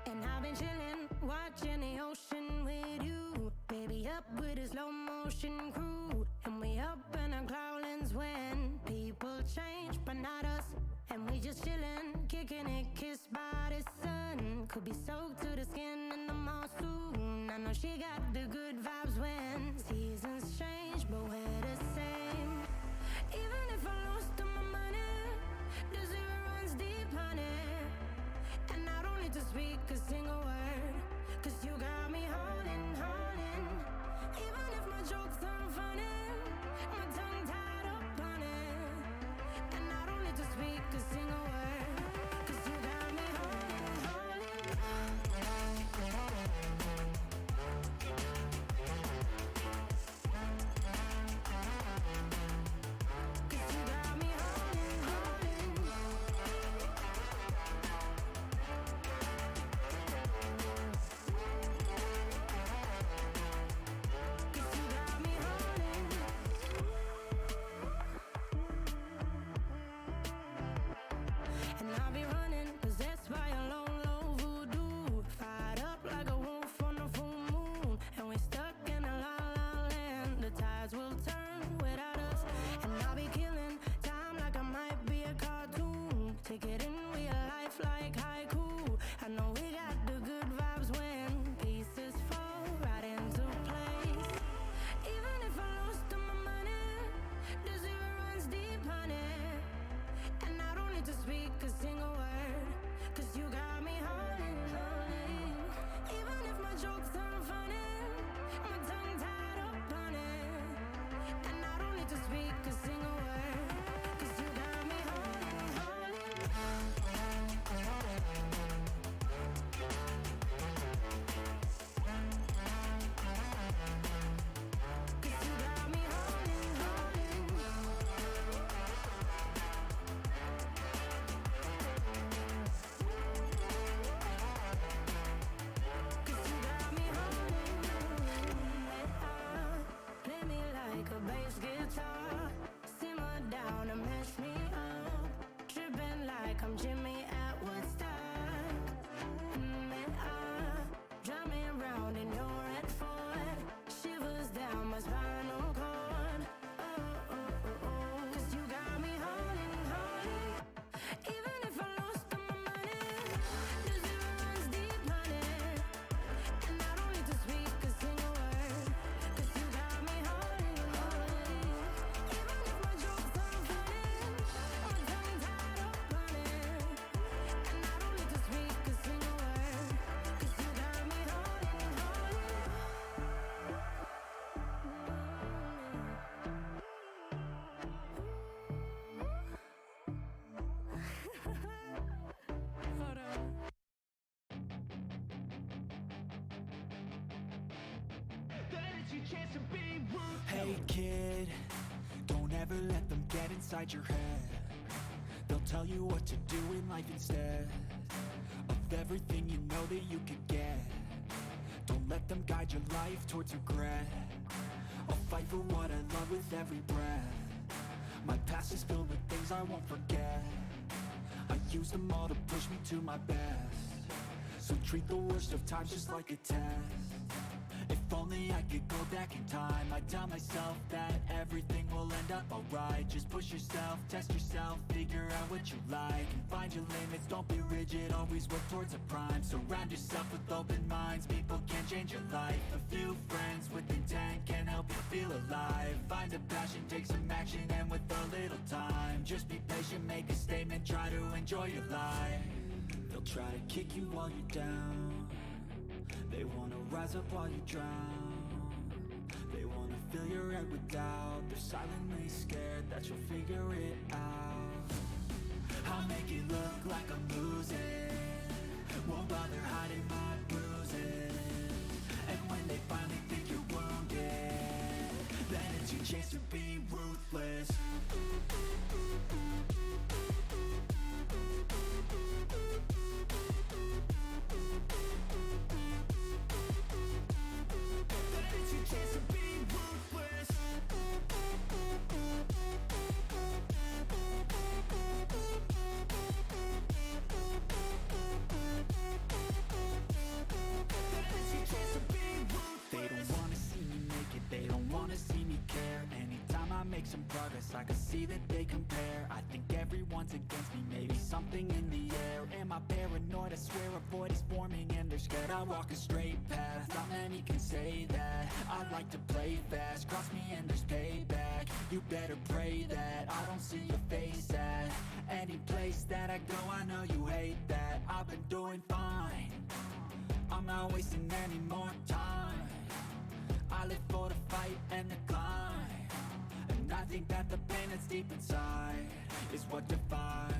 And I've been chillin', watching the ocean with you. Baby, up with a slow motion crew. And we up in our cloudlands when people change, but not us. And we just chillin', kicking it, kissed by the sun. Could be soaked to the skin in the mall soon. I know she got the good vibes when seasons change, but we're the same. Even if I lost all my money, the zero runs deep, honey. And I don't need to speak a single word, 'cause you got me holding, holding. Even if my jokes aren't funny, my tongue tied up on it. And I don't need to speak a single word, 'cause you got me holding, holding. 'Cause you got me holding, holding. Cause you got me holding. And I'll be running, possessed by a lone, low voodoo. Fired up like a wolf on a full moon. And we're stuck in a la la land. The tides will turn without us. And I'll be killing time like I might be a cartoon. Take it in real life like haiku. I know we got the good vibes when pieces fall right into place. Even if I lost all my money, the zero runs deep, honey. And I don't need to speak a single word, 'cause you got me holding, holding. Even if my jokes aren't funny, my tongue tied up on it. And I don't need to speak a single word, 'cause you got me holding, holding. 'Cause you got me holding, holding. Cause you got me holding. Play me like a bass guitar. Simmer down and mess me up. Tripping like I'm Jimmy at Woodstock. Drive me around in your red Ford. Shivers down my spinal cord. Cause you got me holding, holding. Even if I lost all my money, the zero runs deep, honey. And I don't need to speak a single word, 'cause you got me holding, holding. Even if my jokes aren't funny, my tongue tied up on it. And I don't need to speak a single word, 'cause you got me holding, holding. Hold on. Hey kid, don't ever let them get inside your head. They'll tell you what to do in life instead of everything you know that you could get. Don't let them guide your life towards regret. I'll fight for what I love with every breath. My past is filled with things I won't forget. I use them all to push me to my best. So treat the worst of times just like a test. If only I could go back in time, I'd tell myself that everything will end up alright. Just push yourself, test yourself, figure out what you like, and find your limits, don't be rigid, always work towards a prime. Surround yourself with open minds, people can change your life. A few friends with intent can help you feel alive. Find a passion, take some action, and with a little time, just be patient, make a statement, try to enjoy your life. They'll try to kick you while you're down. They wanna rise up while you drown. They wanna fill your head with doubt. They're silently scared that you'll figure it out. I'll make it look like I'm losing, won't bother hiding my bruises. And when they finally think you're wounded, then it's your chance to be ruthless. make some progress, I can see that they compare. I think everyone's against me, maybe something in the air. Am I paranoid? I swear a void is forming and they're scared. I walk a straight path, not many can say that. I like to play fast, cross me and there's payback. You better pray that I don't see your face at any place that I go. I know you hate that. I've been doing fine, I'm not wasting any more time. I live for the fight and the climb, and I think that the pain that's deep inside is what defines.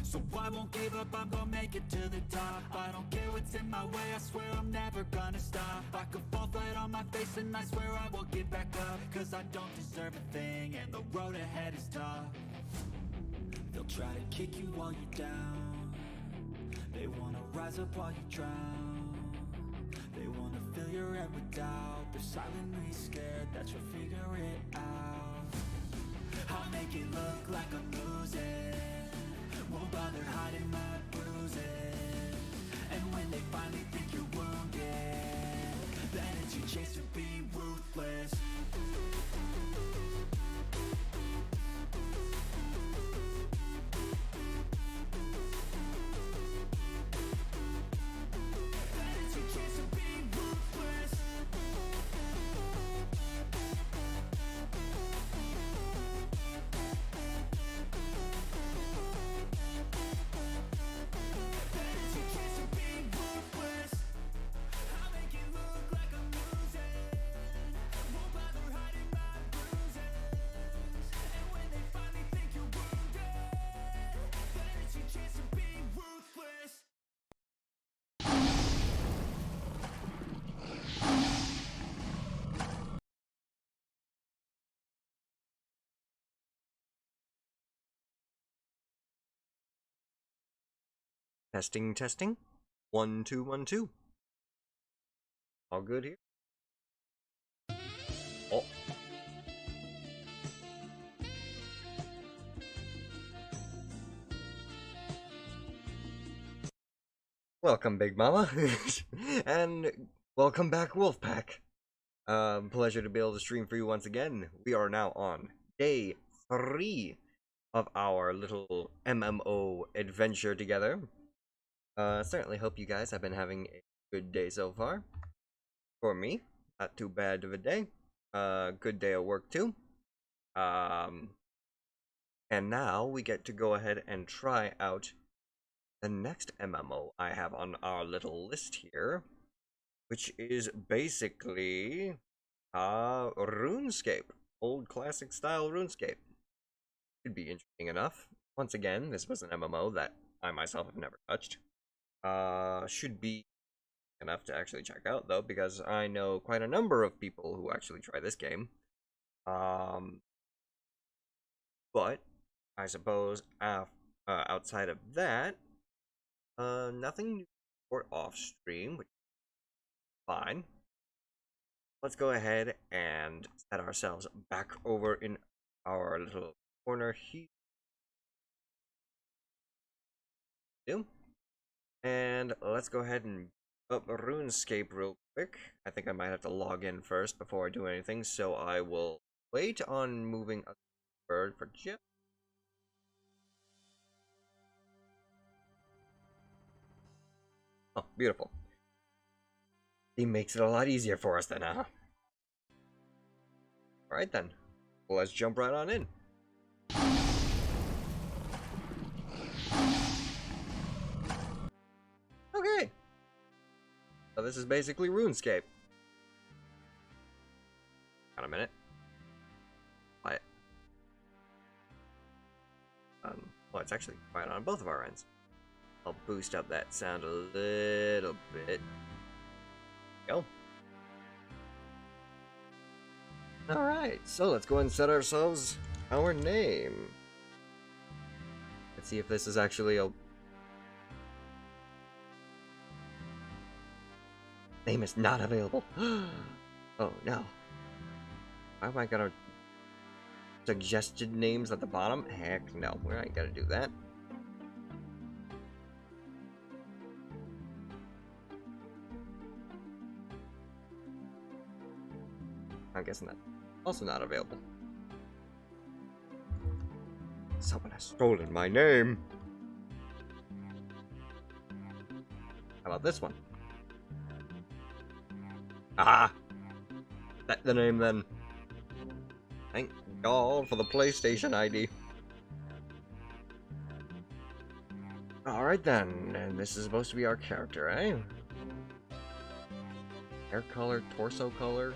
So I won't give up, I'm gonna make it to the top. I don't care what's in my way, I swear I'm never gonna stop. I could fall flat on my face and I swear I will get back up, cause I don't deserve a thing and the road ahead is tough. They'll try to kick you while you're down, they wanna rise up while you drown. They wanna fill your head with doubt, they're silently scared that you'll figure it out. I'll make it look like I'm losing, won't bother hiding my bruises. And when they finally think you're wounded, then it's your chance to be ruthless. Then it's your chance to be ruthless. Testing, testing. 1 2 1 2. All good here. Oh. Welcome, Big Mama. And welcome back, Wolfpack. Pleasure to be able to stream for you once again. We are now on day 3 of our little MMO adventure together. Certainly hope you guys have been having a good day so far. For me, not too bad of a day. Good day of work too. And now we get to go ahead and try out the next MMO I have on our little list here, which is basically Runescape. Old classic style Runescape. Should be interesting enough. Once again, this was an MMO that I myself have never touched. Should be enough to actually check out though, because I know quite a number of people who actually try this game. But I suppose outside of that, nothing new or off stream, which is fine. Let's go ahead and set ourselves back over in our little corner here. And let's go ahead and up RuneScape real quick. I think I might have to log in first before I do anything, so I will wait on moving a bird for just. Oh, beautiful. He makes it a lot easier for us then, huh? Alright then. Well, let's jump right on in. Okay. So this is basically RuneScape. Got a minute. Quiet. Well, it's actually quiet on both of our ends. I'll boost up that sound a little bit. Go. Alright, so let's go ahead and set ourselves our name. Let's see if this is actually a... Name is not available. Oh no. Why am I gonna... Suggested names at the bottom? Heck no, we ain't gonna do that. I'm guessing that's also not available. Someone has stolen my name. How about this one? Ah! That's the name then. Thank God for the PlayStation ID. Alright then, and this is supposed to be our character, eh? Hair color, torso color.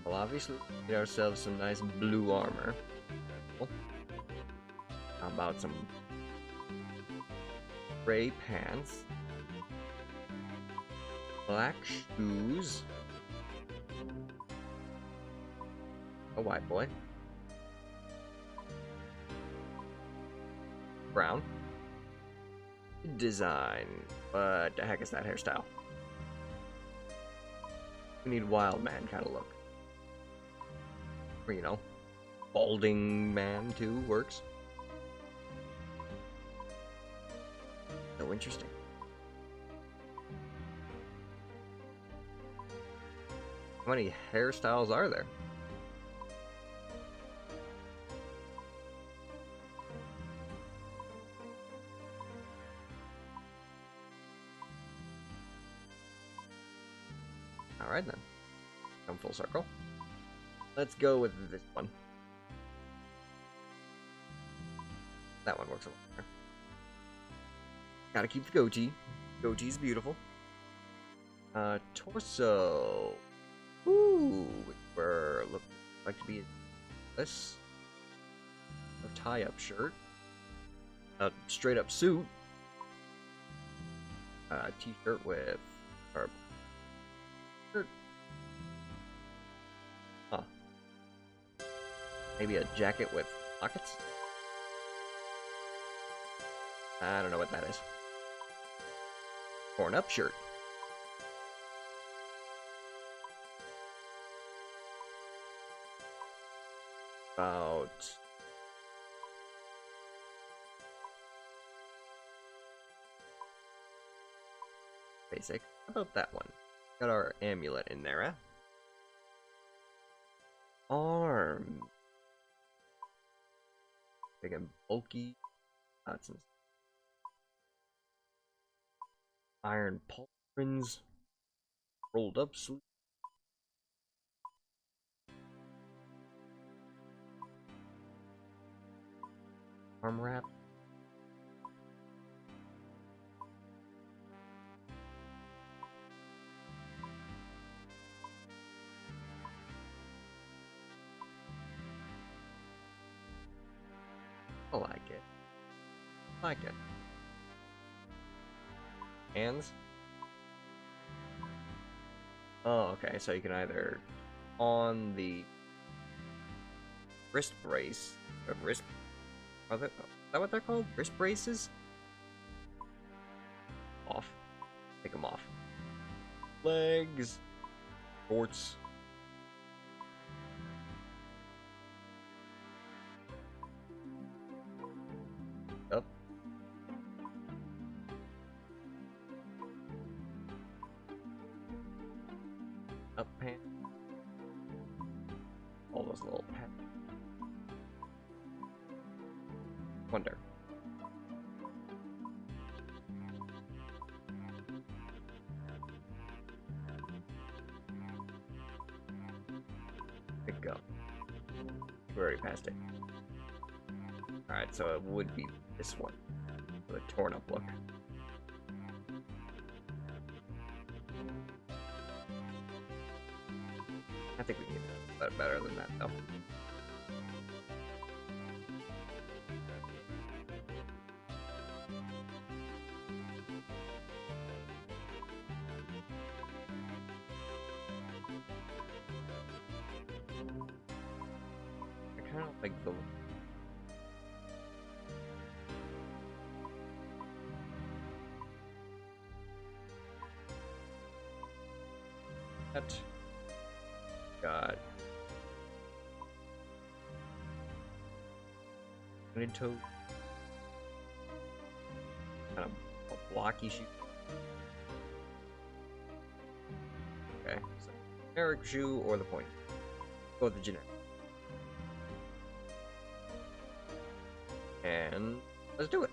Well, obviously, we get ourselves some nice blue armor. Cool. How about some gray pants? Black shoes. A white boy. Brown. Design. What the heck is that hairstyle? We need wild man kind of look. Or, you know, balding man too works. So interesting. How many hairstyles are there? Alright then. Come full circle. Let's go with this one. That one works a lot better. Gotta keep the goatee. Goatee's beautiful. Torso. Ooh, we're looking like to be this. A tie-up shirt. A straight-up suit. T-shirt with or shirt. Huh. Maybe a jacket with pockets? I don't know what that is. Torn up shirt. About basic. How about that one? Got our amulet in there, huh? Arm. Big and bulky. Got some iron pauldrons. Rolled up sleeve. Arm wrap. I like it. I like it. Hands. Oh, okay. So you can either on the wrist brace, or wrist. Is that what they're called? Wrist braces? Off. Take them off. Legs. Shorts. Up. Up pants. All those little pants. Wonder. Good go. We already passed it. Alright, so it would be this one. With a torn up look. I think we can do better than that though. I kind of like the that got toe kind of a blocky shoe. Okay, so generic shoe or the point. Go with the generic. And let's do it.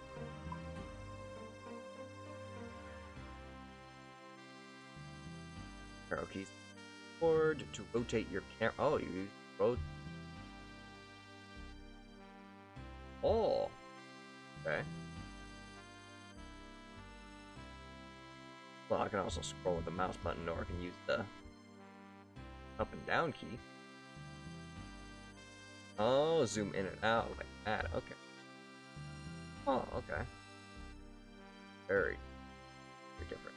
Arrow keys forward to rotate your camera. Oh, you use both. Oh, okay. Well, I can also scroll with the mouse button, or I can use the up and down key. Oh, zoom in and out like that. Okay. Oh, okay. Very, very different.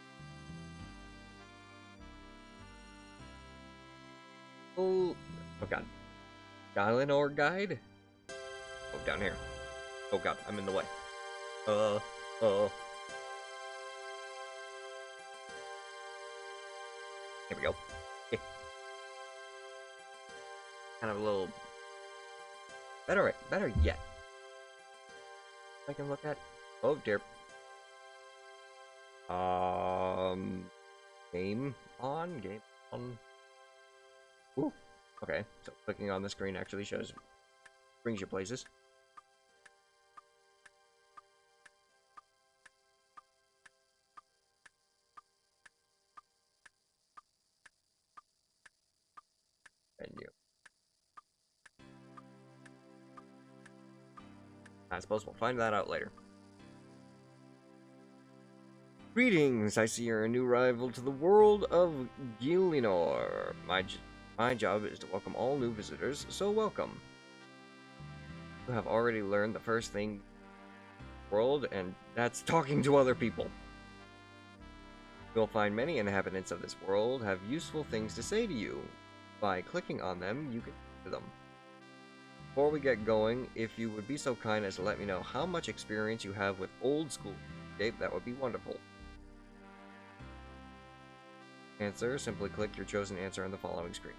Oh god. Galenor guide? Oh, down here. Oh god, I'm in the way. Uh. Here we go. Okay. Kind of a little better yet. I can look at. Oh dear. Game on. Ooh. Okay, so clicking on the screen actually brings you places. Menu. I suppose we'll find that out later. Greetings! I see you're a new arrival to the world of Gielinor. My job is to welcome all new visitors, so welcome. You have already learned the first thing in the world, and that's talking to other people. You'll find many inhabitants of this world have useful things to say to you. By clicking on them, you can talk to them. Before we get going, if you would be so kind as to let me know how much experience you have with old school Runescape, that would be wonderful. Answer, simply click your chosen answer on the following screen.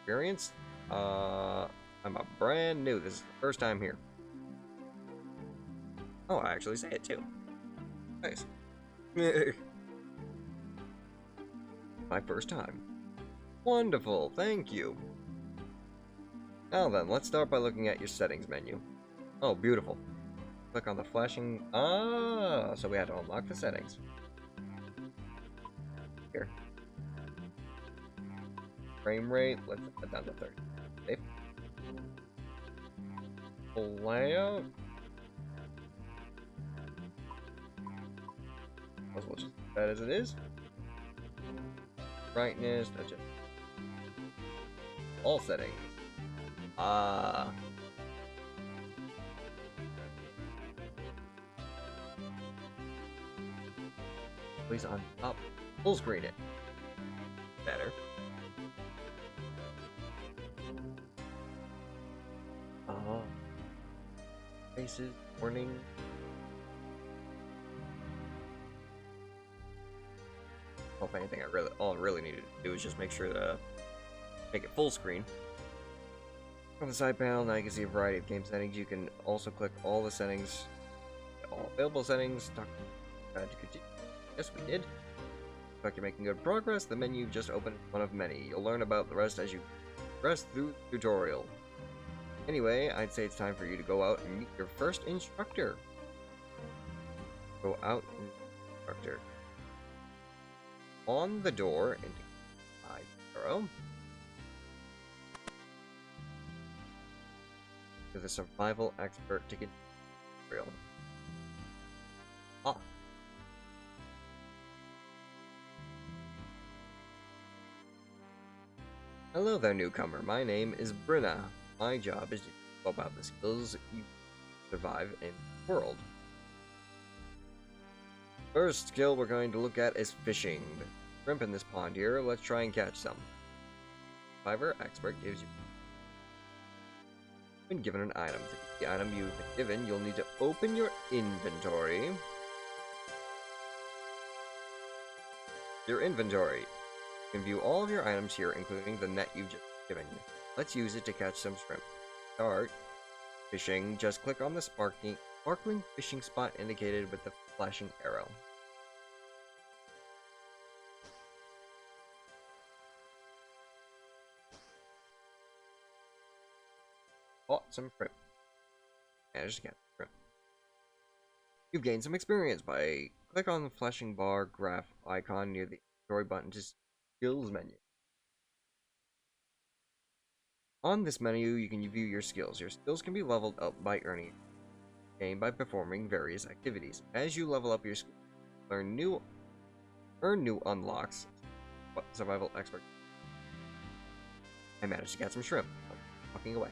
Experience? I'm a brand new. This is the first time here. Oh, I actually say it too. Nice. My first time. Wonderful, thank you. Now then, let's start by looking at your settings menu. Oh, beautiful. Click on the flashing... Ah, so we had to unlock the settings. Here. Frame rate, let's put that down to 30. Okay. Full layout. We'll just leave that as it is. Brightness, that's it. All settings. Please on top. Full screen it. Better. Faces, warning. Well, if anything, all I really needed to do is just make sure to make it full screen. On the side panel, now you can see a variety of game settings. You can also click all the settings, all available settings. To continue. Yes, we did. Looks like you're making good progress. The menu just opened one of many. You'll learn about the rest as you progress through the tutorial. Anyway, I'd say it's time for you to go out and meet your first instructor. Go out and meet your instructor. On the door, and arrow. To the survival expert to get tutorial. Ah. Hello there, newcomer. My name is Brinna. My job is to know about the skills you survive in the world. First skill we're going to look at is fishing. There's shrimp in this pond here. Let's try and catch some. Survivor expert gives you been given an item. To get the item you've been given, you'll need to open your inventory. Your inventory. You can view all of your items here, including the net you've just given. Let's use it to catch some shrimp. Start fishing. Just click on the sparkling fishing spot indicated with the flashing arrow. Caught some shrimp. Managed to get shrimp. You've gained some experience by click on the flashing bar graph icon near the inventory button to skills menu. On this menu, you can view your skills. Your skills can be leveled up by earning gain by performing various activities. As you level up your skills, earn new unlocks. Survival expert. I managed to get some shrimp. I'm walking away.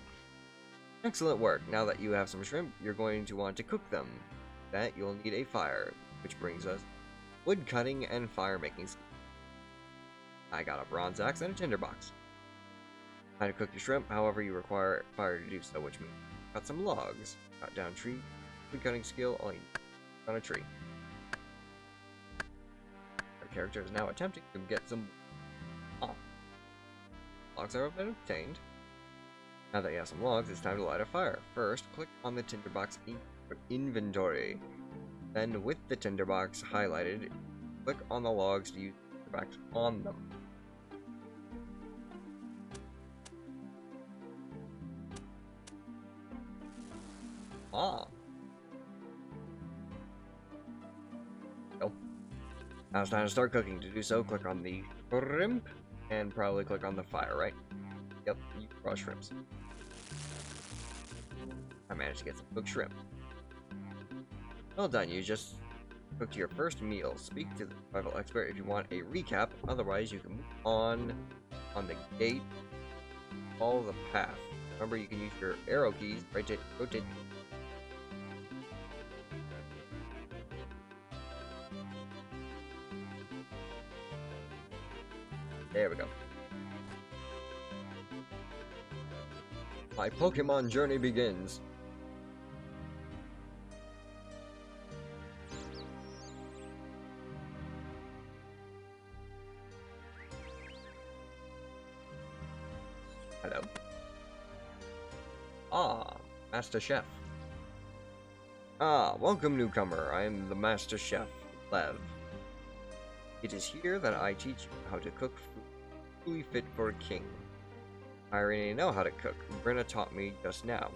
Excellent work. Now that you have some shrimp, you're going to want to cook them. That you'll need a fire, which brings us wood cutting and fire making skills. I got a bronze axe and a tinderbox. How to cook your shrimp, however, you require fire to do so, which means cut some logs, cut down tree, wood cutting skill, all you need on a tree. Our character is now attempting to get some logs have been obtained. Now that you have some logs, it's time to light a fire. First, click on the tinderbox inventory. Then, with the tinderbox highlighted, click on the logs to use the tinderbox on them. Nope. Now it's time to start cooking. To do so, click on the shrimp and probably click on the fire, right? Yep, you raw shrimps. I managed to get some cooked shrimp. Well done, you just cooked your first meal. Speak to the survival expert if you want a recap, otherwise you can move on the gate, follow the path. Remember, you can use your arrow keys, rotate. There we go. My Pokemon journey begins. Hello. Ah, Master Chef. Ah, welcome newcomer. I am the Master Chef, Lev. It is here that I teach you how to cook food truly fit for a king. I already know how to cook. Brenna taught me just now.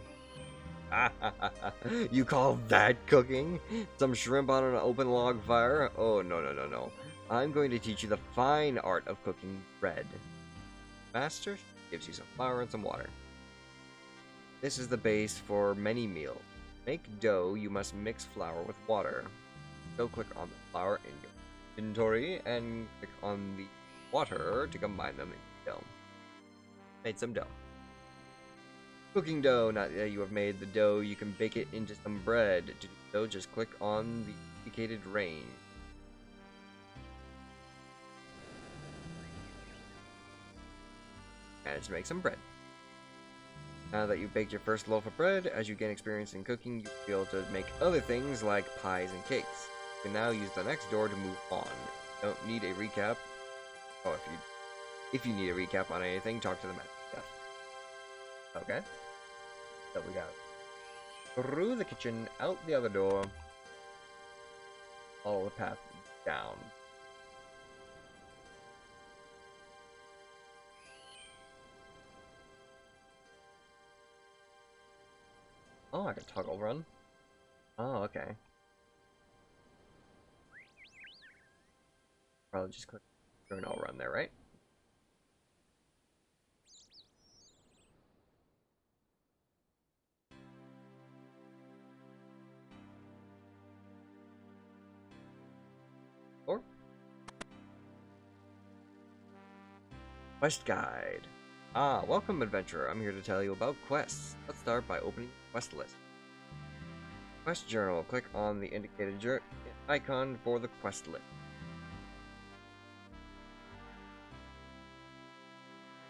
You call that cooking? Some shrimp on an open log fire? Oh, no. I'm going to teach you the fine art of cooking bread. Master gives you some flour and some water. This is the base for many meals. To make dough, you must mix flour with water. So click on the flour in your inventory and click on the water to combine them into dough. Made some dough. Cooking dough. Now that you have made the dough, you can bake it into some bread. To do so, just click on the indicated range. And to make some bread. Now that you've baked your first loaf of bread, as you gain experience in cooking, you'll be able to make other things like pies and cakes. You can now use the next door to move on. You don't need a recap. Oh, if you need a recap on anything, talk to the Master Chef. Okay. So we got through the kitchen, out the other door, follow the path down. Oh, I can toggle run. Oh, okay. Probably just click and I'll run there, right? Or Quest Guide. Ah, welcome adventurer. I'm here to tell you about quests. Let's start by opening the quest list. Quest journal. Click on the indicated icon for the quest list.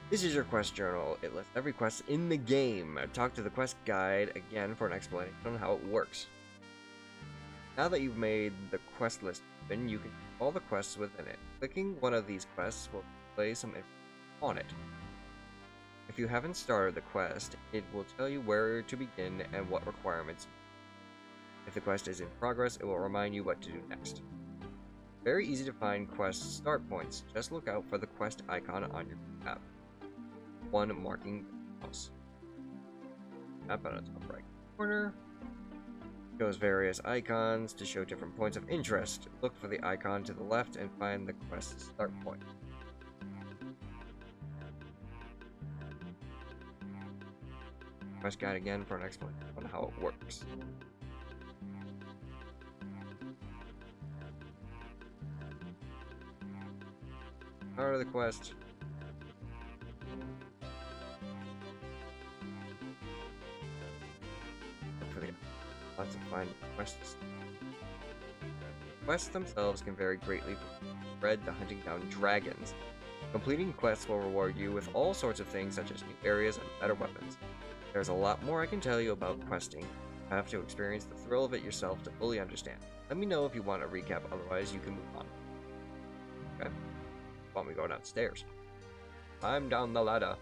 This is your quest journal. It lists every quest in the game. Talk to the quest guide again for an explanation on how it works. Now that you've made the quest list open, you can see all the quests within it. Clicking one of these quests will display some information on it. If you haven't started the quest, it will tell you where to begin and what requirements. If the quest is in progress, it will remind you what to do next. Very easy to find quest start points. Just look out for the quest icon on your map. One marking the house. Map on the top right corner. Shows various icons to show different points of interest. Look for the icon to the left and find the quest start point. Quest guide again for an explanation on how it works. Start of the quest. Look for the lots of find quests. Quests themselves can vary greatly from red to hunting down dragons. Completing quests will reward you with all sorts of things such as new areas and better weapons. There's a lot more I can tell you about questing. You have to experience the thrill of it yourself to fully understand. Let me know if you want a recap, otherwise you can move on. Okay. Want me to go downstairs? I'm down the ladder.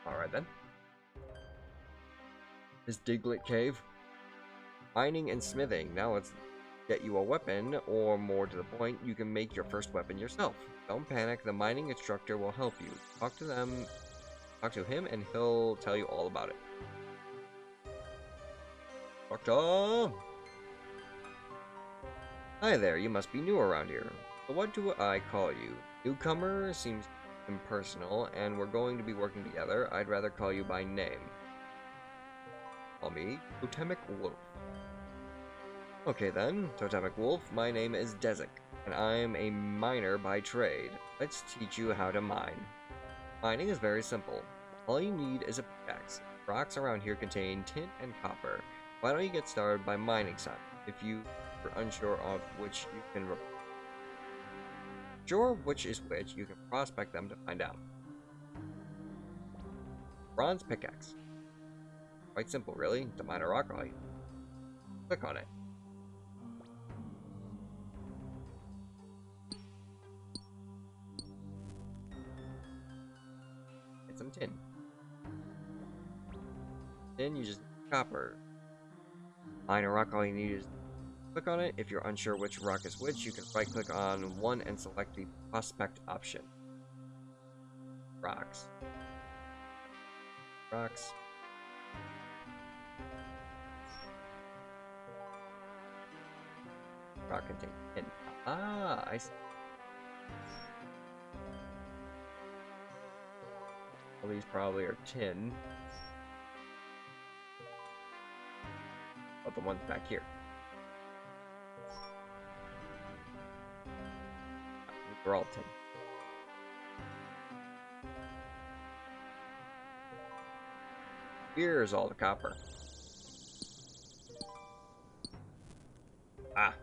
Alright then. This Diglet Cave. Mining and smithing. Now let's get you a weapon, or more to the point, you can make your first weapon yourself. Don't panic, the mining instructor will help you. Talk to him and he'll tell you all about it. Doctor! Hi there, you must be new around here. So what do I call you? Newcomer seems impersonal, and we're going to be working together. I'd rather call you by name. Call me Totemic Wolf. Okay then, Totemic Wolf, my name is Desik, and I'm a miner by trade. Let's teach you how to mine. Mining is very simple. All you need is a pickaxe. Rocks around here contain tin and copper. Why don't you get started by mining some? If you are unsure of which you can is which, you can prospect them to find out. Bronze pickaxe. Quite simple, really. To mine a rock, all you click on it. Get some tin. Then you just copper. Mine a rock, all you need is click on it. If you're unsure which rock is which, you can right click on one and select the prospect option. Rocks. Rocks. Rock contains tin. Ah, I see. All these probably are tin. But the ones back here. They're all tin. Here's all the copper. Ah.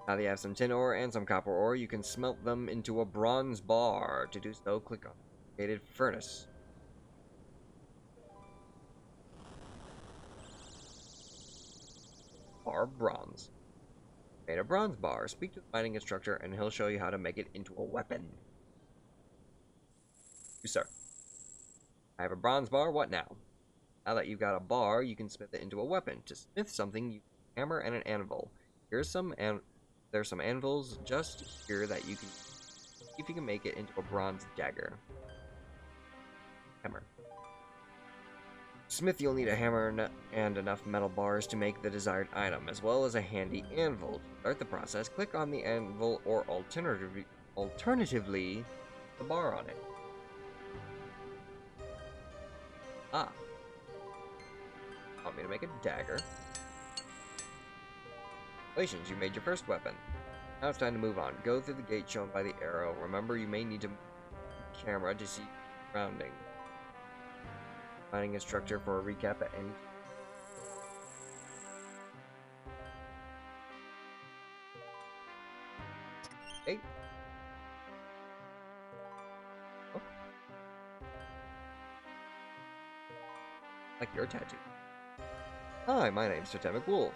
Now that you have some tin ore and some copper ore, you can smelt them into a bronze bar. To do so, click on the located furnace. Bar of bronze. Made a bronze bar. Speak to the mining instructor and he'll show you how to make it into a weapon. You, sir. I have a bronze bar, what now? Now that you've got a bar, you can smith it into a weapon. To smith something, you need a hammer and an anvil. There's some anvils just here that you can see if you can make it into a bronze dagger. Hammer. Smith, you'll need a hammer and enough metal bars to make the desired item, as well as a handy anvil. To start the process, click on the anvil or alternatively, the bar on it. Ah. Want me to make a dagger? Congratulations, you made your first weapon. Now it's time to move on. Go through the gate shown by the arrow. Remember, you may need to move the camera to see the surrounding. Mining instructor for a recap at any time. Okay. Oh. Like your tattoo. Hi, my name's Totemic Wolf.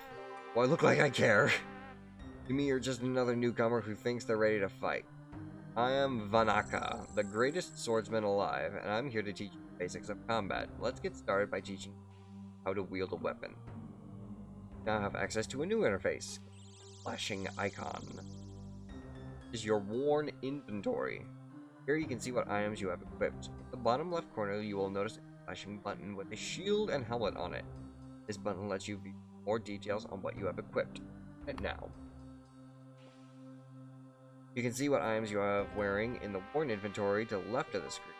Well, I look like I care. To me, you're just another newcomer who thinks they're ready to fight. I am Vanaka, the greatest swordsman alive, and I'm here to teach you the basics of combat. Let's get started by teaching you how to wield a weapon. You now have access to a new interface. Flashing icon. This is your worn inventory. Here you can see what items you have equipped. In the bottom left corner, you will notice flashing button with a shield and helmet on it. This button lets you view more details on what you have equipped. And now, you can see what items you have wearing in the worn inventory to the left of the screen,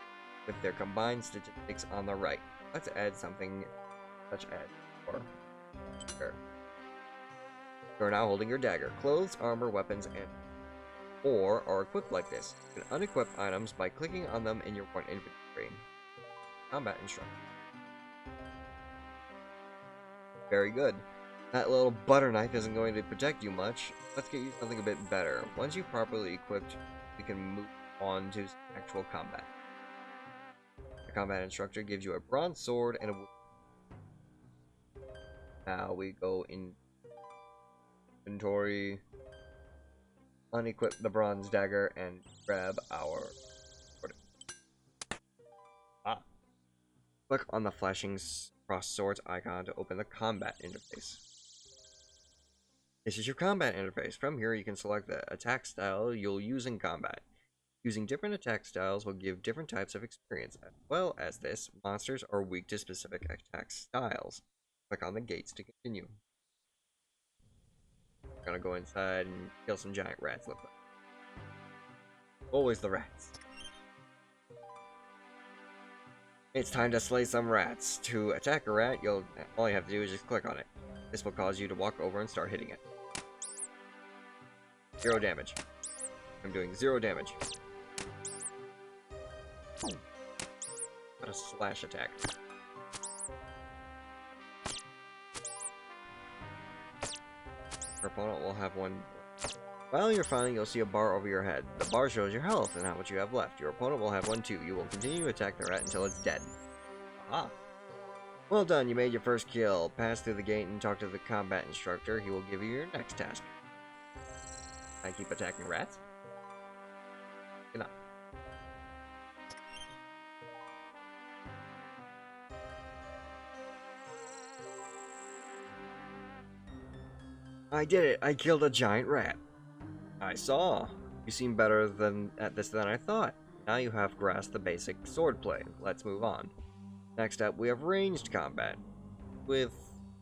with their combined statistics on the right. Let's add something such as here. You are now holding your dagger. Clothes, armor, weapons, and more are equipped like this. You can unequip items by clicking on them in your worn inventory. Combat instruction. Very good. That little butter knife isn't going to protect you much. Let's get you something a bit better. Once you've properly equipped, you can move on to actual combat. The combat instructor gives you a bronze sword and a now we go in inventory, unequip the bronze dagger, and grab our sword. Click on the flashing cross swords icon to open the combat interface. This is your combat interface. From here, you can select the attack style you'll use in combat. Using different attack styles will give different types of experience. As well as this, monsters are weak to specific attack styles. Click on the gates to continue. I'm gonna go inside and kill some giant rats. Look like. Always the rats. It's time to slay some rats. To attack a rat, all you have to do is just click on it. This will cause you to walk over and start hitting it. 0 damage. I'm doing 0 damage. What a slash attack. Your opponent will have one. While you're fighting, you'll see a bar over your head. The bar shows your health and how much you have left. Your opponent will have one too. You will continue to attack the rat until it's dead. Aha! Well done, you made your first kill. Pass through the gate and talk to the combat instructor. He will give you your next task. I keep attacking rats? Good enough. I did it! I killed a giant rat! I saw! You seem better at this than I thought. Now you have grasped the basic swordplay. Let's move on. Next up, we have ranged combat. With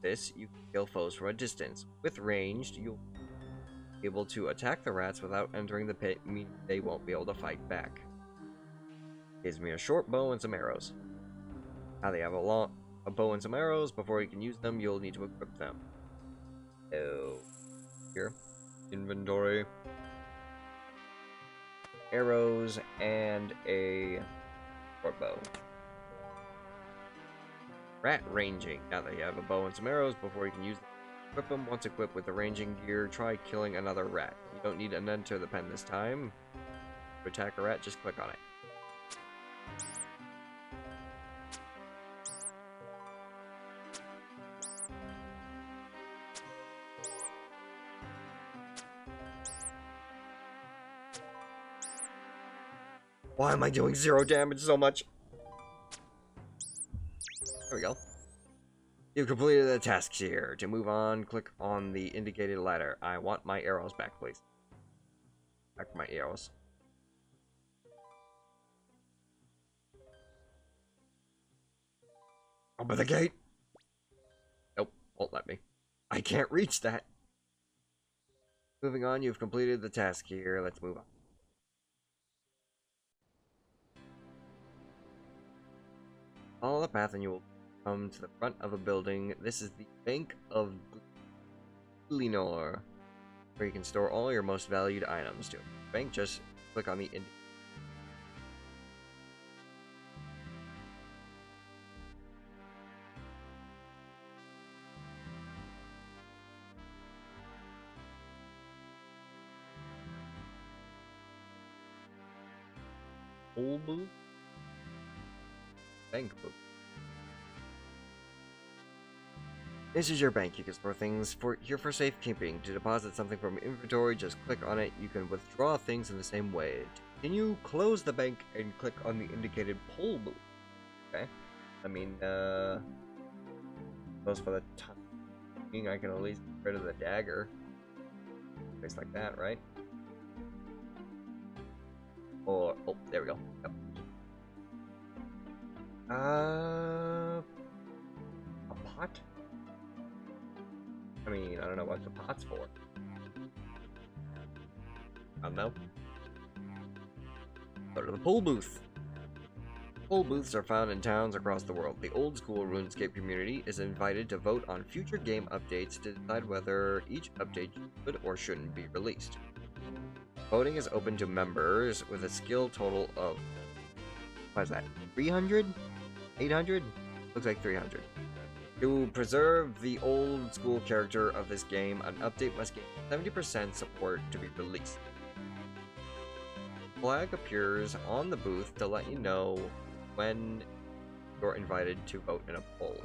this, you can kill foes from a distance. With ranged, you'll be able to attack the rats without entering the pit, meaning they won't be able to fight back. Gives me a short bow and some arrows. Now they have a bow and some arrows. Before you can use them, you'll need to equip them. So, here, inventory, arrows, and a short bow. Rat ranging. Now that you have a bow and some arrows, before you can use them, equip them. Once equipped with the ranging gear, try killing another rat. You don't need an enter the pen this time. To attack a rat, just click on it. Why am I doing 0 damage so much? There we go. You've completed the tasks here. To move on, click on the indicated ladder. I want my arrows back, please. Back my arrows. Open the gate! Nope, won't let me. I can't reach that. Moving on, you've completed the task here. Let's move on. Follow the path and you will come to the front of a building. This is the Bank of Linor, where you can store all your most valued items. To the bank, just click on the old booth? Bank book. This is your bank. You can store things here for safekeeping. To deposit something from inventory, just click on it. You can withdraw things in the same way. To continue, close the bank and click on the indicated poll booth. Okay. I mean, close for the time being. I can at least get rid of the dagger. Place like that, right? Or, oh, there we go. Yep. A pot? I mean, I don't know what the pot's for. I don't know. Go to the poll booth. Poll booths are found in towns across the world. The old school Runescape community is invited to vote on future game updates to decide whether each update should or shouldn't be released. Voting is open to members with a skill total of, what is that, 300? 800? Looks like 300. To preserve the old school character of this game, an update must gain 70% support to be released. A flag appears on the booth to let you know when you're invited to vote in a poll.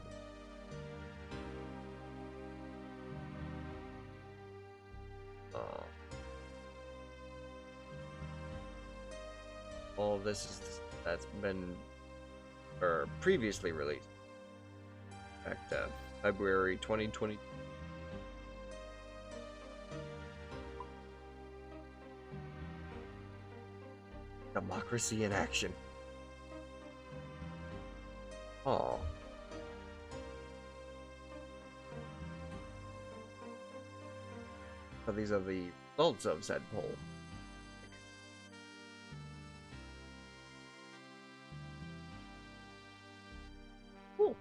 All this is that's been previously released. In fact, February 2020. Democracy in action. Oh. So these are the results of said poll. Cool.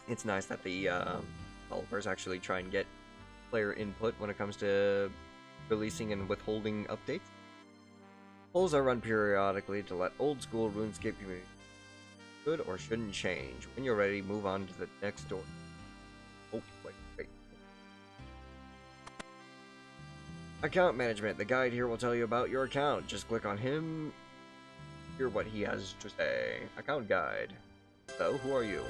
It's nice that the developers actually try and get player input when it comes to releasing and withholding updates. Polls are run periodically to let old school RuneScape community should or shouldn't change. When you're ready, move on to the next door. Oh, wait. Account management. The guide here will tell you about your account. Just click on him, hear what he has to say. Account guide. So, who are you?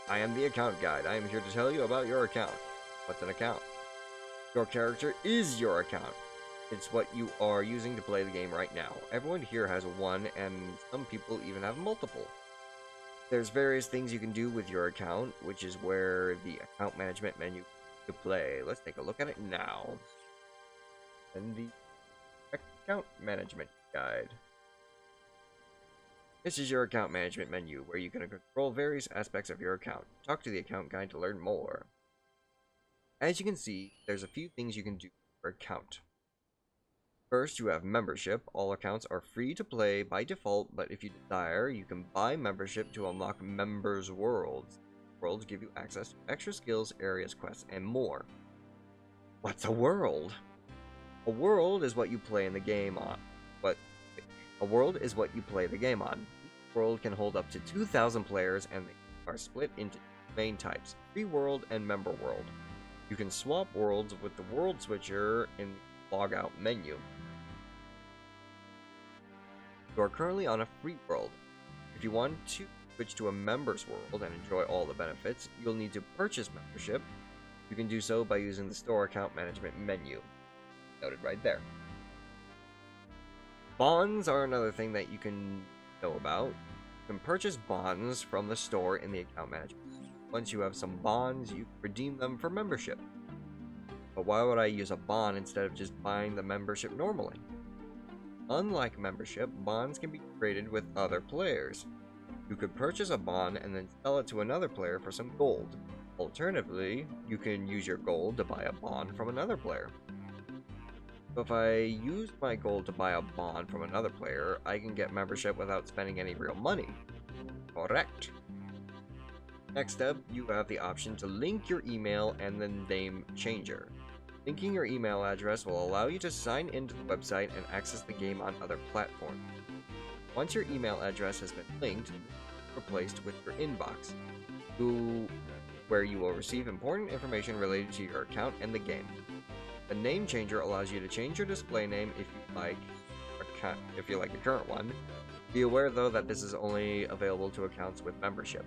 I am the account guide. I am here to tell you about your account. What's an account? Your character is your account. It's what you are using to play the game right now. Everyone here has one, and some people even have multiple. There's various things you can do with your account, which is where the account management menu to play. Let's take a look at it now. And the account management guide. This is your account management menu, where you can control various aspects of your account. Talk to the account guide to learn more. As you can see, there's a few things you can do for account. First, you have membership. All accounts are free to play by default, but if you desire, you can buy membership to unlock members' worlds. Worlds give you access to extra skills, areas, quests, and more. What's a world? A world is what you play in the game on. A world is what you play the game on. Each world can hold up to 2,000 players, and they are split into two main types: free world and member world. You can swap worlds with the world switcher in the logout menu. You are currently on a free world. If you want to switch to a member's world and enjoy all the benefits, you'll need to purchase membership. You can do so by using the store account management menu. Noted right there. Bonds are another thing that you can know about. You can purchase bonds from the store in the account management. Once you have some bonds, you can redeem them for membership. But why would I use a bond instead of just buying the membership normally? Unlike membership, bonds can be traded with other players. You could purchase a bond and then sell it to another player for some gold. Alternatively, you can use your gold to buy a bond from another player. So if I use my gold to buy a bond from another player, I can get membership without spending any real money. Correct. Next up, you have the option to link your email and the name changer. Linking your email address will allow you to sign into the website and access the game on other platforms. Once your email address has been linked, it's replaced with your inbox, where you will receive important information related to your account and the game. The name changer allows you to change your display name if you like the current one. Be aware though that this is only available to accounts with membership.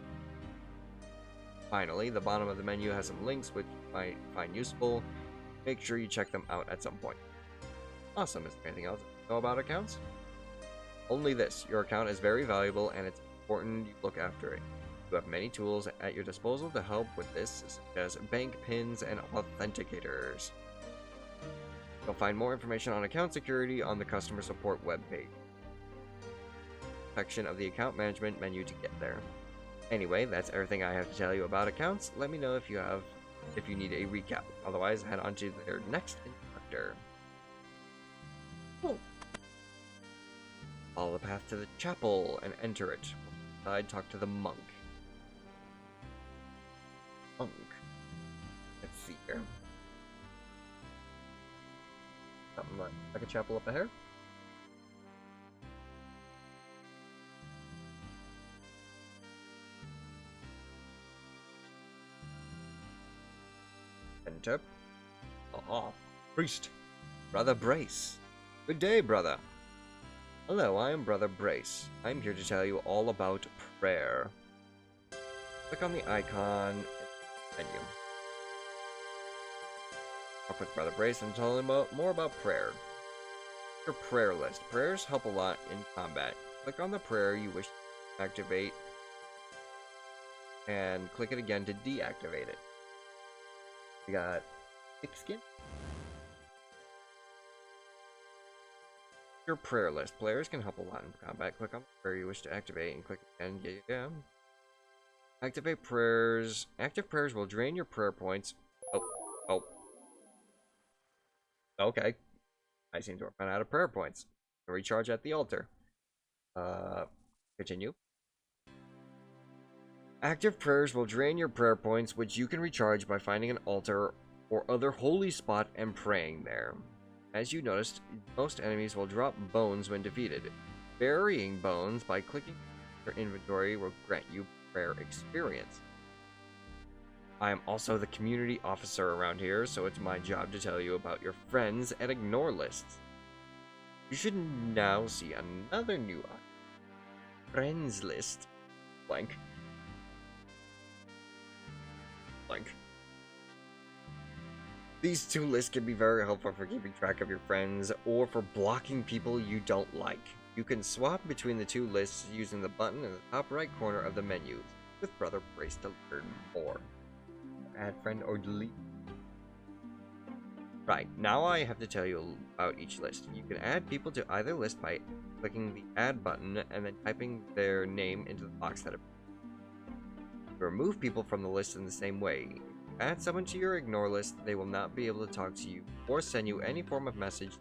Finally, the bottom of the menu has some links which you might find useful. Make sure you check them out at some point. Awesome. Is there anything else to know about accounts? Only this. Your account is very valuable and it's important you look after it. You have many tools at your disposal to help with this, such as bank pins and authenticators. You'll find more information on account security on the customer support webpage. section of the account management menu to get there. Anyway, that's everything I have to tell you about accounts. Let me know if you need a recap. Otherwise, head on to their next instructor. Cool. Follow the path to the chapel and enter it. Inside, talk to the monk. Monk. Let's see here. Something like a chapel up ahead. Enter. Aha. Priest. Brother Brace. Good day, brother. Hello, I am Brother Brace. I'm here to tell you all about prayer. Click on the icon in the menu. Talk with Brother Brace and tell him more about prayer. Your prayer list. Prayers help a lot in combat. Click on the prayer you wish to activate and click it again to deactivate it. We got thick skin. Your prayer list. Players can help a lot in combat. Click on the prayer you wish to activate and click again. Yeah. Activate prayers. Active prayers will drain your prayer points. Oh. Okay. I seem to have run out of prayer points. Recharge at the altar. Continue. Active prayers will drain your prayer points, which you can recharge by finding an altar or other holy spot and praying there. As you noticed, most enemies will drop bones when defeated. Burying bones by clicking your inventory will grant you prayer experience. I am also the community officer around here, so it's my job to tell you about your friends and ignore lists. You should now see another new item. Friends list. Blank. These two lists can be very helpful for keeping track of your friends or for blocking people you don't like. You can swap between the two lists using the button in the top right corner of the menu with Brother Brace to learn more. Add friend or delete. Right, now I have to tell you about each list. You can add people to either list by clicking the add button and then typing their name into the box that appears. Remove people from the list in the same way. Add someone to your ignore list, they will not be able to talk to you or send you any form of message.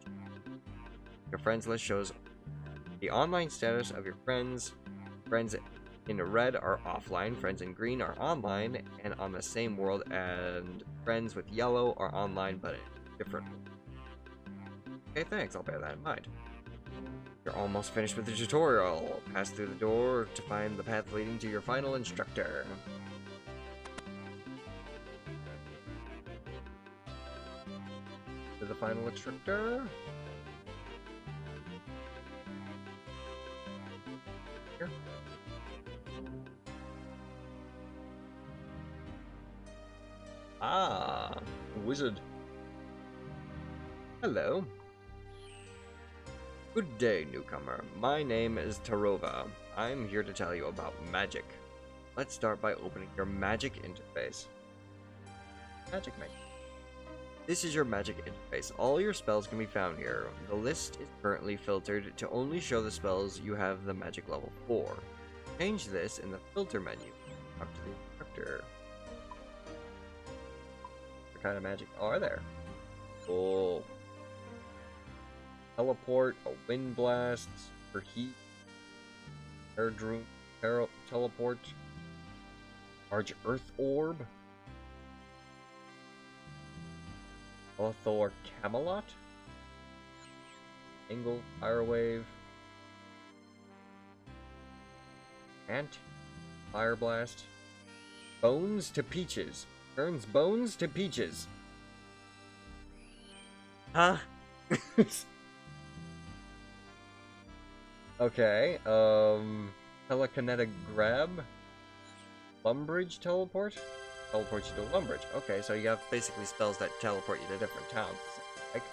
Your friends list shows the online status of your friends. Friends in red are offline, friends in green are online and on the same world, and friends with yellow are online but in different. Okay, thanks, I'll bear that in mind. You're almost finished with the tutorial. Pass through the door to find the path leading to your final instructor. To the final instructor. Here. Ah, wizard. Hello. Good day, newcomer. My name is Tarova. I'm here to tell you about magic. Let's start by opening your magic interface. Magic menu. This is your magic interface. All your spells can be found here. The list is currently filtered to only show the spells you have the magic level for. Change this in the filter menu. Talk to the instructor. What kind of magic are there? Cool. Teleport, a wind blast, for heat, teleport, large earth orb, Thor Camelot, Angle, Fire Wave, Ant, Fire Blast, Bones to Peaches, turns bones to peaches. Huh? Okay, telekinetic grab, Lumbridge teleport, teleports you to Lumbridge. Okay, so you have basically spells that teleport you to different towns. Like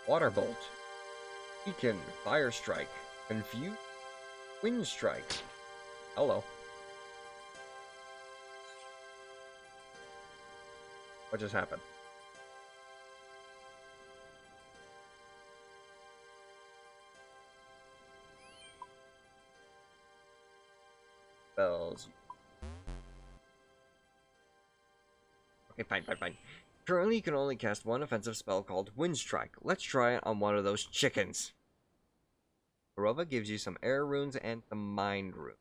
Water Bolt, Beacon, Fire Strike, Confuse, Wind Strike. Hello. What just happened? Okay, fine. Currently, you can only cast one offensive spell called Wind Strike. Let's try it on one of those chickens. Barova gives you some air runes and some mind runes.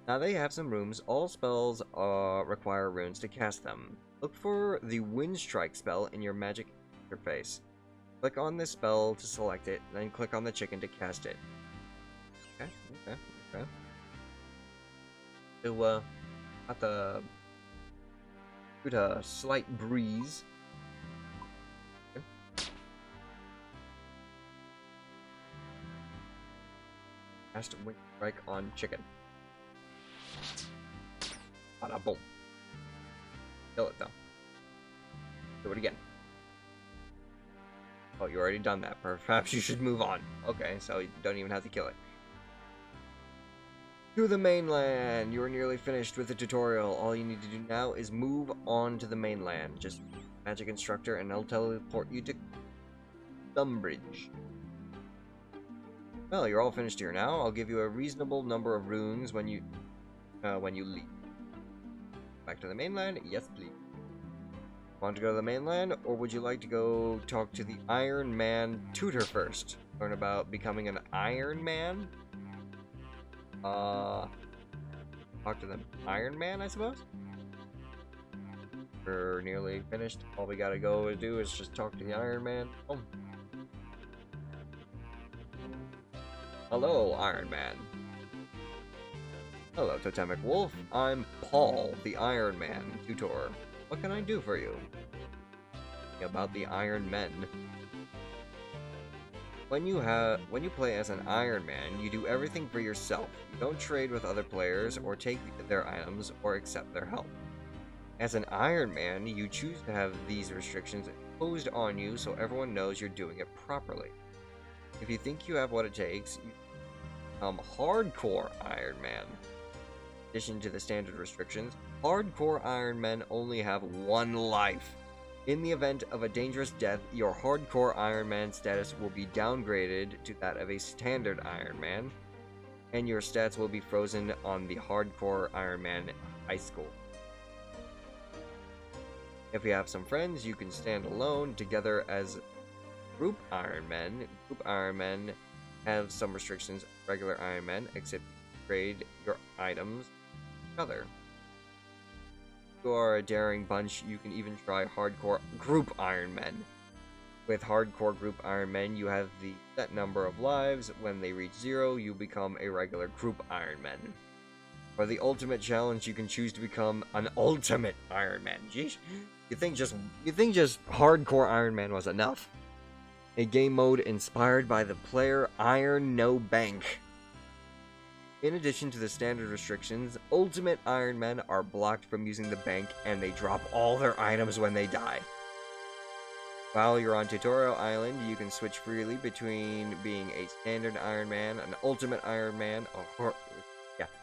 Now that you have some runes, all spells require runes to cast them. Look for the Wind Strike spell in your magic interface. Click on this spell to select it, then click on the chicken to cast it. Okay. So, got the good slight breeze. Okay. Cast Wind Strike on chicken. Bada boom. Kill it though. Do it again. Oh, you already done that. Perhaps you should move on. Okay, so you don't even have to kill it. To the mainland! You are nearly finished with the tutorial. All you need to do now is move on to the mainland. Just magic instructor and I'll teleport you to Thumbridge. Well, you're all finished here now. I'll give you a reasonable number of runes when you leave. Back to the mainland? Yes, please. Want to go to the mainland, or would you like to go talk to the Iron Man tutor first? Learn about becoming an Iron Man? Talk to the Iron Man, I suppose? We're nearly finished. All we gotta go do is just talk to the Iron Man. Oh. Hello, Iron Man. Hello, Totemic Wolf. I'm Paul, the Iron Man tutor. What can I do for you? About the Iron Men. When you play as an Iron Man, you do everything for yourself. You don't trade with other players or take their items or accept their help. As an Iron Man, you choose to have these restrictions imposed on you so everyone knows you're doing it properly. If you think you have what it takes, you become Hardcore Iron Man. In addition to the standard restrictions, Hardcore Iron Men only have one life. In the event of a dangerous death, your Hardcore Iron Man status will be downgraded to that of a standard Iron Man, and your stats will be frozen on the Hardcore Iron Man high school. If you have some friends, you can stand alone together as Group Iron Men. Group Iron Men have some restrictions on regular Iron Men, except you trade your items with each other. If you are a daring bunch, you can even try Hardcore Group Iron Men. With Hardcore Group Iron Men, you have the set number of lives. When they reach 0, you become a regular Group Iron Man. For the ultimate challenge, you can choose to become an Ultimate Iron Man. Jeez, you think just Hardcore Iron Man was enough? A game mode inspired by the player Iron No Bank. In addition to the standard restrictions, Ultimate Iron Men are blocked from using the bank and they drop all their items when they die. While you're on Tutorial Island, you can switch freely between being a standard Iron Man, an Ultimate Iron Man,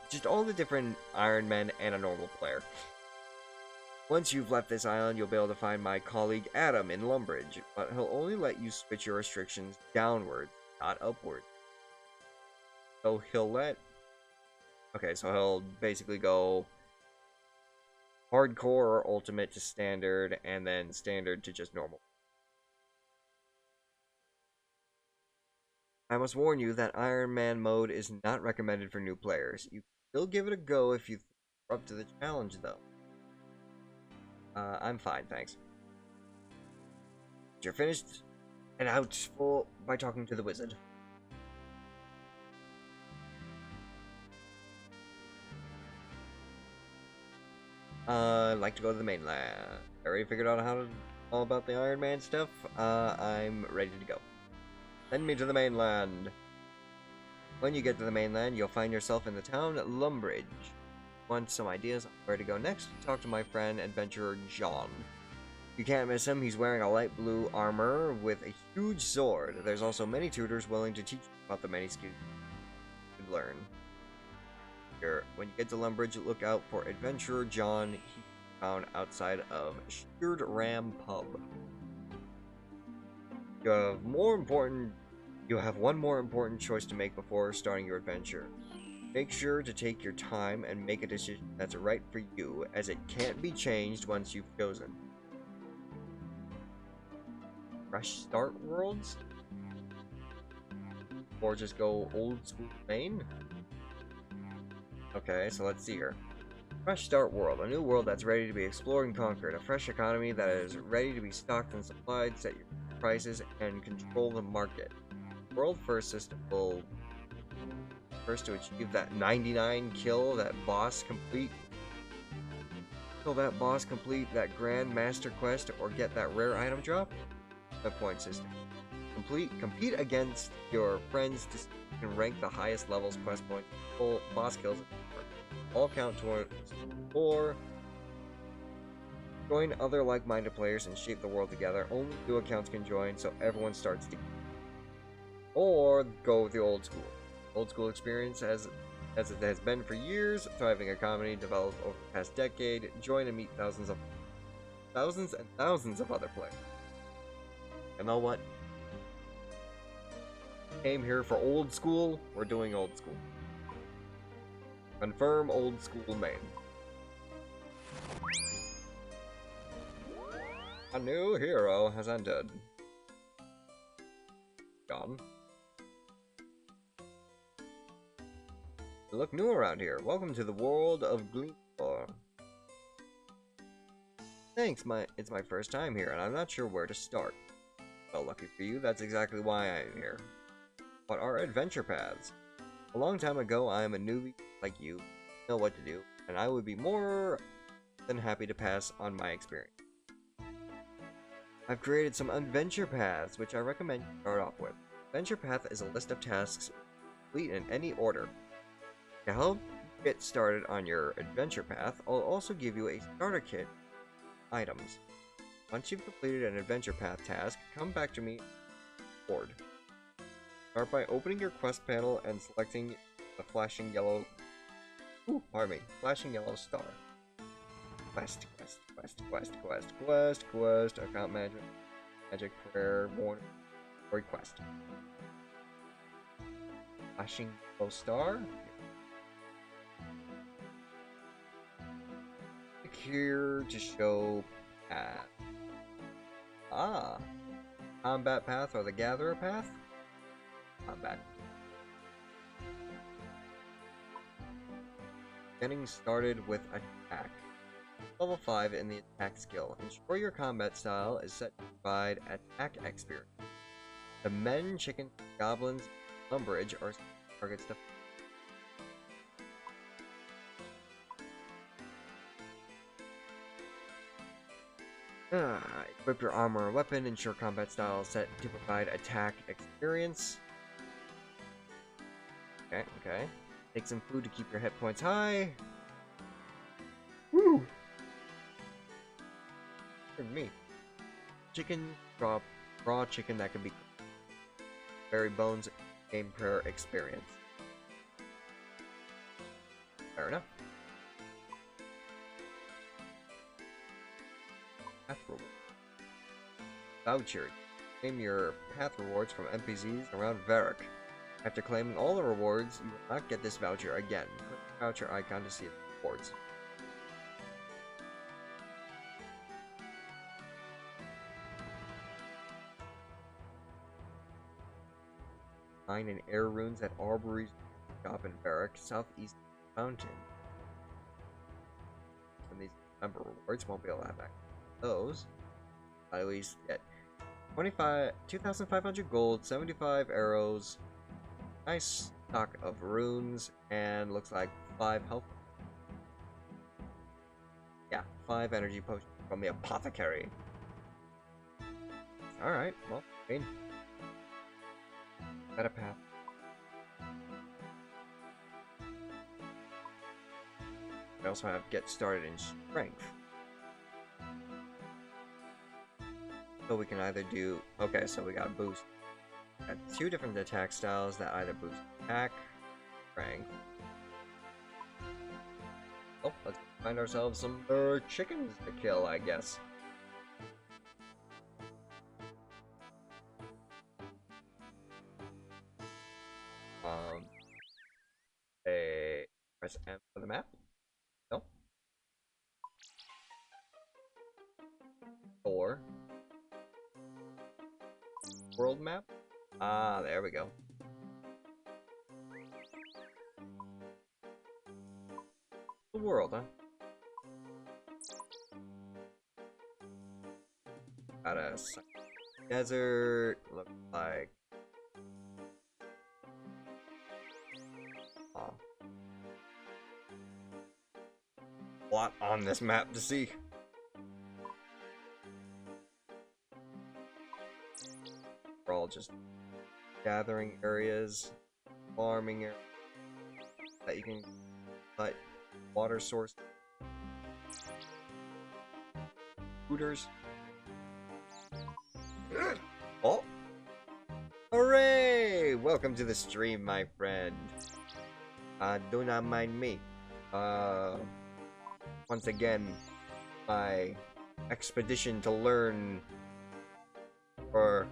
just all the different Iron Men and a normal player. Once you've left this island, you'll be able to find my colleague Adam in Lumbridge, but he'll only let you switch your restrictions downwards, not upward. So he'll basically go Hardcore or Ultimate to Standard, and then Standard to just normal. I must warn you that Iron Man mode is not recommended for new players. You can still give it a go if you are up to the challenge, though. I'm fine, thanks. You're finished and out full by talking to the wizard. I'd like to go to the mainland. I already figured out all about the Iron Man stuff. I'm ready to go. Send me to the mainland. When you get to the mainland, you'll find yourself in the town Lumbridge. Want some ideas on where to go next? Talk to my friend, adventurer John. You can't miss him. He's wearing a light blue armor with a huge sword. There's also many tutors willing to teach you about the many skills you could learn. When you get to Lumbridge, look out for adventurer John. He's found outside of Sheared Ram Pub. You have one more important choice to make before starting your adventure. Make sure to take your time and make a decision that's right for you, as it can't be changed once you've chosen. Fresh start worlds? Or just go old school main? Okay, so let's see here. Fresh start world, a new world that's ready to be explored and conquered. A fresh economy that is ready to be stocked and supplied, set your prices, and control the market. World first system will first to achieve that 99 kill that boss complete. Kill that boss complete that grand master quest or get that rare item drop. The point system. Compete against your friends to see if you can rank the highest levels, quest points, full boss kills. All count towards or join other like-minded players and shape the world together. Only 2 accounts can join, so everyone starts together. Or go with the old school. Old school experience as it has been for years, thriving economy developed over the past decade. Join and meet thousands and thousands of other players. You know what? Came here for old school, we're doing old school. Confirm old school main. A new hero has entered. Gone. You look new around here. Welcome to the world of Gleamcore. Thanks, it's my first time here, and I'm not sure where to start. Well, lucky for you, that's exactly why I am here. What are adventure paths? A long time ago, I am a newbie like you, know what to do, and I would be more than happy to pass on my experience. I've created some adventure paths, which I recommend you start off with. Adventure path is a list of tasks complete in any order. To help get started on your adventure path, I'll also give you a starter kit items. Once you've completed an adventure path task, come back to me board. Start by opening your quest panel and selecting the flashing yellow star. Quest, account management, magic, prayer, warning, request. Flashing yellow star. Click here to show path. Combat path or the gatherer path? Combat. Getting started with attack. Level 5 in the attack skill. Ensure your combat style is set to provide attack experience. The men, chickens, goblins, and umbrage are targets to equip your armor or weapon. Ensure combat style is set to provide attack experience. Okay. Take some food to keep your hit points high. Woo! Me. Chicken, raw chicken that can be berry bones, game prayer experience. Fair enough. Path reward. Voucher. Claim your path rewards from NPCs around Varric. After claiming all the rewards, you will not get this voucher again. Click the voucher icon to see the rewards. Mine and air runes at Arbery's shop in Varric, southeast mountain. And these member rewards won't be able to have access to those. At least get 2,500 gold, 75 arrows, nice stock of runes, and looks like 5 health. Yeah, 5 energy potions from the apothecary. Alright, well, I mean, got a path. We also have get started in strength. So we can either do, okay, so we got boost. Got 2 different attack styles that either boost attack, strength. Oh, let's find ourselves some chickens to kill, I guess. A the map? No. 4. World map? Ah, there we go. The world, huh? Got a desert, looks like. Oh. A lot on this map to see. We're all just gathering areas, farming areas that you can cut, water source, hooters. Oh! Hooray! Welcome to the stream, my friend. Do not mind me. Once again, my expedition to learn, or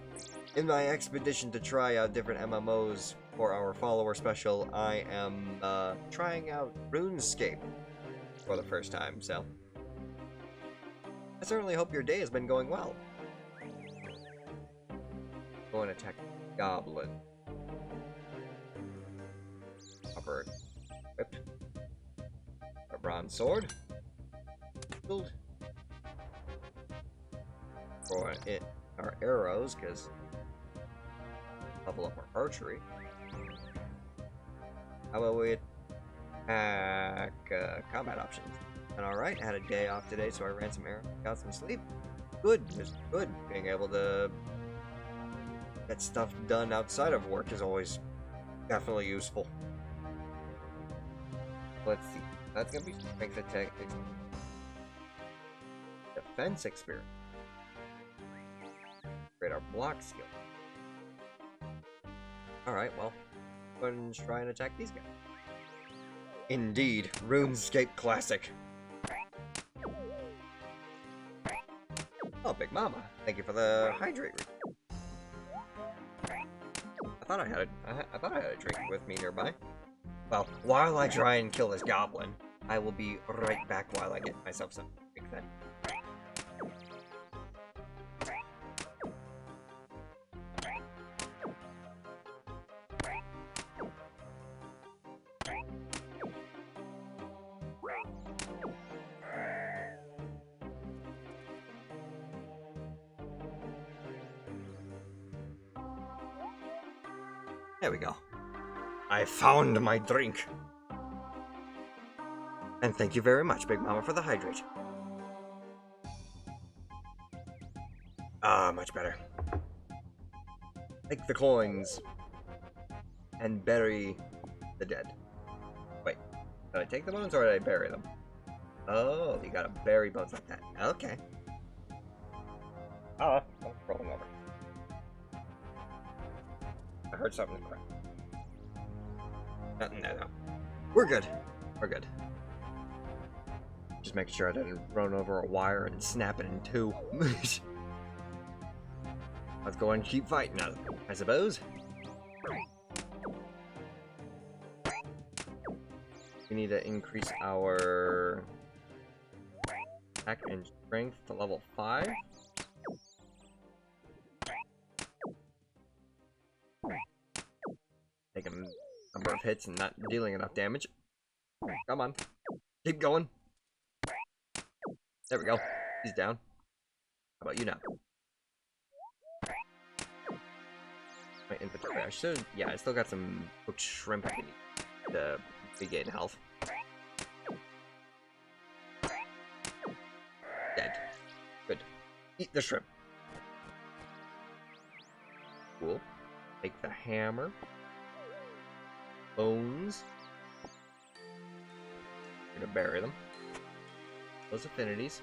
in my expedition to try out different MMOs for our follower special, I am trying out Runescape for the first time, so I certainly hope your day has been going well. Going to attack Goblin. Upper whip. A bronze sword. Build. For it, our arrows, because level up our archery. How about we attack combat options? And alright, I had a day off today, so I ran some errands, got some sleep. Good, just good. Being able to get stuff done outside of work is always definitely useful. Let's see. That's gonna be strength attack, defense experience. Upgrade our block skill. Alright, well, go ahead and try and attack these guys. Indeed, RuneScape Classic. Oh, Big Mama, thank you for the hydrate. I thought I had a drink with me nearby. Well, while I try and kill this goblin, I will be right back while I get myself some drink then. There we go. I found my drink. And thank you very much, Big Mama, for the hydrate. Ah, much better. Take the coins and bury the dead. Wait, did I take the bones or did I bury them? Oh, you gotta bury bones like that. Okay. Oh, I'm rolling over. I heard something crack. No. We're good. We're good. Just making sure I didn't run over a wire and snap it in two. Let's go and keep fighting, I suppose. We need to increase our attack and strength to level 5. Taking a number of hits and not dealing enough damage. Come on. Keep going. There we go. He's down. How about you now? My inventory. I should. Yeah, I still got some cooked shrimp I need to regain health. Dead. Good. Eat the shrimp. Cool. Take the hammer. Bones. We're gonna bury them. Those affinities.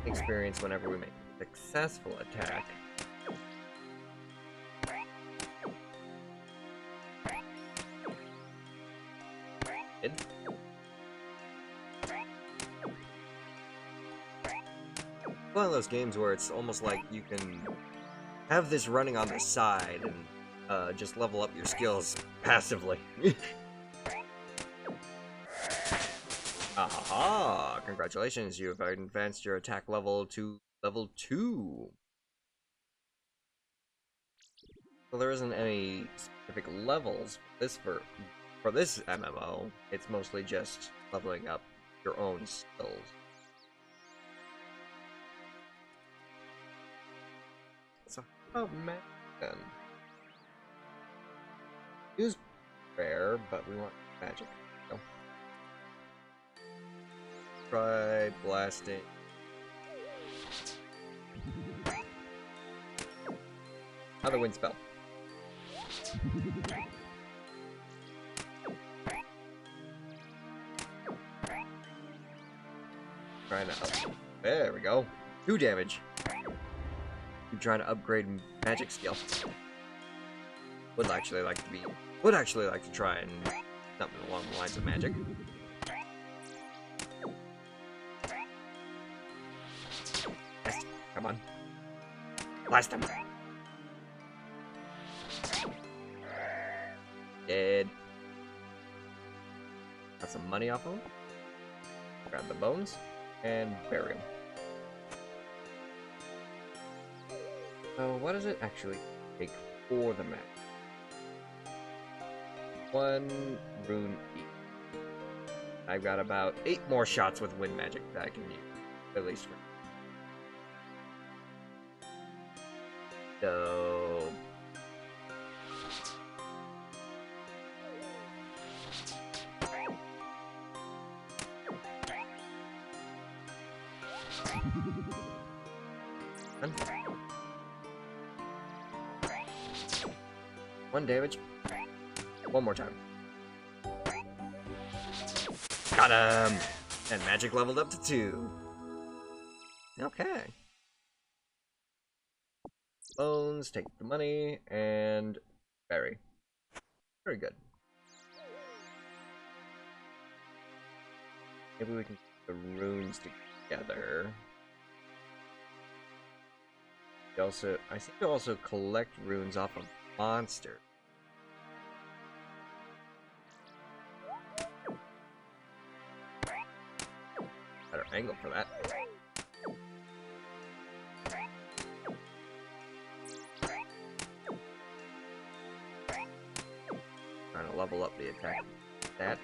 Experience whenever we make a successful attack. Good. one of those games where it's almost like you can have this running on the side and just level up your skills passively. Ahaha! Congratulations, you have advanced your attack level to level 2. Well, there isn't any specific levels for this MMO. It's mostly just leveling up your own skills. So how about magic then? Use prayer, but we want magic. So, try blasting. Another wind spell. Trying to up. There we go. 2 damage. Keep trying to upgrade magic skill. Would actually like to try and something along the lines of magic. Yes, come on. Blast him. Dead. Got some money off him. Grab the bones and bury him. So what does it actually take for the magic? 1 rune each. I've got about 8 more shots with wind magic that I can use, at least for. So one damage. One more time. Got him! And magic leveled up to 2. Okay. Bones, take the money, and bury. Very good. Maybe we can put the runes together. I seem to also collect runes off of monsters. Better angle for that. Trying to level up the attack. That.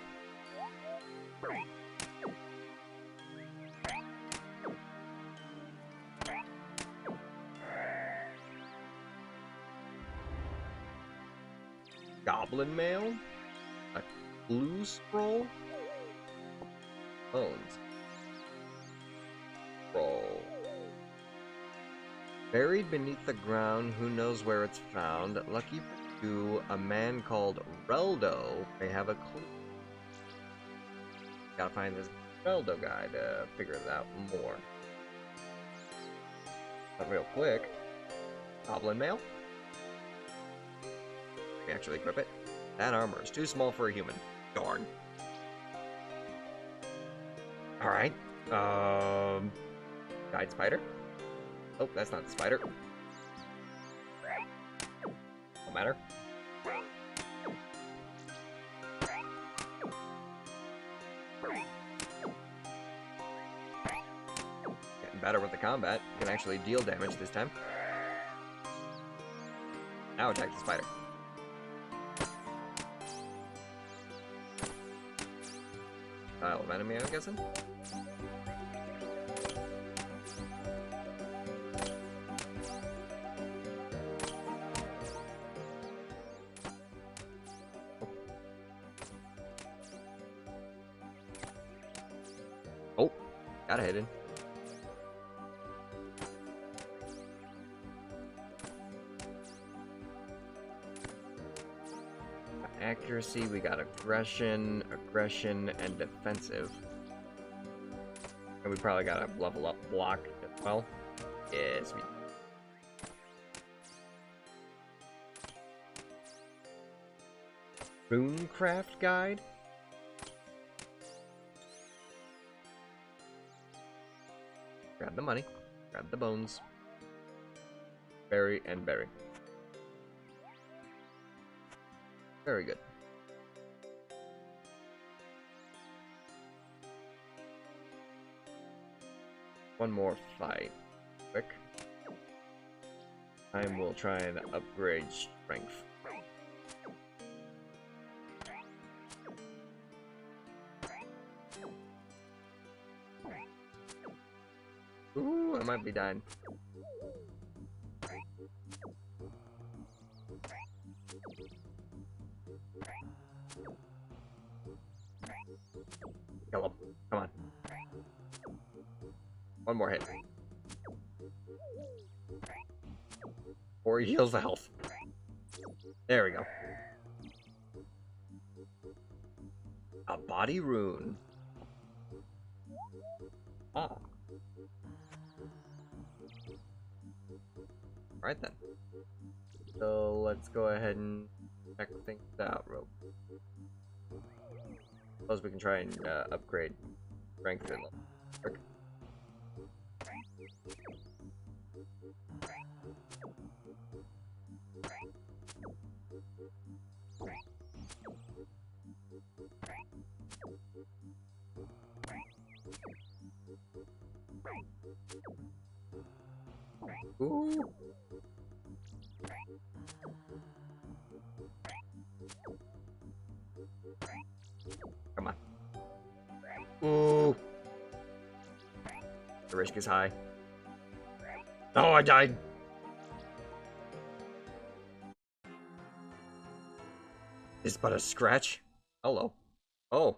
Goblin mail? A clue scroll? Bones. Scroll. Buried beneath the ground, who knows where it's found? Lucky for you, a man called Reldo may have a clue. Gotta find this Reldo guy to figure it out more. But real quick, Goblin mail? We actually equip it. That armor is too small for a human. Darn. Alright. Guide spider. Oh, that's not the spider. No matter. Getting better with the combat. Can actually deal damage this time. Now attack the spider. Style of enemy, I'm guessing. Oh, got a hidden. Accuracy, we got aggression, and defensive. And we probably gotta level up block as well. Yes, we. Runecraft guide? Grab the money. Grab the bones. Berry and berry. Very good. One more fight. Quick. I will try and upgrade strength. Ooh, I might be dying. Kill him. Come on. One more hit. Or he heals the health. There we go. A body rune. Ah. Alright then. So let's go ahead and check things out real quick. Suppose we can try and upgrade strength in quick. Ooh. Come on. Ooh. The risk is high. Oh, I died. It's but a scratch. Hello. Oh.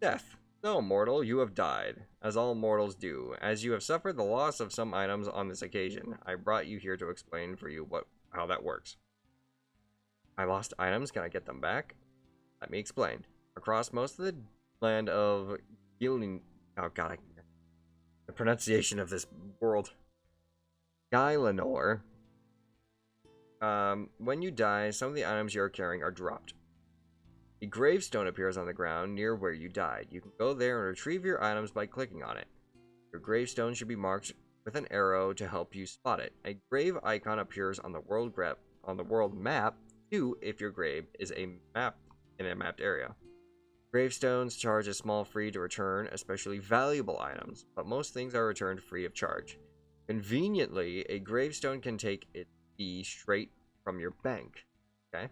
Death. So, mortal, you have died, as all mortals do. As you have suffered the loss of some items on this occasion, I brought you here to explain for you how that works. I lost items, can I get them back? Let me explain. Across most of the land of Gilin... Oh god, the pronunciation of this world. Gailanor. When you die, some of the items you are carrying are dropped. A gravestone appears on the ground near where you died. You can go there and retrieve your items by clicking on it. Your gravestone should be marked with an arrow to help you spot it. A grave icon appears on the world map too if your grave is in a mapped area. Gravestones charge a small fee to return, especially valuable items, but most things are returned free of charge. Conveniently, a gravestone can take its fee straight from your bank. Okay?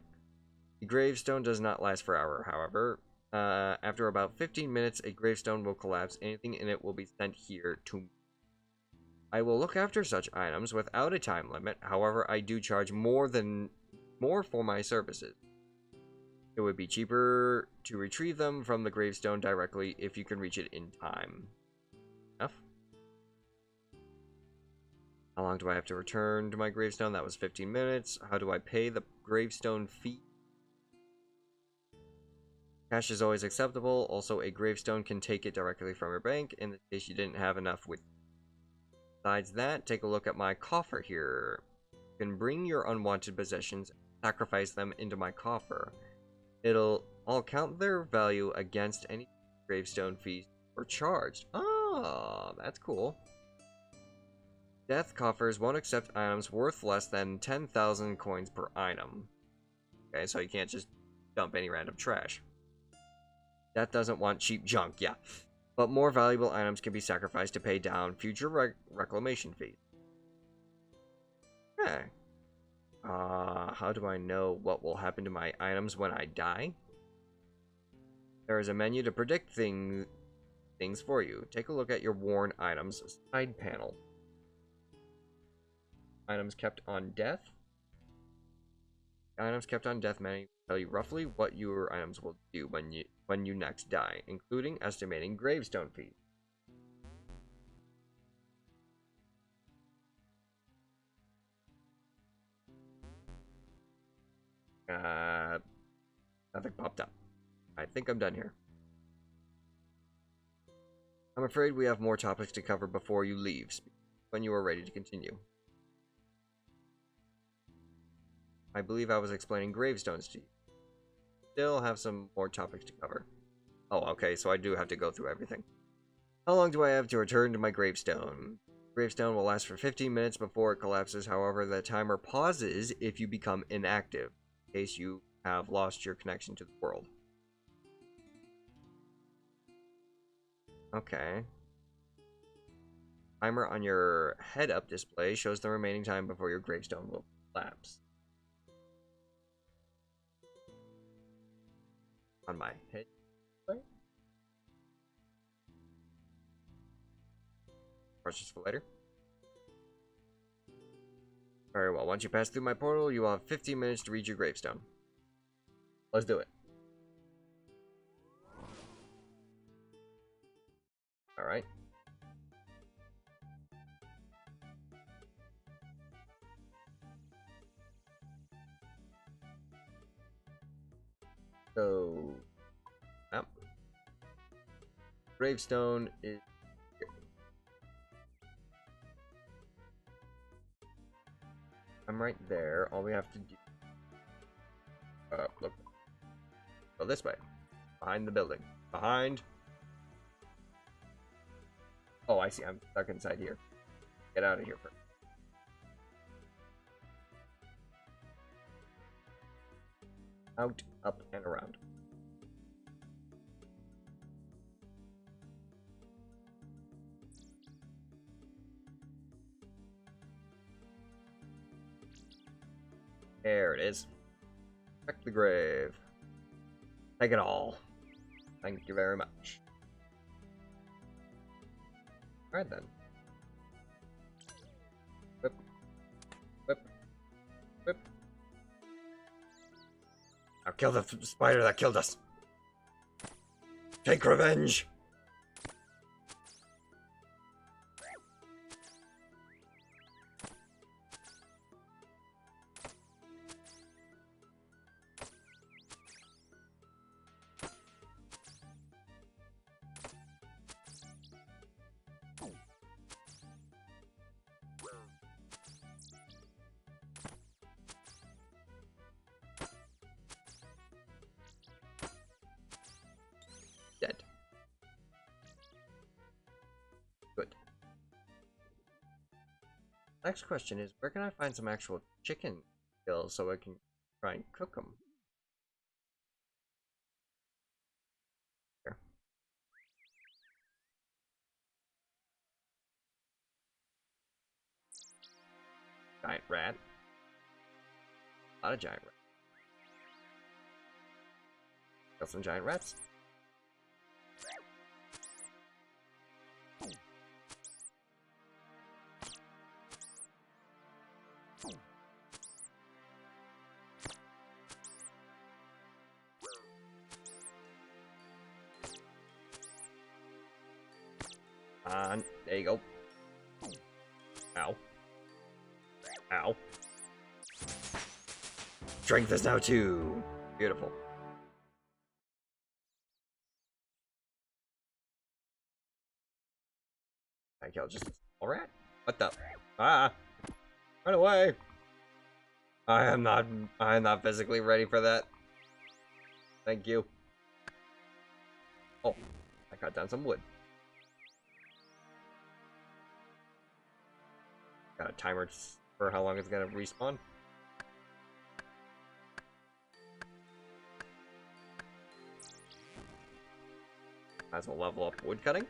The gravestone does not last forever, however. After about 15 minutes, a gravestone will collapse. Anything in it will be sent here to me. I will look after such items without a time limit. However, I do charge more for my services. It would be cheaper to retrieve them from the gravestone directly if you can reach it in time. Enough? How long do I have to return to my gravestone? That was 15 minutes. How do I pay the gravestone fee? Cash is always acceptable. Also, a gravestone can take it directly from your bank in the case you didn't have enough with. Besides that, take a look at my coffer here. You can bring your unwanted possessions and sacrifice them into my coffer. I'll count their value against any gravestone fees or charged. Oh, that's cool. Death coffers won't accept items worth less than 10,000 coins per item. Okay, so you can't just dump any random trash. Death doesn't want cheap junk, yeah. But more valuable items can be sacrificed to pay down future reclamation fees. Okay. How do I know what will happen to my items when I die? There is a menu to predict things for you. Take a look at your worn items side panel. Items kept on death. Items kept on death menu tell you roughly what your items will do when you next die, including estimating gravestone fees. Nothing popped up. I think I'm done here. I'm afraid we have more topics to cover before you leave, when you are ready to continue. I believe I was explaining gravestones to you. Still have some more topics to cover. Oh, okay, so I do have to go through everything. How long do I have to return to my gravestone? Gravestone will last for 15 minutes before it collapses. However, the timer pauses if you become inactive, in case you have lost your connection to the world. Okay. Timer on your head-up display shows the remaining time before your gravestone will collapse. On my head display? Questions for later? Very well. Once you pass through my portal, you will have 15 minutes to reach your gravestone. Let's do it. Alright. So, gravestone is here. I'm right there. All we have to do, look, go this way, behind the building, behind. Oh, I see. I'm stuck inside here. Get out of here first. Out, up, and around. There it is. Check the grave. Take it all. Thank you very much. Alright then. Whip. Whip. Whip. Now kill the spider that killed us. Take revenge. Dead. Good. Next question is, where can I find some actual chicken kills so I can try and cook them? Here. Giant rat. A lot of giant rats. Kill some giant rats. On. There you go. Ow. Ow. Strength is now 2. Beautiful. I killed just a small rat? What the? Ah! Run away! I am not physically ready for that. Thank you. Oh, I cut down some wood. Got a timer for how long it's gonna respawn. Might as well level up wood cutting.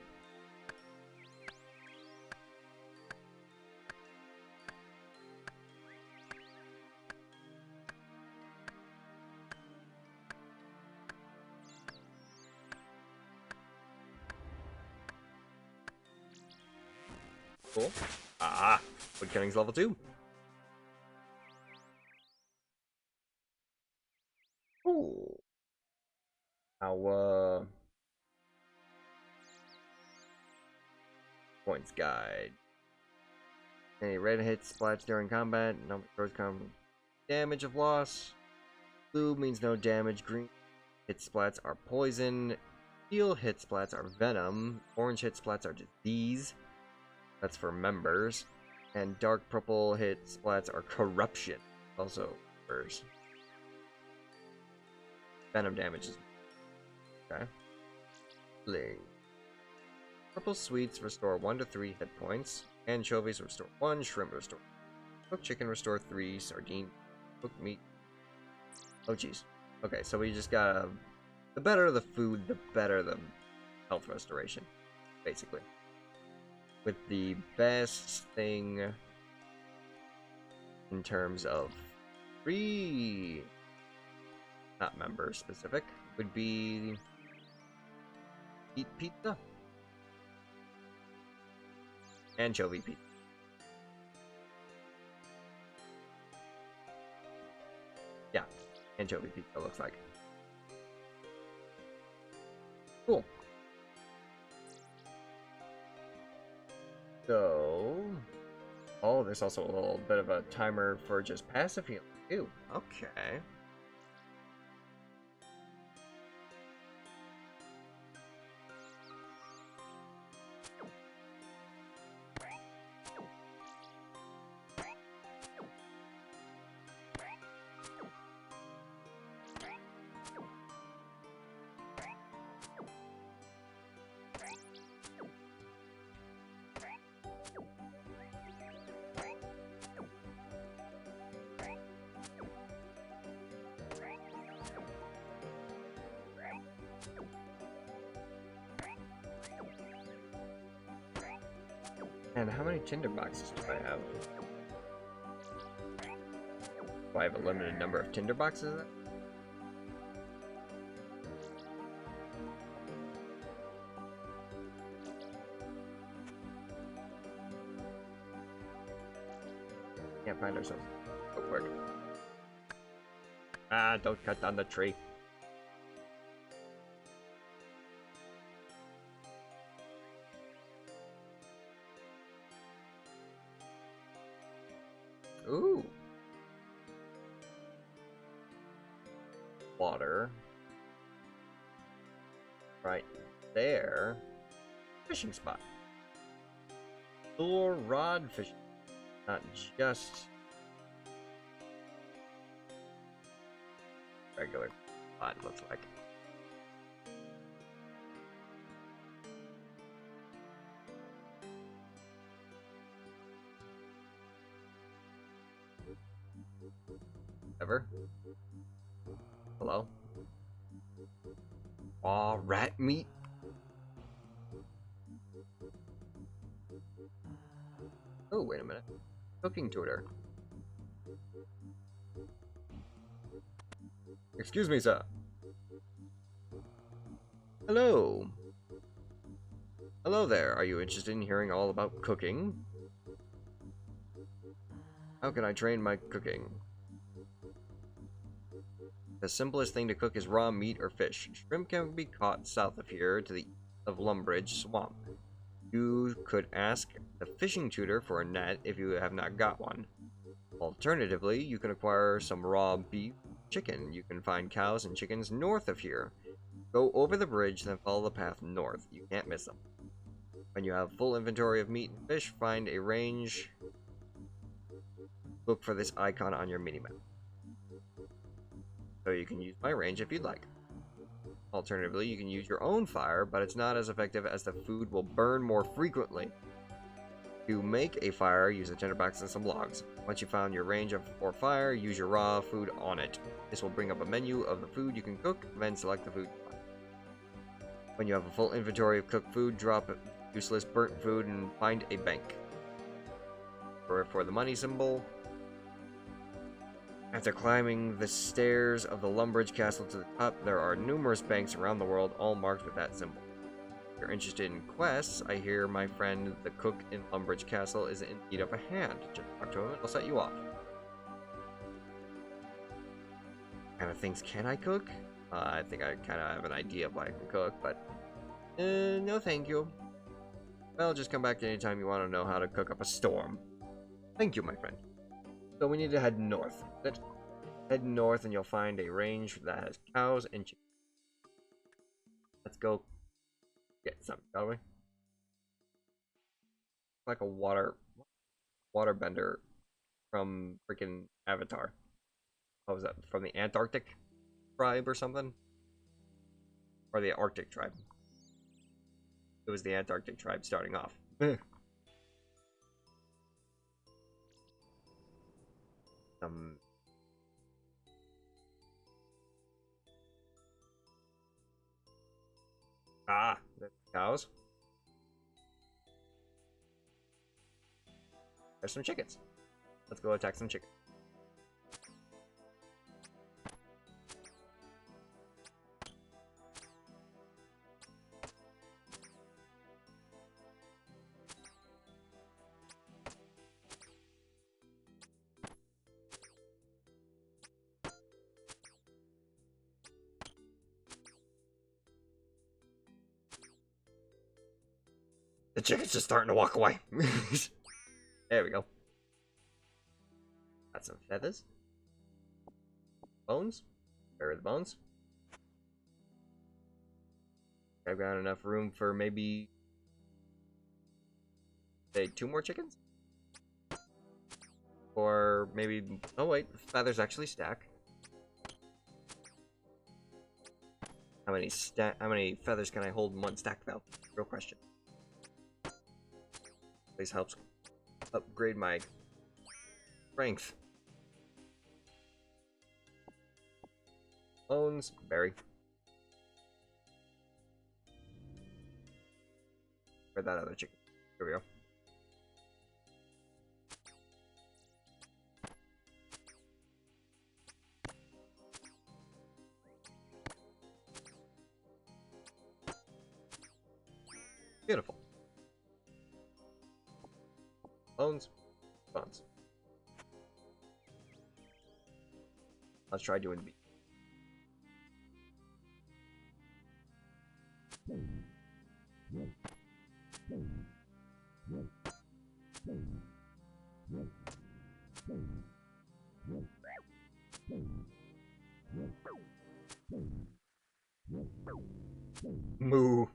Cool. Ah, wood cutting's level 2. Ooh. Now, points guide. Any red hits splats during combat. Number of come damage of loss. Blue means no damage. Green hit splats are poison. Teal hit splats are venom. Orange hit splats are disease. That's for members. And dark purple hit splats are corruption. Also members. Venom damages. Okay. Bling. Purple sweets restore 1 to 3 hit points. Anchovies restore 1, shrimp restore. Cooked chicken restore 3, sardine, cooked meat. Oh jeez. Okay, so we just gotta... The better the food, the better the health restoration, basically. With the best thing in terms of free, not member specific, would be Eat Pizza. Anchovy pizza. Yeah, anchovy pizza looks like. Cool. So, oh, there's also a little bit of a timer for just passive healing too. Okay. And how many tinder boxes do I have? Do I have a limited number of tinder boxes? Can't find ourselves. Go quick. Ah, don't cut down the tree. Ooh. Water. Right there. Fishing spot. Lure rod fishing. Not just regular spot, looks like. Ever? Hello? Aw, rat meat? Oh, wait a minute. Cooking tutor. Excuse me, sir. Hello. Hello there. Are you interested in hearing all about cooking? How can I train my cooking? The simplest thing to cook is raw meat or fish. Shrimp can be caught south of here to the east of Lumbridge Swamp. You could ask the fishing tutor for a net if you have not got one. Alternatively, you can acquire some raw beef, chicken. You can find cows and chickens north of here. Go over the bridge, then follow the path north. You can't miss them. When you have full inventory of meat and fish, find a range. Look for this icon on your minimap. So you can use my range if you'd like. Alternatively, you can use your own fire, but it's not as effective as the food will burn more frequently. To make a fire, use a tinderbox and some logs. Once you found your range for fire, use your raw food on it. This will bring up a menu of the food you can cook, then select the food. When you have a full inventory of cooked food, drop useless burnt food and find a bank. For the money symbol, after climbing the stairs of the Lumbridge Castle to the top, there are numerous banks around the world, all marked with that symbol. If you're interested in quests, I hear my friend the cook in Lumbridge Castle is in need of a hand. Just talk to him and I'll set you off. What kind of things can I cook? I think I kind of have an idea of what I can cook, but no thank you. Well, just come back anytime you want to know how to cook up a storm. Thank you, my friend. So we need to head north. Head north and you'll find a range that has cows and chickens. Let's go get some, shall we? Like a waterbender from freaking Avatar. What was that? From the Antarctic tribe or something? Or the Arctic tribe. It was the Antarctic tribe starting off. There's cows. There's some chickens. Let's go attack some chickens. The chicken's just starting to walk away. There we go. Got some feathers. Bones. Bury the bones. I've got enough room for maybe, say, 2 more chickens? Or maybe, oh wait, feathers actually stack. How many feathers can I hold in one stack though? Real question. This helps upgrade my strength. Bones, berry. Where'd that other chicken? Here we go. Beautiful. Bones. Bones. Let's try doing B. Moo.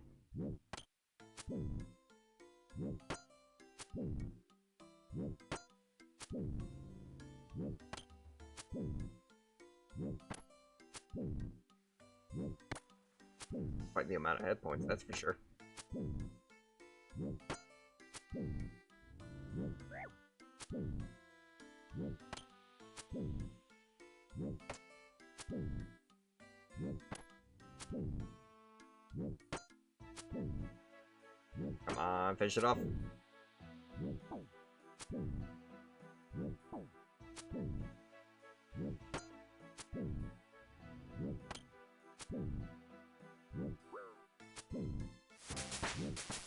Quite the amount of head points, that's for sure. Come on, finish it off.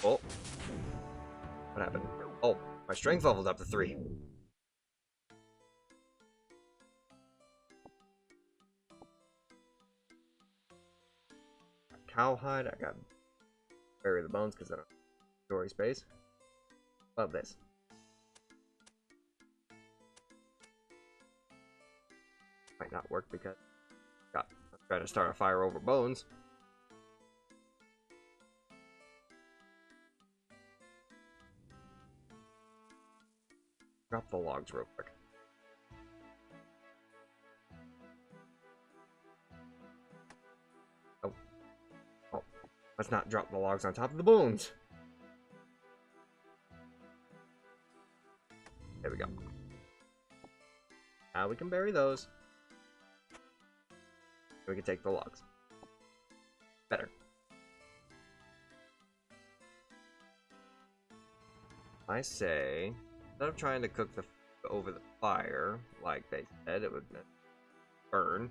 Oh. What happened? Oh, my strength leveled up to 3. Cowhide, I got bury the bones because I don't have storage space. Love this. Might not work because I'm trying to start a fire over bones. Drop the logs real quick. Oh. Oh. Let's not drop the logs on top of the bones. There we go. Now we can bury those. We can take the logs. Better. I say, instead of trying to cook the over the fire, like they said it would burn,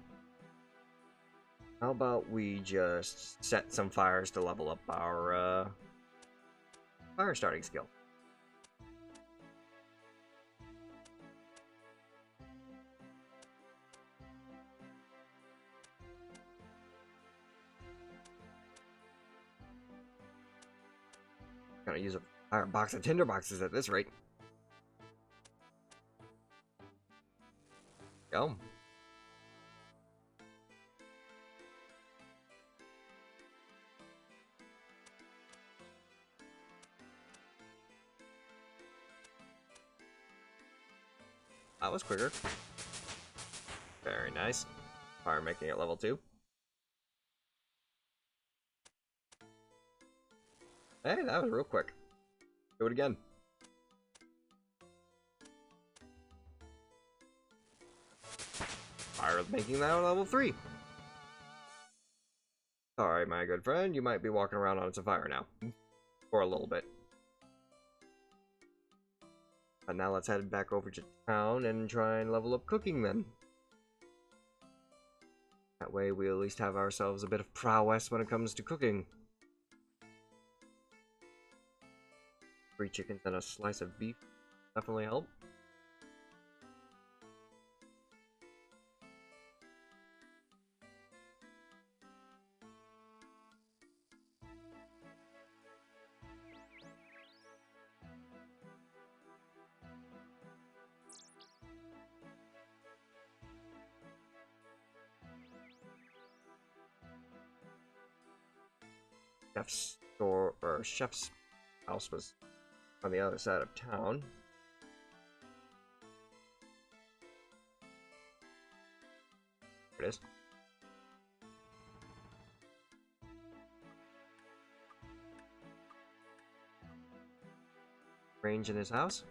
how about we just set some fires to level up our fire starting skill? Gonna use a fire box of tinder boxes at this rate. Go. That was quicker. Very nice. Fire making it level 2. Hey, that was real quick. Do it again. making that level 3. Sorry, my good friend, you might be walking around on some fire now. For a little bit. But now let's head back over to town and try and level up cooking then. That way we at least have ourselves a bit of prowess when it comes to cooking. 3 chickens and a slice of beef definitely help. Chef's store or chef's house was on the other side of town. There it is. Range in his house.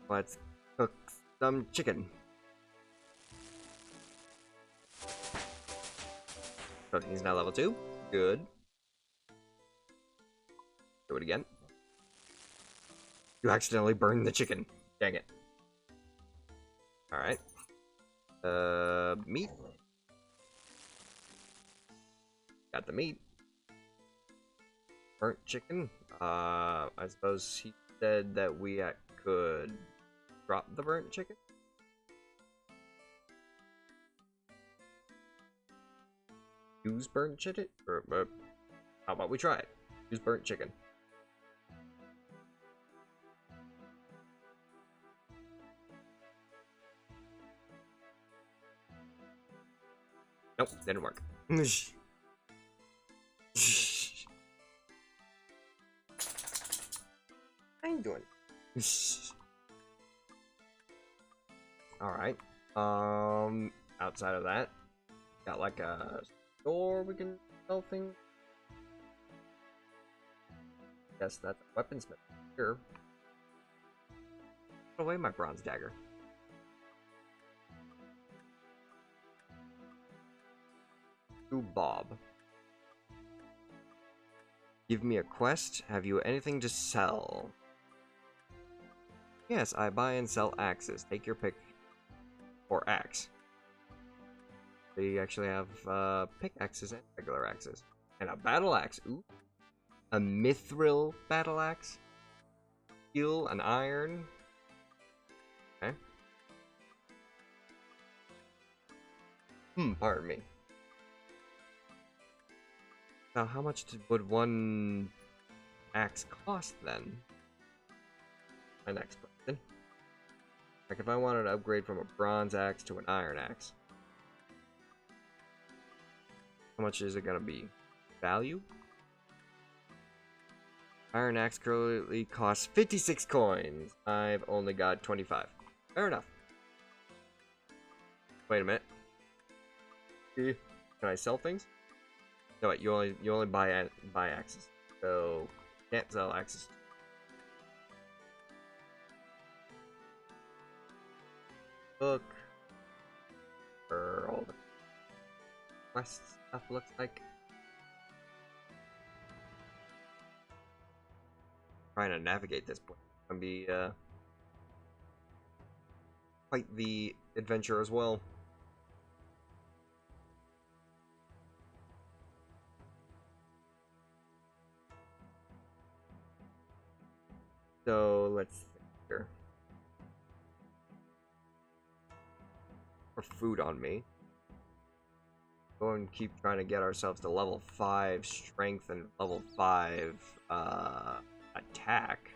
Let's cook some chicken. Cooking's now level 2. Good. Do it again. You accidentally burned the chicken. Dang it. Alright. Meat. Got the meat. Burnt chicken. I suppose he said that we could drop the burnt chicken. Use burnt chicken? Or, how about we try it? Use burnt chicken. Nope, didn't work. How you doing? Alright. Outside of that, got like a store we can sell things. Guess that's a weaponsmith. Sure. Put away my bronze dagger. To Bob. Give me a quest. Have you anything to sell? Yes, I buy and sell axes. Take your pick. Or axe. They actually have pickaxes and regular axes. And a battle axe. Ooh. A mithril battle axe. Steel, an iron. Okay. Pardon me. Now, how much would one axe cost then? My next question. Like, if I wanted to upgrade from a bronze axe to an iron axe, how much is it gonna be? Value? Iron axe currently costs 56 coins. I've only got 25. Fair enough. Wait a minute. Can I sell things? No, wait. You only buy axes, so can't sell axes. Look for all the quest stuff. Looks like. Trying to navigate this point can be quite the adventure as well. So let's think here. More food on me. Go and keep trying to get ourselves to level 5 strength and level 5 attack.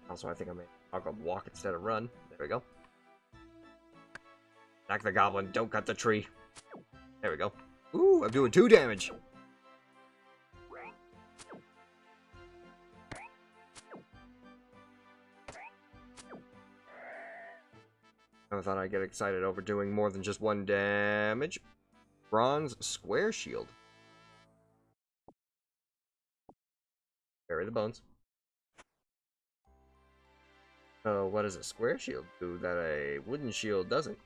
Also, I think I'll go walk instead of run. There we go. Attack the goblin, don't cut the tree. There we go. Ooh, I'm doing 2 damage. I thought I'd get excited over doing more than just 1 damage. Bronze square shield. Bury the bones. So what does a square shield do that a wooden shield doesn't?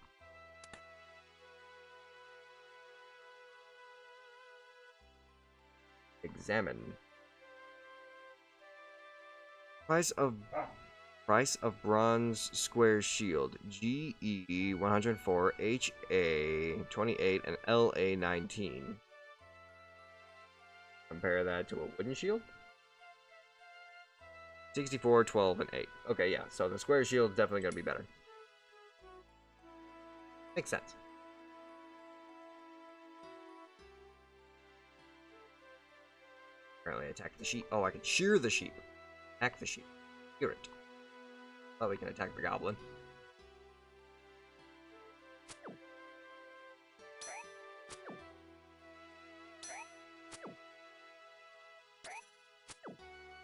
Examine. Price of bronze square shield. GE 104, HA 28, and LA 19. Compare that to a wooden shield. 64, 12, and 8. Okay, yeah, so the square shield is definitely going to be better. Makes sense. Apparently attack the sheep. Oh, I can shear the sheep. Attack the sheep. Shear it. Oh, we can attack the goblin.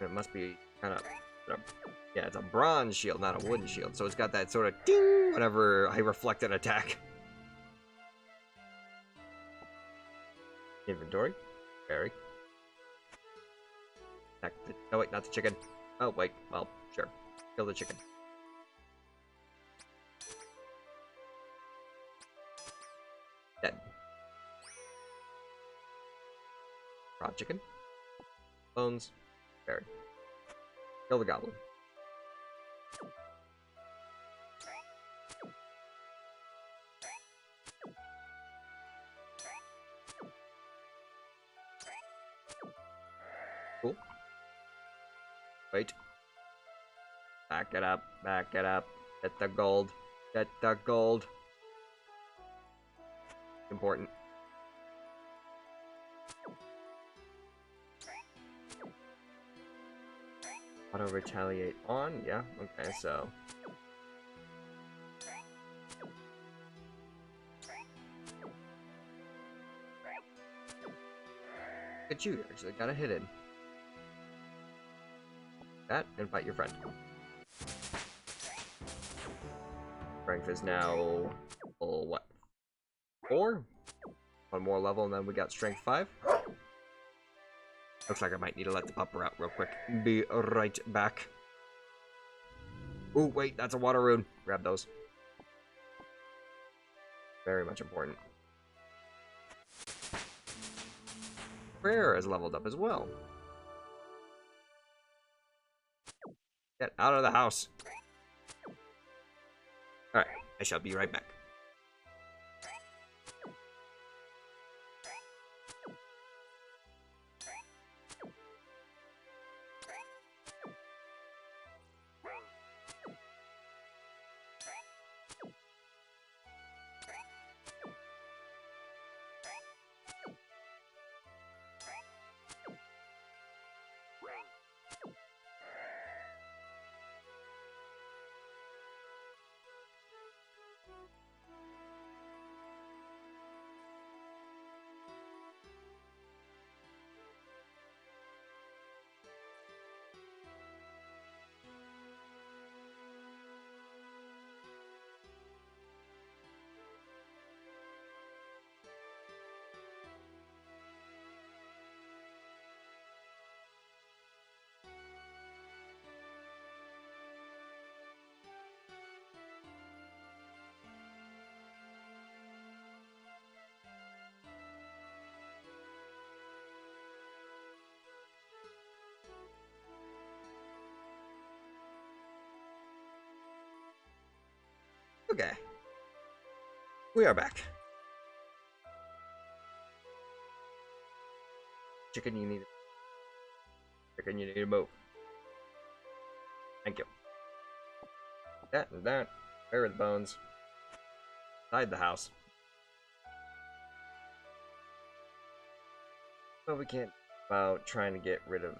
It must be kind of... Yeah, it's a bronze shield, not a wooden shield. So it's got that sort of ding whenever I reflect an attack. Inventory. Berry. Attack the... Oh, wait, not the chicken. Oh, wait. Well, sure. Kill the chicken. Dead. Raw chicken. Bones. Berry. Kill the goblin. Cool. Wait. Back it up. Back it up. Get the gold. Get the gold. Important. Auto retaliate on? Yeah, okay, so. Look at you, actually got a hidden. That, and fight your friend. Strength is now, what? 4? One more level and then we got strength 5. Looks like I might need to let the pupper out real quick. Be right back. Oh, wait, that's a water rune. Grab those. Very much important. Prayer is leveled up as well. Get out of the house. Alright, I shall be right back. Okay. We are back. Chicken, you need to move. Thank you. That and that. Where are the bones? Inside the house. Well, we can't about trying to get rid of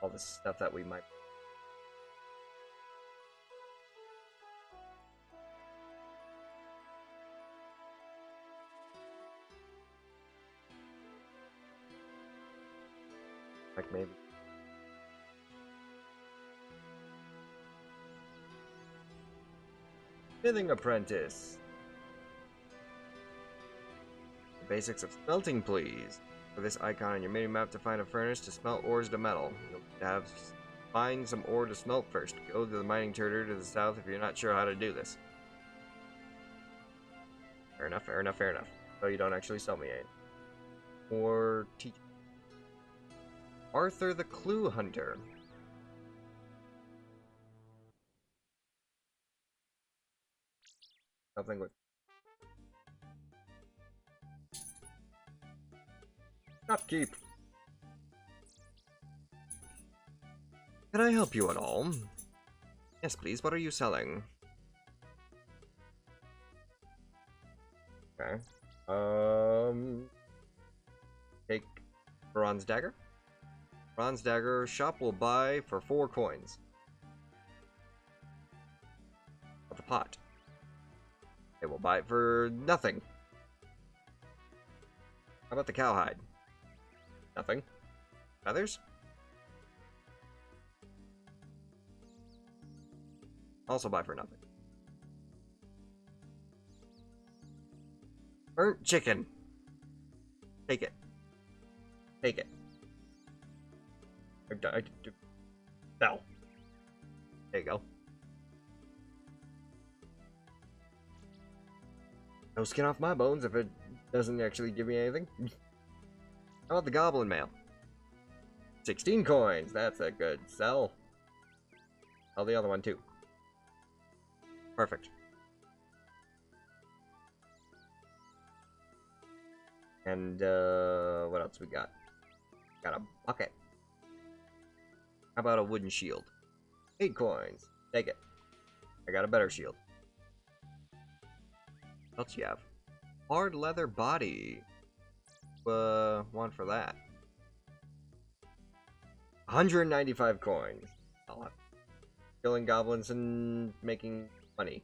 all the stuff that we might. Like maybe. Smithing apprentice. basics of smelting, please. For this icon on your mini-map to find a furnace to smelt ores to metal. You'll have to find some ore to smelt first. Go to the mining trader to the south if you're not sure how to do this. Fair enough, fair enough, fair enough. So you don't actually sell me anything. Or teach Arthur the Clue Hunter. Something with upkeep. Can I help you at all? Yes, please. What are you selling? Okay. Take bronze dagger. Bronze dagger shop will buy for 4 coins. Of the pot. It will buy it for nothing. How about the cowhide? Nothing. Feathers? Also buy for nothing. Burnt chicken. Take it. Take it. Sell. There you go. No skin off my bones if it doesn't actually give me anything. How about the goblin mail? 16 coins. That's a good sell. Sell the other one too. Perfect. And what else we got? Got a bucket. How about a wooden shield? 8 coins. Take it. I got a better shield. What else you have? Hard leather body. One for that. 195 coins. A lot. Killing goblins and making money.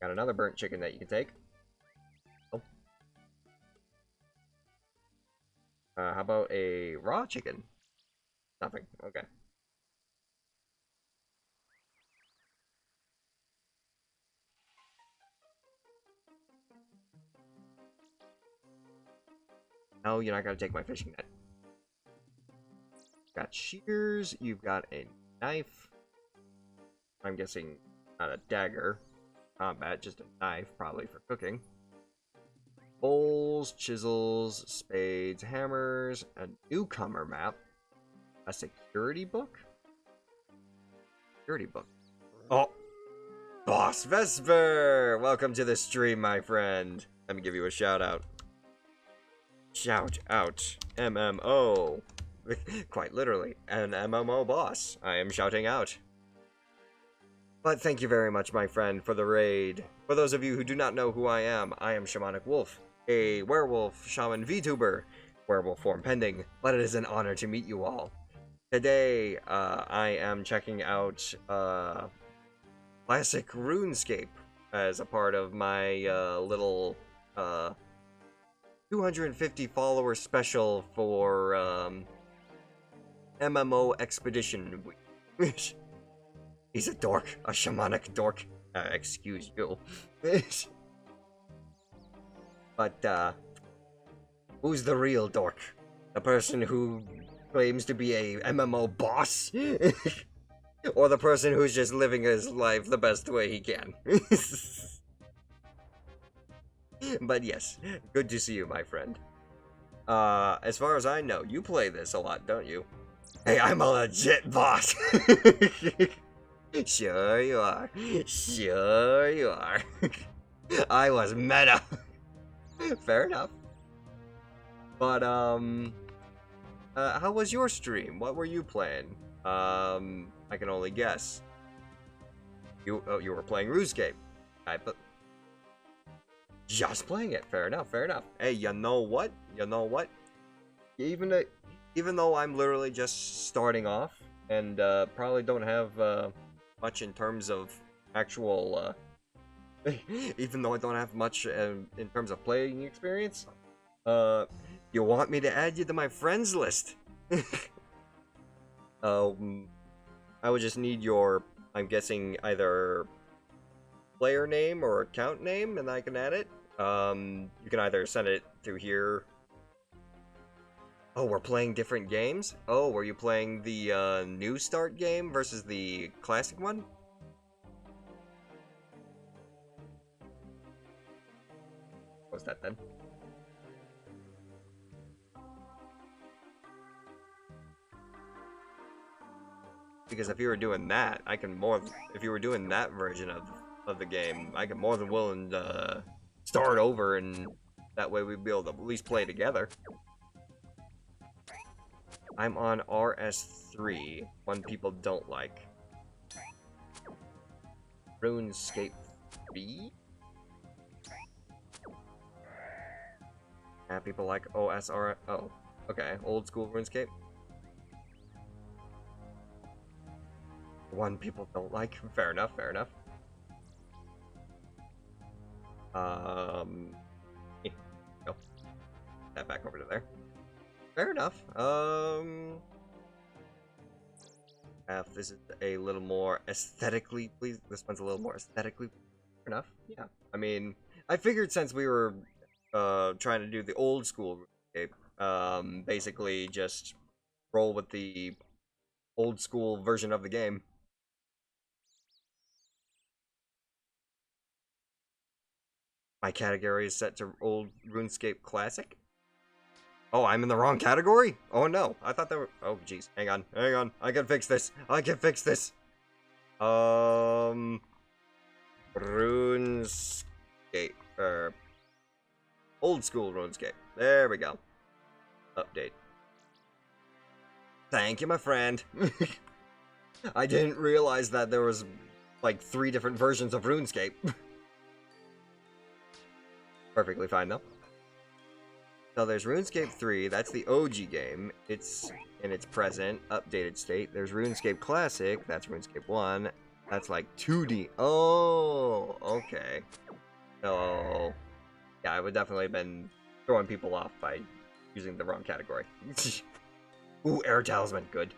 Got another burnt chicken that you can take. Oh. How about a raw chicken? Nothing. Okay. No, you're not gonna take my fishing net. Got shears. You've got a knife. I'm guessing not a dagger. Combat, just a knife, probably for cooking. Bowls, chisels, spades, hammers, a newcomer map, a security book? Security book. Oh! Boss Vesper! Welcome to the stream, my friend. Let me give you a shout out. Shout out. MMO. Quite literally, an MMO boss. I am shouting out. But thank you very much, my friend, for the raid. For those of you who do not know who I am Shamanic Wolf, a werewolf shaman VTuber, werewolf form pending, but it is an honor to meet you all. Today, I am checking out classic Runescape as a part of my little 250 follower special for MMO Expedition Week. He's a dork, a shamanic dork. Excuse you. But, who's the real dork? The person who claims to be a MMO boss? Or the person who's just living his life the best way he can? But yes, good to see you, my friend. As far as I know, you play this a lot, don't you? Hey, I'm a legit boss! Sure you are. Sure you are. I was meta. Fair enough. But, how was your stream? What were you playing? I can only guess. You were playing Runescape. Just playing it. Fair enough, fair enough. Hey, you know what? You know what? Even though I'm literally just starting off, and, probably don't have, much in terms of actual, even though I don't have much in terms of playing experience, you want me to add you to my friends list? I would just need your, I'm guessing, either player name or account name, and I can add it. You can either send it through here. Oh, we're playing different games? Oh, were you playing the new start game versus the classic one? What's that then? Because if you were doing that, I can more. If you were doing that version of the game, I can more than willing to start over, and that way we'd be able to at least play together. I'm on RS3, one people don't like. Runescape B? Yeah, people like OSR. Oh, okay. Old school RuneScape. One people don't like. Fair enough, fair enough. Go. That back over to there. Fair enough. If this is a little more aesthetically pleasing. This one's a little more aesthetically fair enough. Yeah. I mean, I figured since we were trying to do the old school RuneScape, basically just roll with the old school version of the game. My category is set to old RuneScape Classic. Oh, I'm in the wrong category? Oh no, I thought there were... Oh jeez, hang on, I can fix this. RuneScape, old school RuneScape. There we go. Update. Thank you, my friend. I didn't realize that there was like 3 different versions of RuneScape. Perfectly fine though. So there's RuneScape 3, that's the OG game. It's in its present, updated state. There's RuneScape Classic, that's RuneScape 1. That's like 2D. Oh, okay. So, yeah, I would definitely have been throwing people off by using the wrong category. Ooh, Air Talisman, good.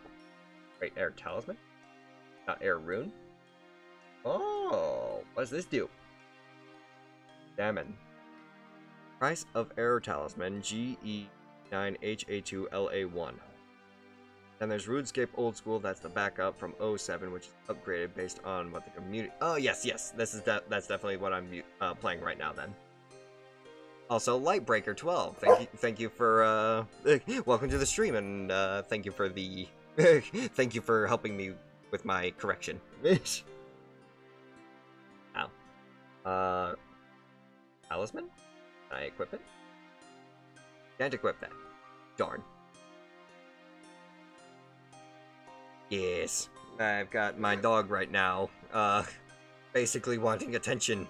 Wait, Air Talisman? Not Air Rune? Oh, what does this do? Examine. Price of Air Talisman, GE9HA2LA1. Then there's RuneScape Old School, that's the backup from 07, which is upgraded based on what the community... Oh, yes, this is that's definitely what I'm playing right now, then. Also, Lightbreaker 12, thank you for, welcome to the stream, and, thank you for the... thank you for helping me with my correction. Ow. Talisman? Can I equip it? Can't equip that. Darn. Yes. I've got my dog right now, basically wanting attention.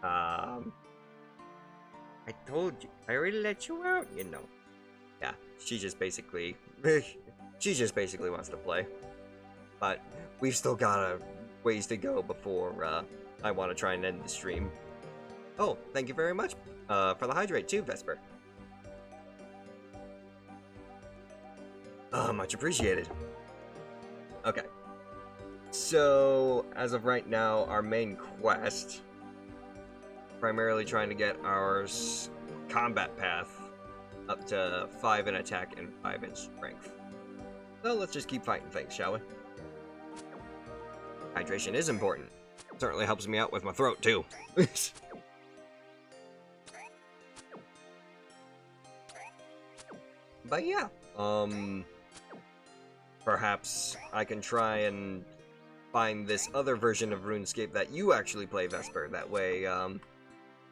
I told you. I already let you out, you know. Yeah, she just basically... she just basically wants to play. But we've still got a ways to go before, I want to try and end the stream. Oh, thank you very much for the hydrate too, Vesper. Much appreciated. Okay. So, as of right now, our main quest, primarily trying to get our combat path up to 5 in attack and 5 in strength. So let's just keep fighting things, shall we? Hydration is important. Certainly helps me out with my throat too. But yeah, perhaps I can try and find this other version of RuneScape that you actually play, Vesper. That way,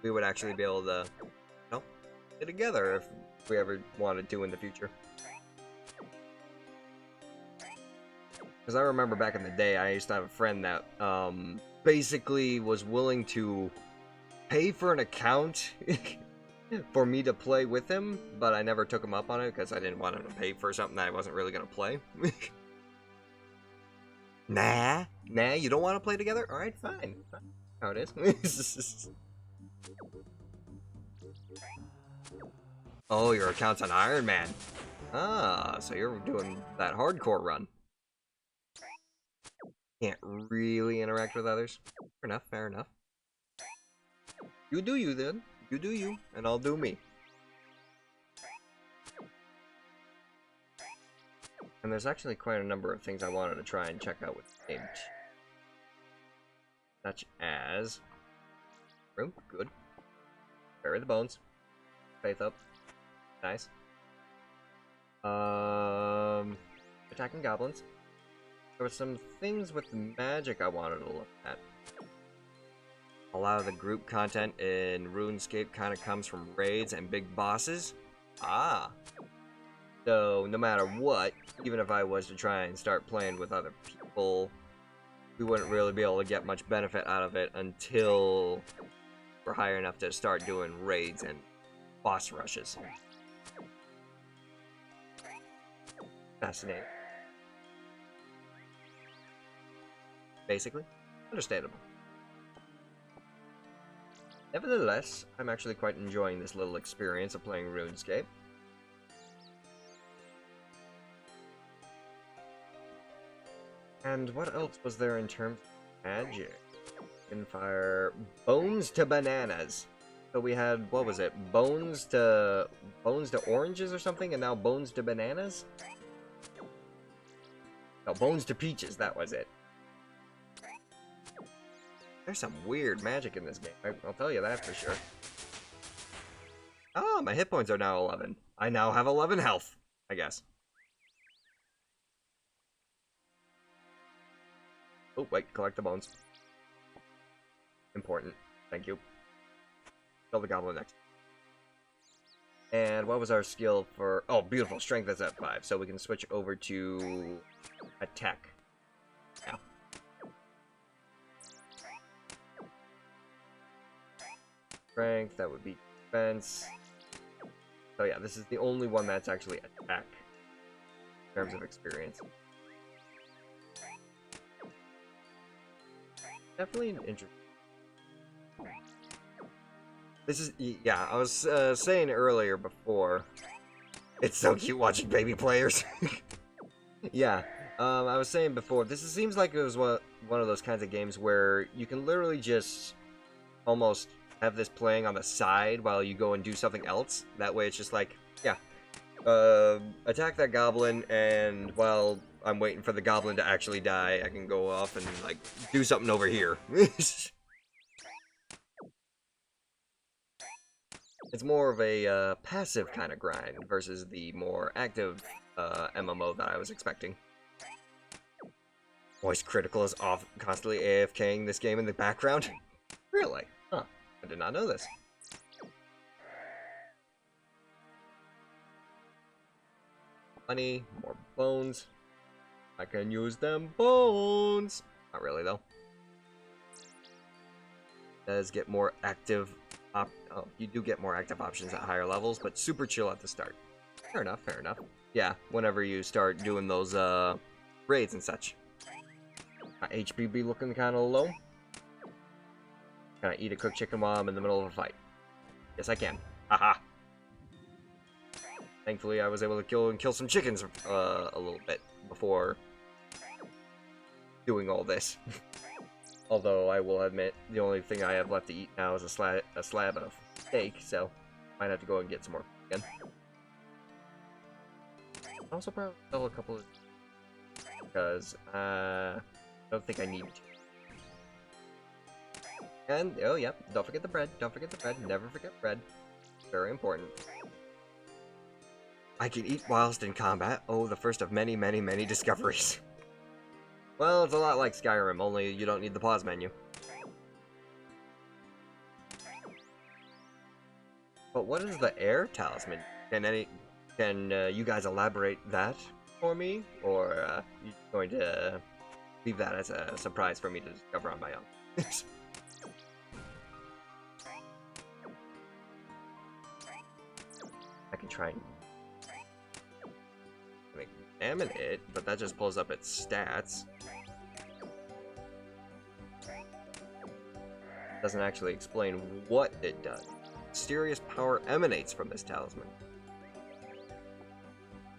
we would actually be able to, you know, get together if we ever wanted to in the future. Because I remember back in the day, I used to have a friend that, basically was willing to pay for an account for me to play with him, but I never took him up on it because I didn't want him to pay for something that I wasn't really going to play. Nah, you don't want to play together? Alright, fine. How it is. Oh, your account's on Iron Man. Ah, so you're doing that hardcore run. Can't really interact with others. Fair enough, fair enough. You do you then. You do you, and I'll do me. And there's actually quite a number of things I wanted to try and check out with the game. Such as... Room, good. Bury the bones. Faith up. Nice. Attacking goblins. There were some things with magic I wanted to look at. A lot of the group content in RuneScape kind of comes from raids and big bosses. Ah. So, no matter what, even if I was to try and start playing with other people, we wouldn't really be able to get much benefit out of it until we're high enough to start doing raids and boss rushes. Fascinating. Basically, understandable. Nevertheless, I'm actually quite enjoying this little experience of playing RuneScape. And what else was there in terms of magic? You can fire bones to bananas. So we had, what was it? Bones to oranges or something, and now bones to bananas? No, bones to peaches, that was it. There's some weird magic in this game, I'll tell you that for sure. Oh, my hit points are now 11. I now have 11 health, I guess. Oh, wait, collect the bones. Important. Thank you. Kill the goblin next. And what was our skill for... Oh, beautiful. Strength is at 5, so we can switch over to attack. Now. Strength, that would be defense. So yeah, this is the only one that's actually attack in terms of experience. Definitely an interesting. This is, yeah, I was saying earlier before, it's so cute watching baby players. Yeah, I was saying before, seems like it was one of those kinds of games where you can literally just almost have this playing on the side while you go and do something else. That way it's just like, yeah, attack that goblin, and while I'm waiting for the goblin to actually die, I can go off and, like, do something over here. It's more of a passive kind of grind versus the more active MMO that I was expecting. Voice Critical is off constantly AFKing this game in the background? Really? Huh. I did not know this. Money, more bones. I can use them bones! Not really, though. Does get more active oh, you do get more active options at higher levels, but super chill at the start. Fair enough, fair enough. Yeah, whenever you start doing those, raids and such. HP be looking kinda low. Can I eat a cooked chicken while I'm in the middle of a fight? Yes, I can. Haha! Thankfully, I was able to kill some chickens, a little bit before doing all this. Although, I will admit, the only thing I have left to eat now is a slab of steak, so might have to go and get some more again. I'll also probably sell a couple of... because, I don't think I need to. And, oh yeah, don't forget the bread, don't forget the bread, never forget bread. Very important. I can eat whilst in combat. Oh, the first of many, many, many discoveries. Well, it's a lot like Skyrim, only you don't need the pause menu. But what is the air talisman? Can you guys elaborate that for me? Or are you going to leave that as a surprise for me to discover on my own? I can try and examine it, but that just pulls up its stats. Doesn't actually explain what it does. Mysterious power emanates from this talisman.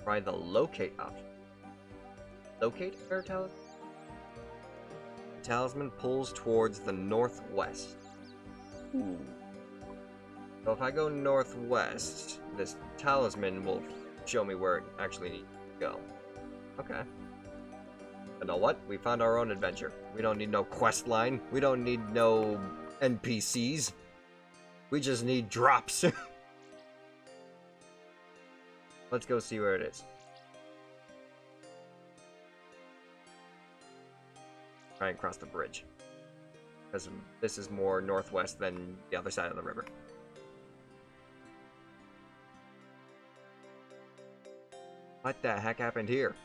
Try the locate option. Locate air talisman? The talisman pulls towards the northwest. Ooh. So if I go northwest, this talisman will show me where it actually needs to go. Okay. You know what? We found our own adventure. We don't need no quest line. We don't need no NPCs. We just need drops. Let's go see where it is. Try and cross the bridge. Because this is more northwest than the other side of the river. What the heck happened here?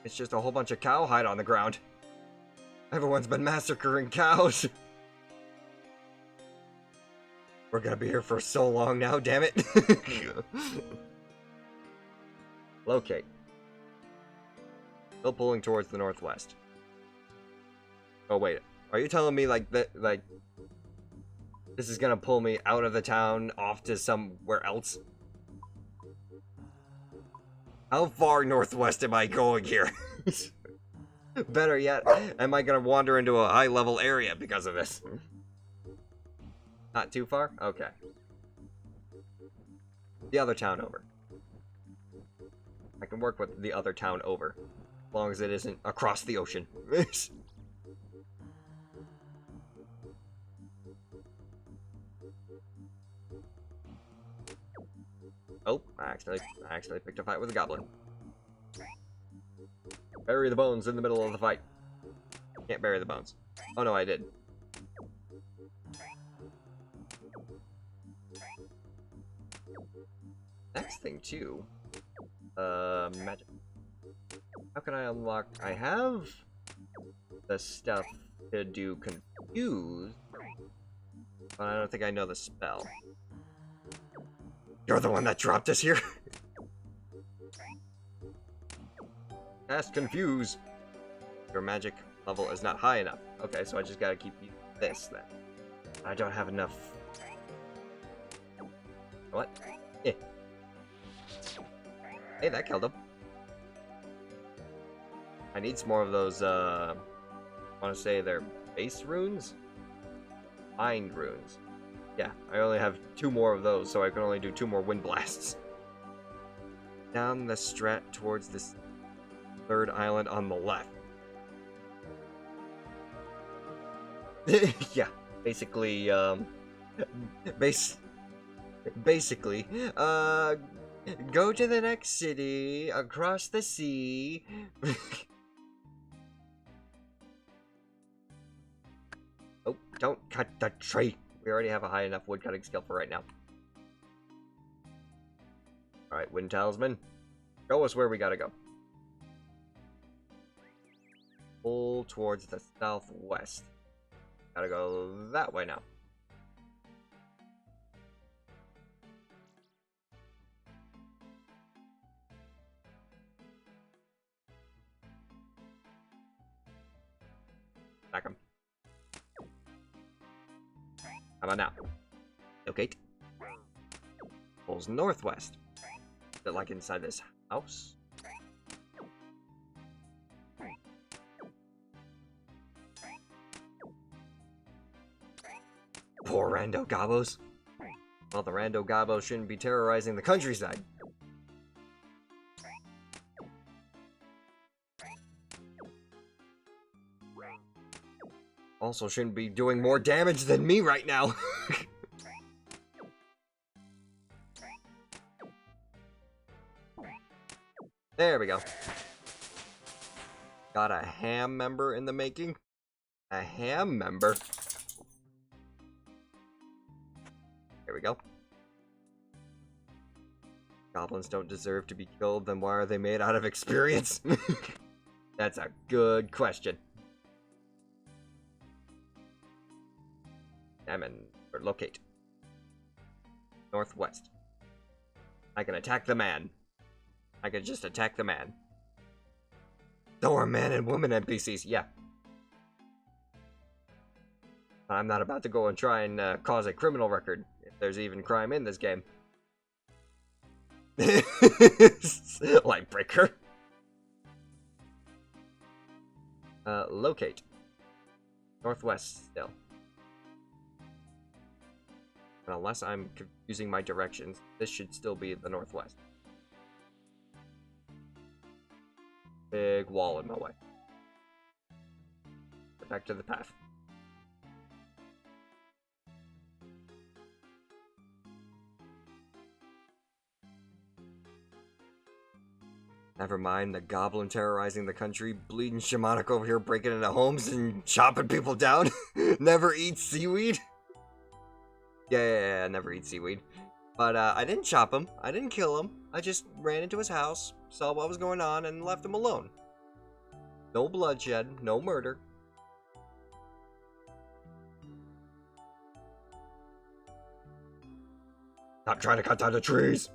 It's just a whole bunch of cowhide on the ground. Everyone's been massacring cows. We're gonna be here for so long now, damn it. Locate. Still pulling towards the northwest. Oh wait, are you telling me like that, like this is gonna pull me out of the town off to somewhere else? How far northwest am I going here? Better yet, am I gonna wander into a high-level area because of this? Not too far? Okay. The other town over. I can work with the other town over. As long as it isn't across the ocean. Oh, I accidentally picked a fight with a goblin. Bury the bones in the middle of the fight. Can't bury the bones. Oh no, I did. Next thing too. Magic. How can I unlock? I have the stuff to do confuse, but I don't think I know the spell. You're the one that dropped us here. Cast confuse. Your magic level is not high enough. Okay, so I just gotta keep using this then. I don't have enough. What? Eh. Hey, that killed him. I need some more of those, I want to say they're base runes? Mind runes. Yeah, I only have 2 more of those, so I can only do 2 more wind blasts. Down the strat towards this 3rd island on the left. Yeah, basically, basically, go to the next city, across the sea. Oh, don't cut the tree. We already have a high enough wood cutting skill for right now. Alright, Wind Talisman. Show us where we gotta go. Pull towards the southwest. Gotta go that way now. Back him. How about now? Locate. Pulls northwest. Is it like inside this house? Poor Rando Gobos. Well, the Rando Gobos shouldn't be terrorizing the countryside. Also shouldn't be doing more damage than me right now. There we go. Got a ham member in the making. A ham member. There we go. Goblins don't deserve to be killed, then why are they made out of experience? That's a good question. Or locate. Northwest. I can attack the man. I can just attack the man. So are man and woman NPCs, yeah. I'm not about to go and try and cause a criminal record, if there's even crime in this game. Lightbreaker. Locate. Northwest still. And unless I'm confusing my directions, this should still be the northwest. Big wall in my way. Get back to the path. Never mind the goblin terrorizing the country, bleeding shamanic over here breaking into homes and chopping people down. Never eat seaweed. Yeah, never eat seaweed. But I didn't chop him. I didn't kill him. I just ran into his house, saw what was going on, and left him alone. No bloodshed, no murder. Stop trying to cut down the trees.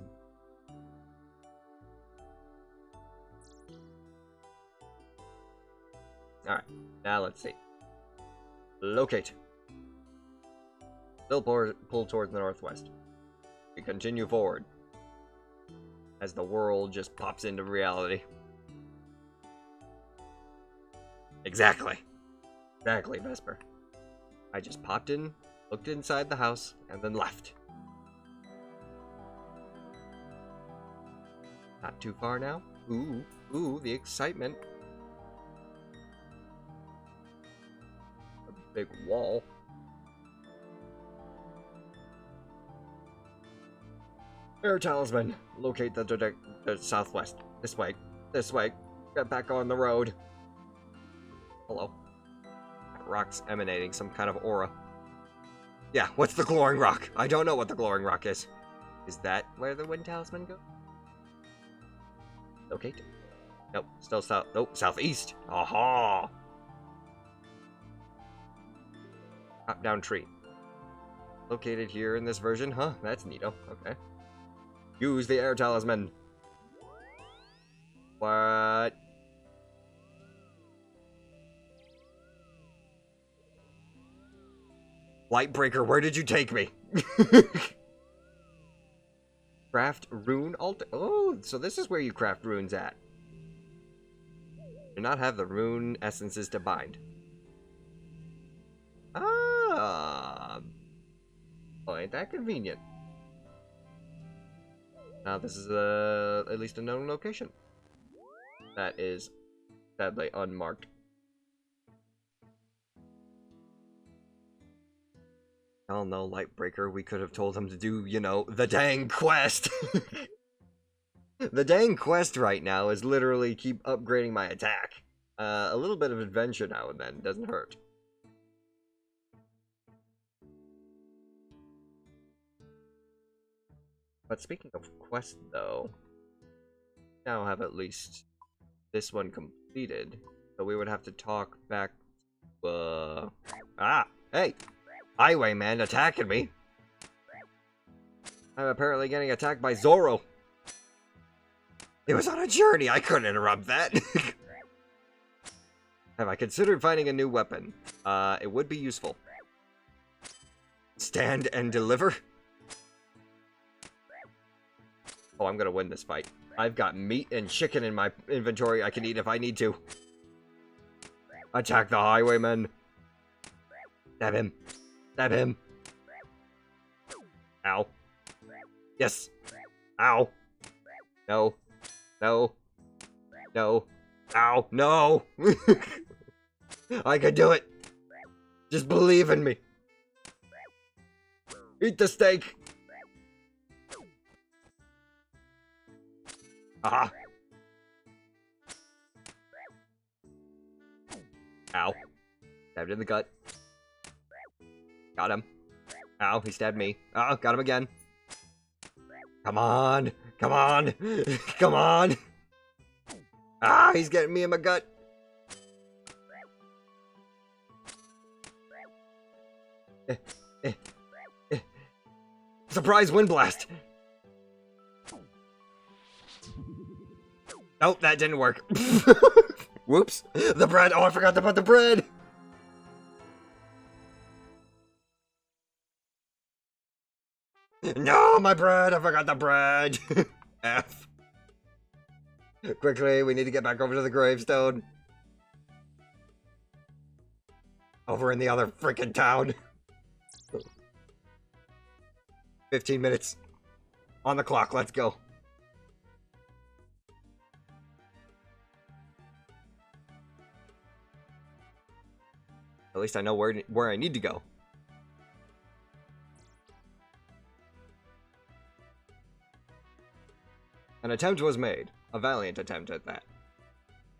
Alright, now let's see. Locate. Still pull towards the northwest. We continue forward. As the world just pops into reality. Exactly. Exactly, Vesper. I just popped in, looked inside the house, and then left. Not too far now. Ooh, the excitement. Big wall. Air Talisman. Locate the southwest. This way. This way. Get back on the road. Hello. That rock's emanating some kind of aura. Yeah, what's the glowing rock? I don't know what the glowing rock is. Is that where the wind talisman goes? Locate. Nope, still south. Nope, southeast. Aha! Top-down tree. Located here in this version, huh? That's neato. Okay. Use the air talisman. What? Lightbreaker, where did you take me? Craft rune altar. Oh, so this is where you craft runes at. Do not have the rune essences to bind. Ah, well, ain't that convenient? Now this is at least a known location. That is sadly unmarked. Oh no, Lightbreaker, we could have told him to do, you know, the dang quest! The dang quest right now is literally keep upgrading my attack. A little bit of adventure now and then doesn't hurt. But speaking of quests, though, now have at least this one completed, so we would have to talk back. Hey, Highwayman attacking me. I'm apparently getting attacked by Zoro. It was on a journey. I couldn't interrupt that. Have I considered finding a new weapon? It would be useful. Stand and deliver. Oh, I'm gonna win this fight. I've got meat and chicken in my inventory I can eat if I need to. Attack the Highwayman. Stab him. Stab him. Ow. Yes. Ow. No. No. No. Ow. No. I can do it. Just believe in me. Eat the steak. Aha! Ow. Stabbed in the gut. Got him. Ow, he stabbed me. Oh, got him again. Come on! Come on! Come on! Ah, he's getting me in my gut. Surprise wind blast! Nope, that didn't work. Whoops. The bread. Oh, I forgot to put the bread. No, my bread. I forgot the bread. F. Quickly, we need to get back over to the gravestone. Over in the other freaking town. 15 minutes. On the clock, let's go. At least I know where I need to go. An attempt was made. A valiant attempt at that.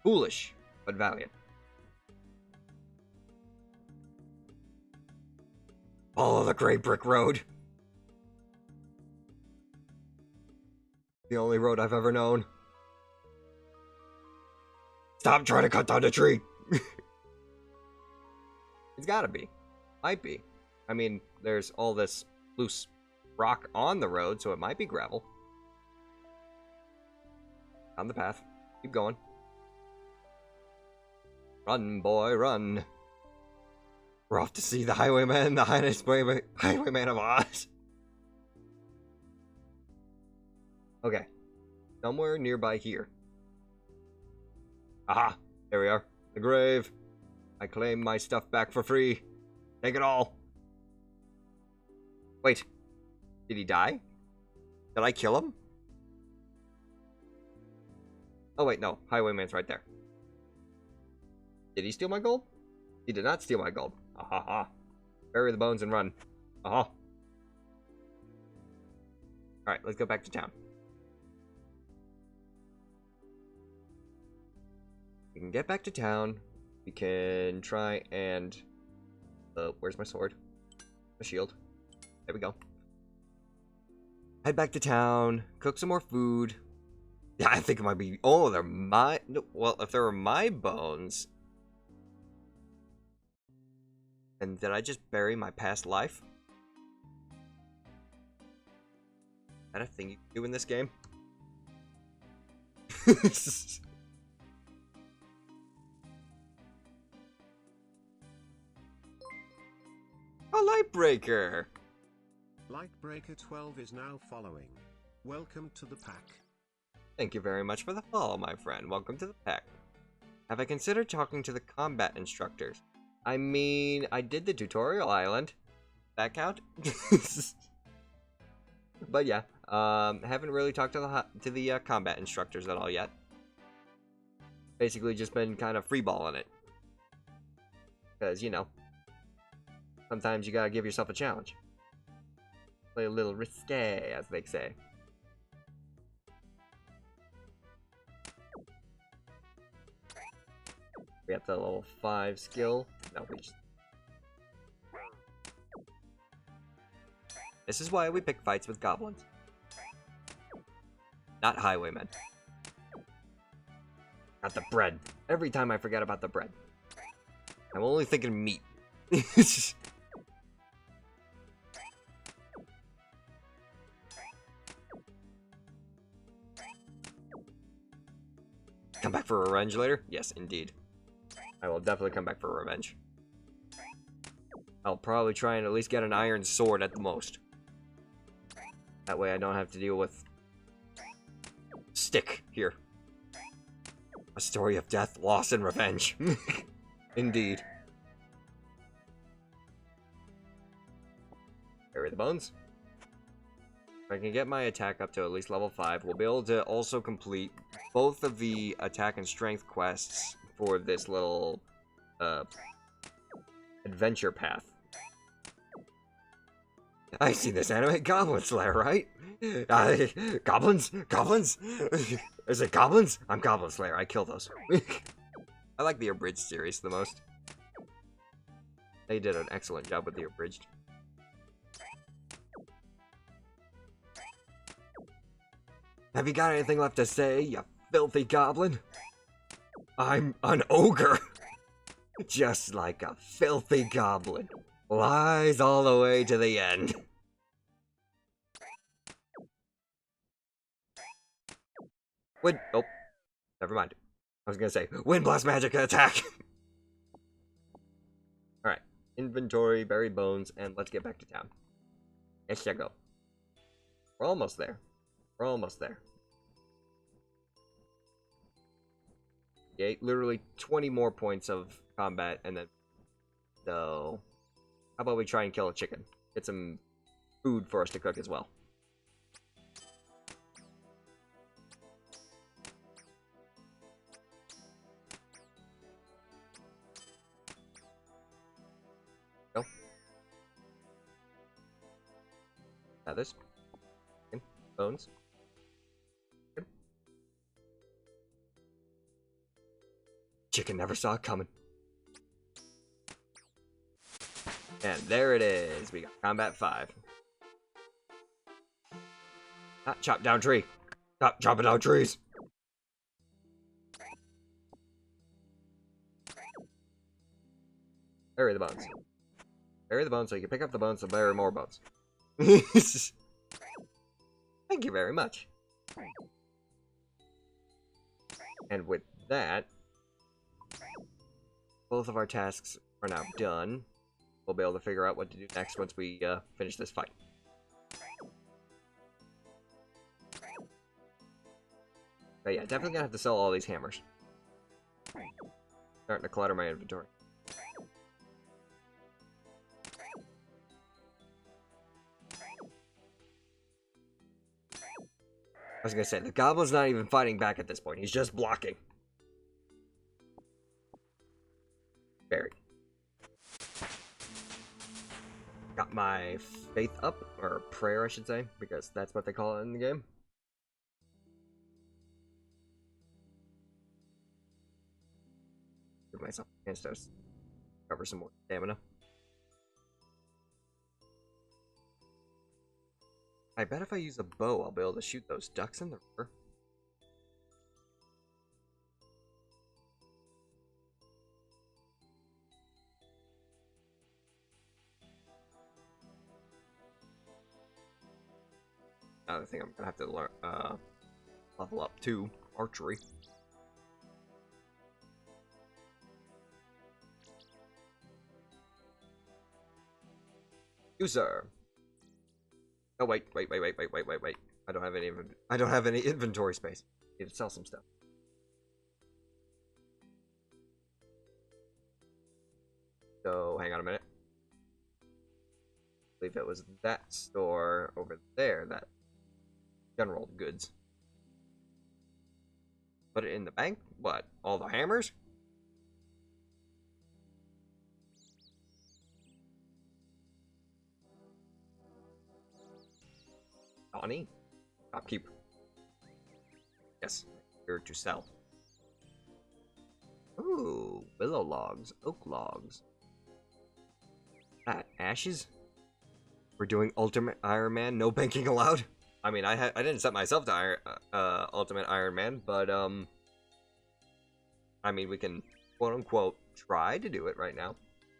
Foolish, but valiant. Follow the Great Brick Road. The only road I've ever known. Stop trying to cut down the tree! It's gotta be. Might be. I mean, there's all this loose rock on the road, so it might be gravel. On the path. Keep going. Run, boy, run. We're off to see the highwayman, the highwayman of Oz. Okay. Somewhere nearby here. Aha! There we are. The grave. I claim my stuff back for free. Take it all. Wait. Did he die? Did I kill him? Oh wait, no. Highwayman's right there. Did he steal my gold? He did not steal my gold. Aha ha. Bury the bones and run. Aha. Alright, let's go back to town. We can get back to town. We can try and... where's my sword? My shield. There we go. Head back to town. Cook some more food. Yeah, I think it might be... Oh, they're my... No, well, if they were my bones... And did I just bury my past life? Is that a thing you can do in this game? A light breaker! Lightbreaker 12 is now following. Welcome to the pack. Thank you very much for the follow, my friend. Welcome to the pack. Have I considered talking to the combat instructors? I mean, I did the tutorial island. That count? But yeah, haven't really talked to the combat instructors at all yet. Basically just been kind of freeballing it. Because, you know, sometimes you gotta give yourself a challenge. Play a little risque, as they say. We got the level 5 skill. No, we just... This is why we pick fights with goblins. Not highwaymen. Got the bread. Every time I forget about the bread. I'm only thinking meat. Come back for revenge later? Yes, indeed. I will definitely come back for revenge. I'll probably try and at least get an iron sword at the most. That way I don't have to deal with... stick here. A story of death, loss, and revenge. Indeed. Bury the bones. If I can get my attack up to at least level 5, we'll be able to also complete both of the attack and strength quests for this little adventure path. I've seen this anime, Goblin Slayer, right? Goblins? Goblins? Is it goblins? I'm Goblin Slayer, I kill those. I like the abridged series the most. They did an excellent job with the abridged. Have you got anything left to say, you filthy goblin? I'm an ogre. Just like a filthy goblin. Lies all the way to the end. Wind... Oh. Never mind. I was gonna say, Wind Blast Magic Attack! Alright. Inventory, bury bones, and let's get back to town. Let's go. We're almost there. We're almost there. Yeah, literally 20 more points of combat, and then... So... How about we try and kill a chicken? Get some food for us to cook as well. Go. Feathers. Bones. Good. Chicken never saw it coming. And there it is. We got Combat 5. Not chop down tree. Stop chopping down trees. Bury the bones. Bury the bones so you can pick up the bones to bury more bones. Thank you very much. And with that, both of our tasks are now done. We'll be able to figure out what to do next once we finish this fight. But yeah, definitely gonna have to sell all these hammers. Starting to clutter my inventory. I was gonna say, the goblin's not even fighting back at this point. He's just blocking. Buried. Got my faith up, or prayer I should say, because that's what they call it in the game. Give myself a chance to cover some more stamina. I bet if I use a bow, I'll be able to shoot those ducks in the river. Another thing I'm gonna have to learn, level up too, archery. You, sir. Oh wait. I don't have any inventory space. Need to sell some stuff. So hang on a minute. I believe it was that store over there, that general goods. Put it in the bank? What? All the hammers? Donnie? Shopkeeper. Yes, here to sell. Ooh, willow logs, oak logs. Ashes? We're doing Ultimate Iron Man, no banking allowed? I mean, I didn't set myself to Ultimate Iron Man, but, I mean, we can, quote-unquote, try to do it right now.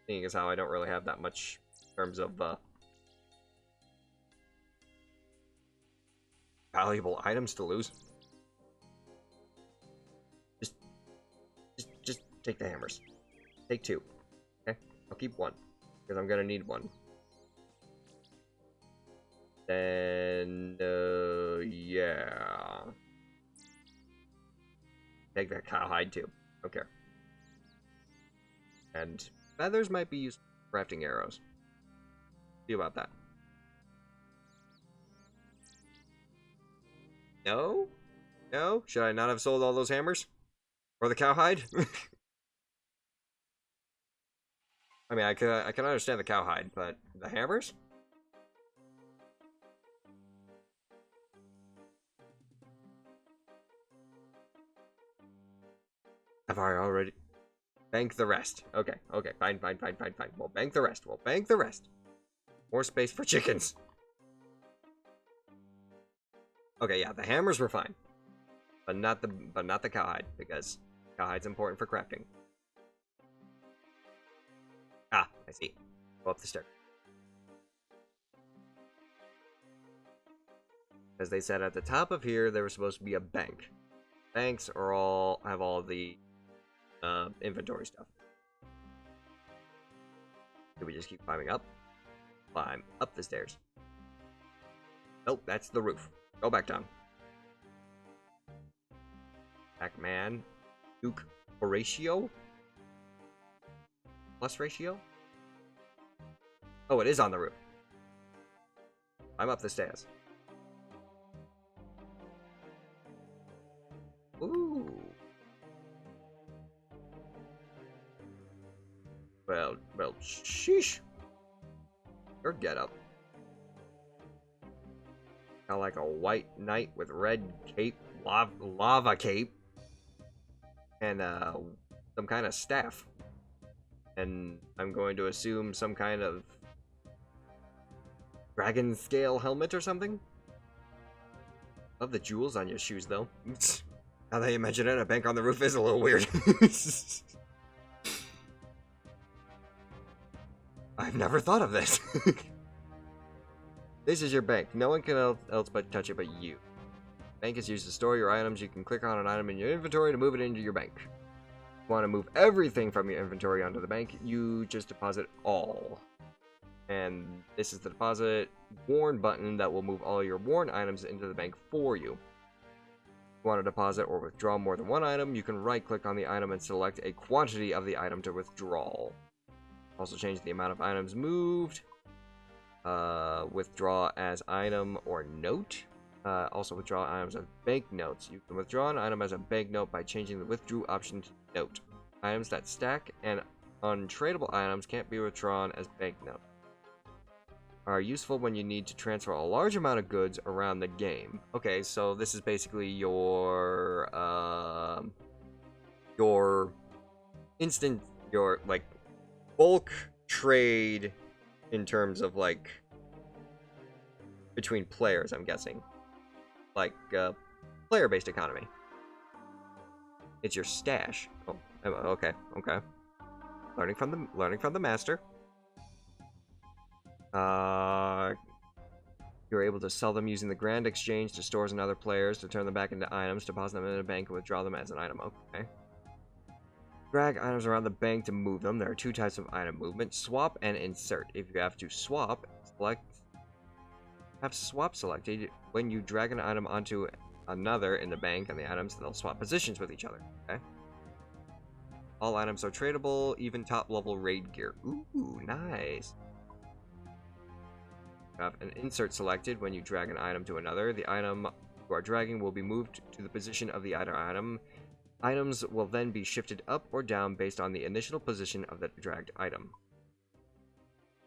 Seeing as how I don't really have that much in terms of, valuable items to lose. Just take the hammers. Take 2. Okay? I'll keep 1. Because I'm gonna need 1. Then, yeah. Take that cowhide too. Okay. And feathers might be used for crafting arrows. See about that. No? No? Should I not have sold all those hammers? Or the cowhide? I mean, I can understand the cowhide, but the hammers? Have I already? Bank the rest. Okay, fine. We'll bank the rest. More space for chickens. Okay, yeah, the hammers were fine. But not the cowhide, because cowhide's important for crafting. Ah, I see. Go up the stairs. As they said at the top of here, there was supposed to be a bank. Banks are have all the inventory stuff. Do we just keep climbing up? Climb up the stairs. Nope, that's the roof. Go back down. Pac-Man. Duke Horatio? Plus ratio? Oh, it is on the roof. I'm up the stairs. Ooh. Well, sheesh. Your getup. Got like a white knight with red cape, lava cape, and some kind of staff. And I'm going to assume some kind of dragon scale helmet or something. Love the jewels on your shoes, though. Now that you mention it, a bank on the roof is a little weird. I've never thought of this. This is your bank. No one can else but touch it but you. Bank is used to store your items. You can click on an item in your inventory to move it into your bank. If you want to move everything from your inventory onto the bank, you just deposit all. And this is the deposit worn button that will move all your worn items into the bank for you. If you want to deposit or withdraw more than one item, you can right click on the item and select a quantity of the item to withdraw. Also change the amount of items moved. Withdraw as item or note. Also withdraw items as banknotes. You can withdraw an item as a banknote by changing the withdrew option to note. Items that stack and untradeable items can't be withdrawn as banknotes. Are useful when you need to transfer a large amount of goods around the game. Okay, so this is basically your instant, your like bulk trade in terms of like between players, I'm guessing. Like player-based economy. It's your stash. Oh, okay. Learning from the master. You're able to sell them using the grand exchange to stores and other players to turn them back into items, deposit them in a bank, and withdraw them as an item. Okay. Drag items around the bank to move them. There are two types of item movement: swap and insert. If you have to swap, have swap selected. When you drag an item onto another in the bank and the items, they'll swap positions with each other. Okay. All items are tradable, even top level raid gear. Ooh, nice. You have an insert selected. When you drag an item to another, the item you are dragging will be moved to the position of the other item. Items will then be shifted up or down based on the initial position of the dragged item.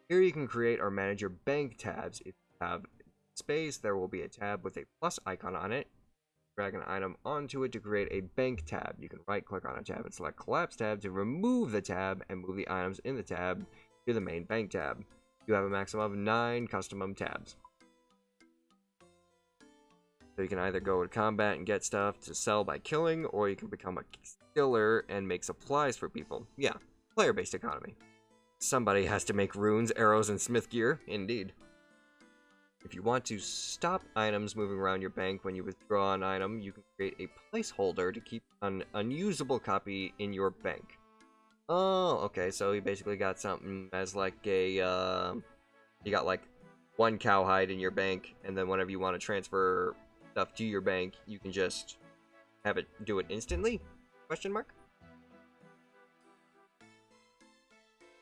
Here you can create or manage your bank tabs. If you have space, there will be a tab with a plus icon on it. Drag an item onto it to create a bank tab. You can right click on a tab and select collapse tab to remove the tab and move the items in the tab to the main bank tab. You have a maximum of 9 custom tabs. So you can either go to combat and get stuff to sell by killing, or you can become a killer and make supplies for people. Yeah, player-based economy. Somebody has to make runes, arrows, and smith gear. Indeed. If you want to stop items moving around your bank when you withdraw an item, you can create a placeholder to keep an unusable copy in your bank. Oh, okay, so you basically got something as like a, you got like 1 cowhide in your bank, and then whenever you want to transfer stuff to your bank, you can just have it do it instantly? Question mark?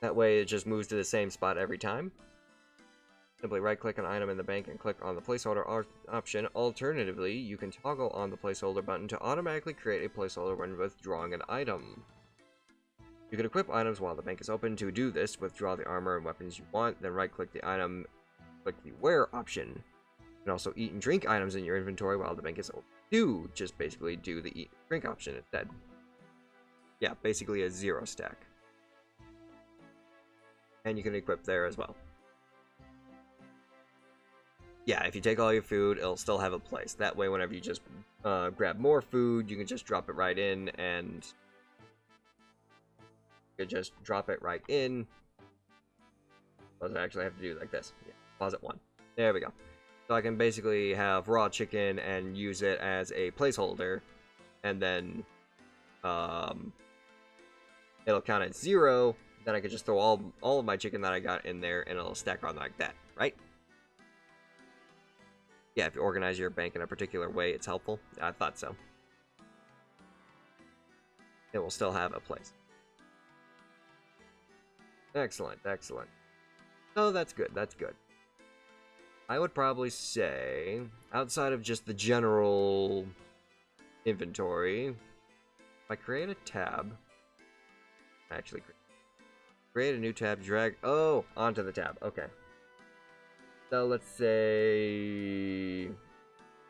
That way it just moves to the same spot every time. Simply right-click an item in the bank and click on the placeholder option. Alternatively, you can toggle on the placeholder button to automatically create a placeholder when withdrawing an item. You can equip items while the bank is open. To do this, withdraw the armor and weapons you want, then right-click the item, click the wear option. You can also eat and drink items in your inventory while the bank is open. Just basically do the eat and drink option instead. Yeah, basically a 0 stack. And you can equip there as well. Yeah, if you take all your food, it'll still have a place. That way, whenever you just grab more food, you can just drop it right in, and you can just drop it right in. What does I actually have to do like this? Yeah, deposit 1. There we go. So I can basically have raw chicken and use it as a placeholder, and then it'll count at 0. Then I can just throw all of my chicken that I got in there, and it'll stack on like that, right? Yeah, if you organize your bank in a particular way, it's helpful. I thought so. It will still have a place. Excellent, excellent. Oh, that's good, that's good. I would probably say, outside of just the general inventory, if I create a tab, actually create a new tab, drag, oh, onto the tab, okay. So let's say,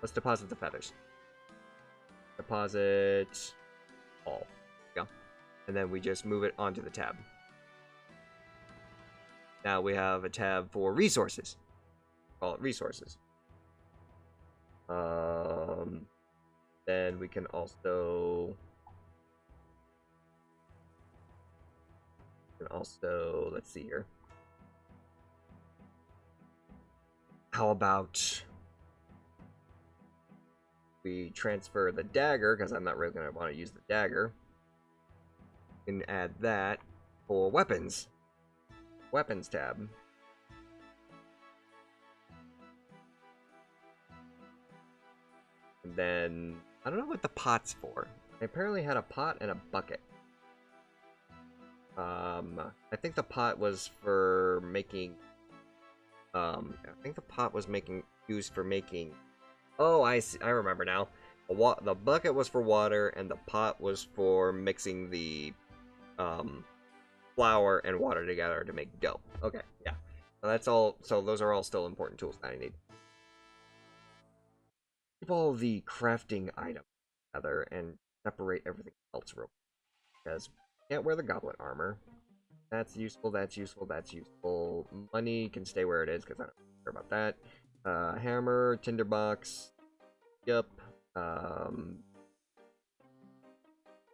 let's deposit the feathers. Deposit all, there we go. And then we just move it onto the tab. Now we have a tab for resources. Call it resources. Then we can also let's see here. How about we transfer the dagger, because I'm not really going to want to use the dagger. And add that for weapons. Weapons tab. And then, I don't know what the pot's for. I apparently had a pot and a bucket. I think the pot was for making... I think the pot was used for making... Oh, I see. I remember now. The bucket was for water, and the pot was for mixing the flour and water together to make dough. Okay, yeah. So that's all. So those are all still important tools that I need. Keep all the crafting items together and separate everything else real quick. Because can't wear the goblin armor. That's useful. That's useful. That's useful. Money can stay where it is because I don't care about that. Hammer, tinderbox. Yep.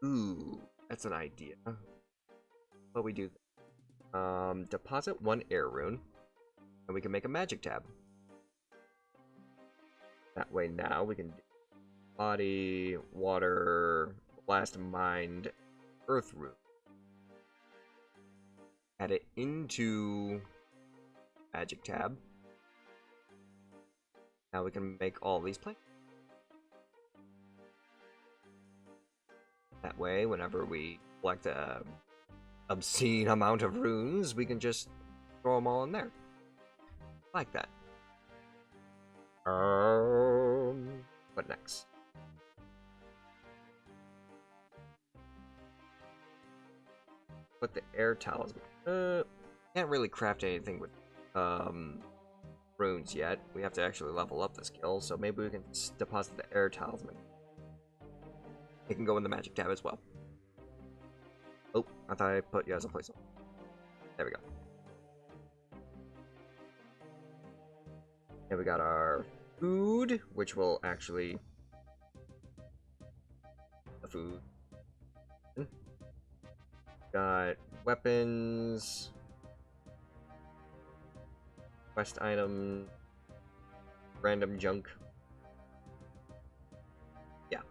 Ooh, that's an idea. What we do? Deposit one air rune, and we can make a magic tab. That way now we can do body, water, blast mind, earth rune. Add it into magic tab. Now we can make all these places. That way, whenever we collect a obscene amount of runes, we can just throw them all in there. Like that. What next? Put the air talisman. Can't really craft anything with runes yet. We have to actually level up the skill, so maybe we can deposit the air talisman. It can go in the magic tab as well. Oh, I thought I put you as a placeholder. There we go. And we got our food, which will actually... The food. Got weapons. Quest item. Random junk. Yeah.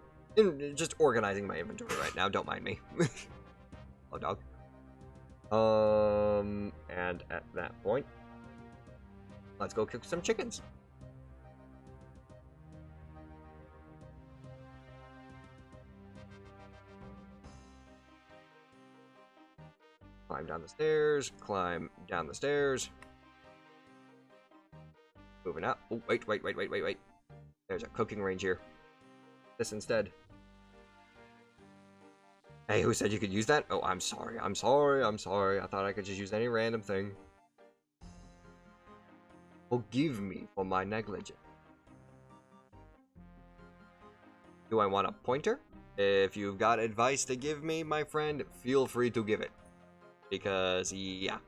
Just organizing my inventory right now, don't mind me. Oh, dog. And at that point, let's go cook some chickens. Climb down the stairs, climb down the stairs. Moving up. Oh, wait. There's a cooking range here. This instead. Hey, who said you could use that? Oh, I'm sorry. I thought I could just use any random thing. Forgive me for my negligence. Do I want a pointer? If you've got advice to give me, my friend, feel free to give it. Because, yeah.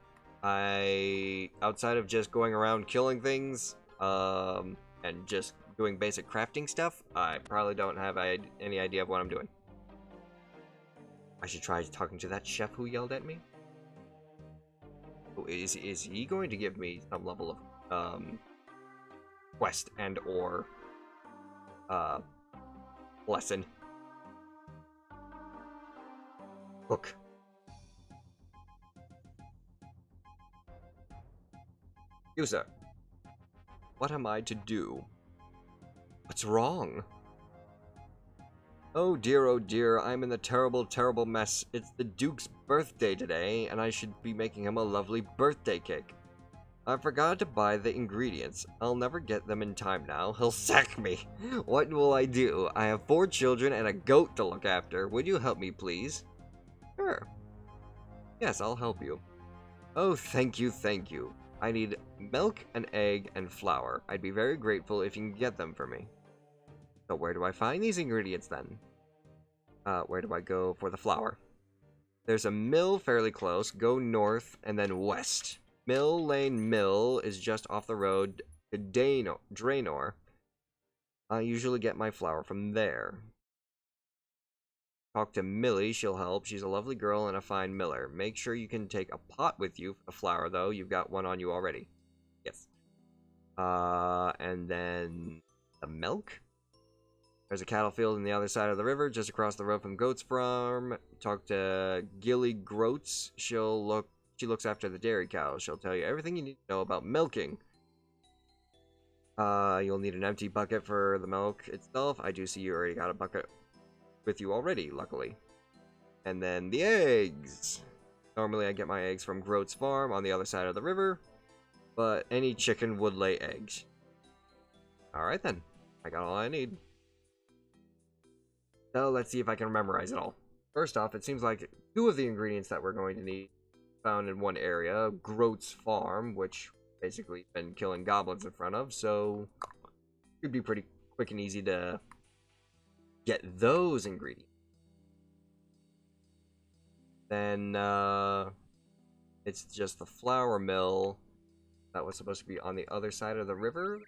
Outside of just going around killing things, and just doing basic crafting stuff, I probably don't have any idea of what I'm doing. I should try talking to that chef who yelled at me. Oh, is he going to give me some level of quest and or lesson? Look. You, sir. What am I to do? What's wrong? Oh dear, I'm in the terrible, terrible mess. It's the Duke's birthday today, and I should be making him a lovely birthday cake. I forgot to buy the ingredients. I'll never get them in time now. He'll sack me. What will I do? I have 4 children and a goat to look after. Would you help me, please? Sure. Yes, I'll help you. Oh, thank you, thank you. I need milk, an egg, and flour. I'd be very grateful if you can get them for me. So where do I find these ingredients then? Where do I go for the flour? There's a mill fairly close. Go north and then west. Mill Lane Mill is just off the road to Draenor. I usually get my flour from there. Talk to Millie, she'll help. She's a lovely girl and a fine miller. Make sure you can take a pot with you for the flour, though. You've got one on you already. Yes. And then the milk? There's a cattle field on the other side of the river, just across the road from Goat's farm. Talk to Gilly Groats. She looks after the dairy cows. She'll tell you everything you need to know about milking. You'll need an empty bucket for the milk itself. I do see you already got a bucket with you already, luckily. And then the eggs. Normally I get my eggs from Groat's farm on the other side of the river, but any chicken would lay eggs. Alright then, I got all I need. So let's see if I can memorize it all. First off, it seems like 2 of the ingredients that we're going to need found in one area. Groat's farm, which basically been killing goblins in front of, so it should be pretty quick and easy to get those ingredients. Then it's just the flour mill that was supposed to be on the other side of the river.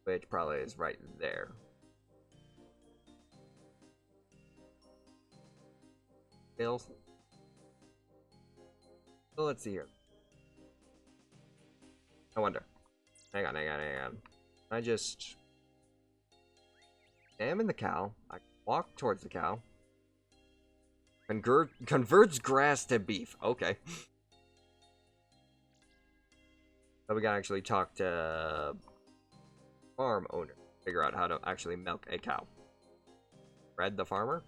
Which probably is right there. Tails. So let's see here. I wonder. Hang on. I just examine the cow. I walk towards the cow. Converts grass to beef. Okay. So we gotta actually talk to farm owner. Figure out how to actually milk a cow. Fred the farmer?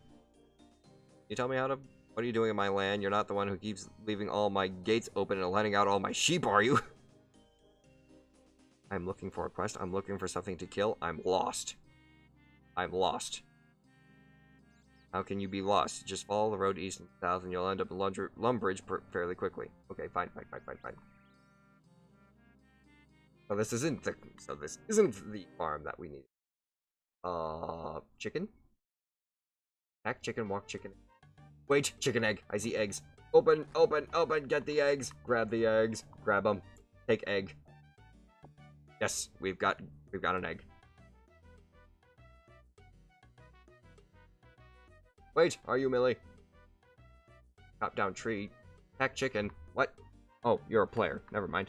You tell me how to... What are you doing in my land? You're not the one who keeps leaving all my gates open and letting out all my sheep, are you? I'm looking for a quest. I'm looking for something to kill. I'm lost. I'm lost. How can you be lost? Just follow the road east and south and you'll end up in Lumbridge fairly quickly. Okay, fine. So this isn't the farm that we need. Chicken? Hack chicken, walk chicken. Wait, chicken egg. I see eggs. Open, get the eggs. Grab the eggs. Grab them. Take egg. Yes, we've got an egg. Wait, are you Millie? Chop down tree. Hack chicken. What? Oh, you're a player. Never mind.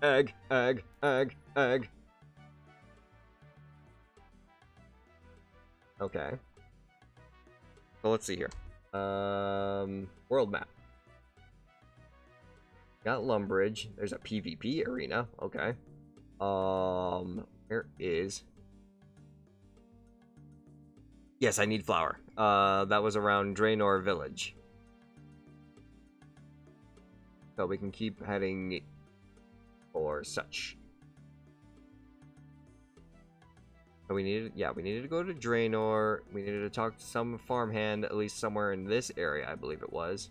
Egg. Okay. So let's see here. World map. Got Lumbridge. There's a PvP arena. Okay. Where is... Yes, I need flour. That was around Draenor Village. So we can keep heading for such. So we needed to go to Draenor. We needed to talk to some farmhand, at least somewhere in this area, I believe it was,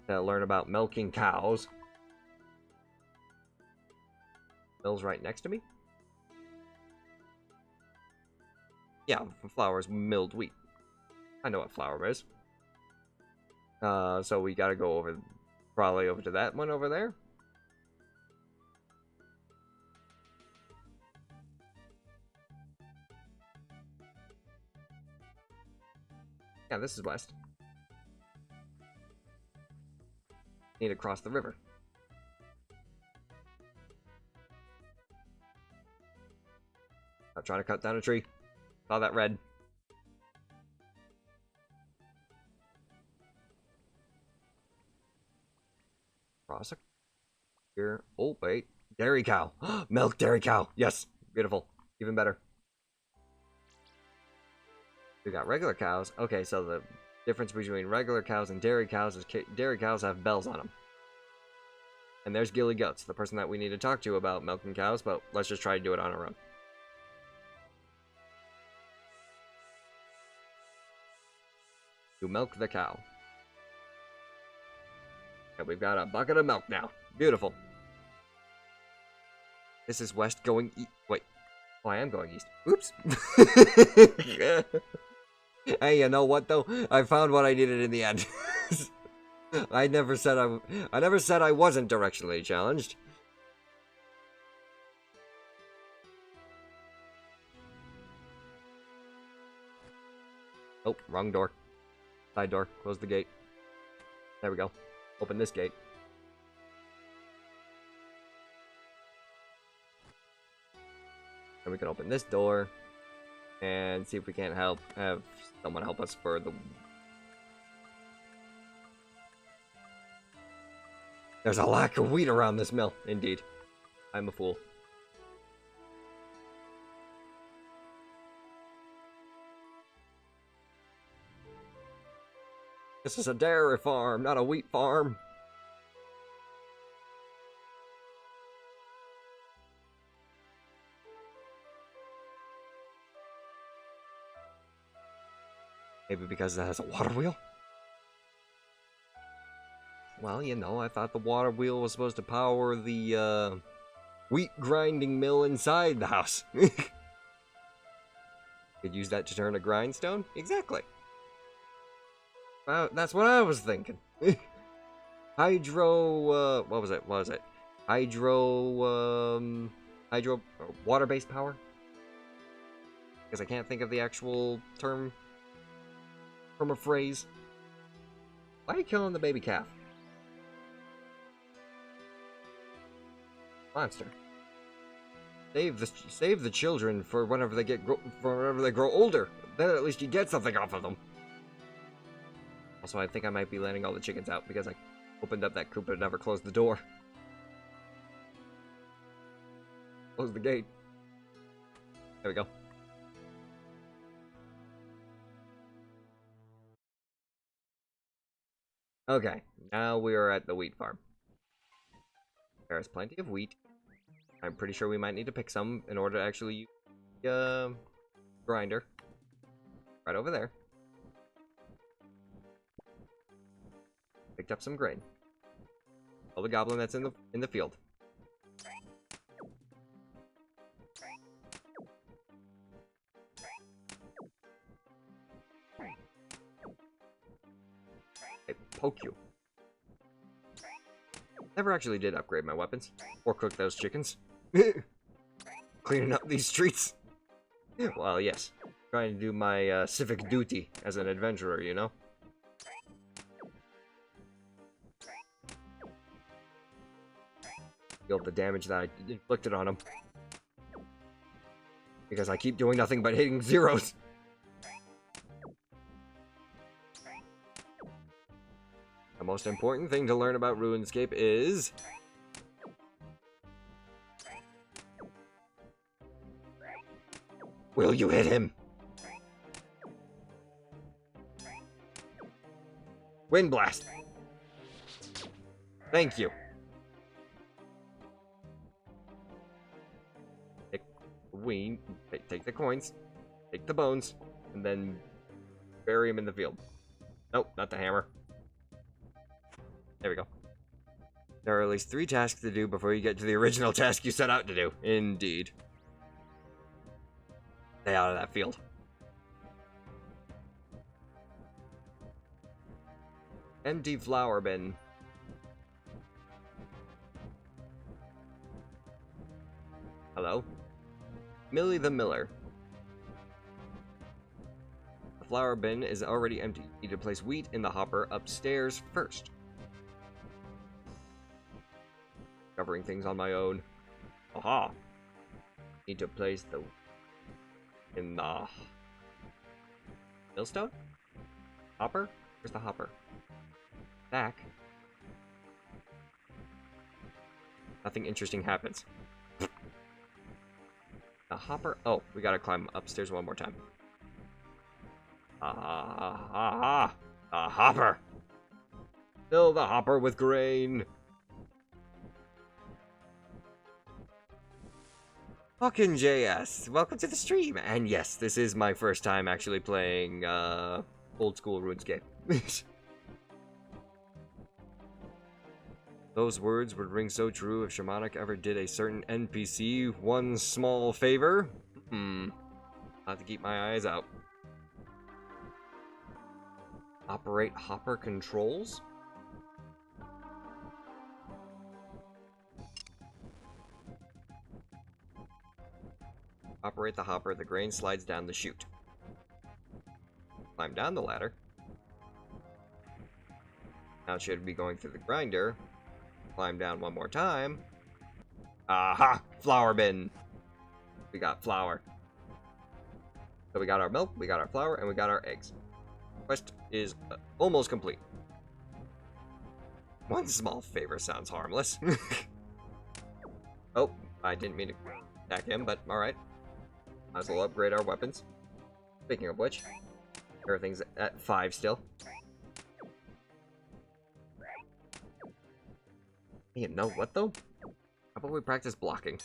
to learn about milking cows. Mill's right next to me. Yeah, flour is milled wheat. I know what flour is. So we gotta go probably over to that one over there. Yeah, this is west. Need to cross the river. I'm trying to cut down a tree. Saw that red. Cross it. Here. Oh, wait. Dairy cow. Milk dairy cow. Yes. Beautiful. Even better. We got regular cows. Okay, so the difference between regular cows and dairy cows is dairy cows have bells on them. And there's Gilly Goats, the person that we need to talk to about milking cows, but let's just try to do it on our own. To milk the cow. And we've got a bucket of milk now. Beautiful. This is west going east. Wait. Oh, I am going east. Oops. Hey, you know what though? I found what I needed in the end. I never said I wasn't directionally challenged. Oh, wrong door. Side door. Close the gate. There we go. Open this gate. And we can open this door. And see if we can't have someone help us for the... There's a lack of wheat around this mill. Indeed. I'm a fool. This is a dairy farm, not a wheat farm. Maybe because it has a water wheel? Well, you know, I thought the water wheel was supposed to power the, wheat grinding mill inside the house. Could use that to turn a grindstone? Exactly. That's what I was thinking. Hydro, what was it? Hydro, water-based power? Because I can't think of the actual term from a phrase. Why are you killing the baby calf? Monster. Save the children for whenever they grow older. Then at least you get something off of them. Also, I think I might be letting all the chickens out because I opened up that coop but never closed the door. Close the gate. There we go. Okay, now we are at the wheat farm. There is plenty of wheat. I'm pretty sure we might need to pick some in order to actually use the grinder. Right over there. Picked up some grain. Kill the goblin that's in the field. I poke you. Never actually did upgrade my weapons or cook those chickens. Cleaning up these streets. Well, yes. Trying to do my civic duty as an adventurer, you know? Feel the damage that I inflicted on him. Because I keep doing nothing but hitting zeros. The most important thing to learn about Runescape is... Will you hit him? Wind blast. Thank you. Take the coins, take the bones, and then bury him in the field. Nope, not the hammer. There we go. There are at least 3 tasks to do before you get to the original task you set out to do. Indeed. Stay out of that field. Empty flour bin. Hello? Millie the Miller. The flour bin is already empty. You need to place wheat in the hopper upstairs first. Covering things on my own. Aha! Need to place the... in the... millstone? Hopper? Where's the hopper? Back. Nothing interesting happens. The hopper... Oh, we gotta climb upstairs one more time. A hopper. Fill the hopper with grain. Fucking JS, welcome to the stream. And yes, this is my first time actually playing old school RuneScape. Those words would ring so true if Shamanic ever did a certain NPC one small favor. I'll have to keep my eyes out. Operate hopper controls? Operate the hopper, the grain slides down the chute. Climb down the ladder. Now it should be going through the grinder. Climb down one more time. Aha! Flour bin! We got flour. So we got our milk, we got our flour, and we got our eggs. Quest is almost complete. One small favor sounds harmless. Oh, I didn't mean to attack him, but alright. Might as well upgrade our weapons. Speaking of which, everything's at 5 still. You know what, though? How about we practice blocking?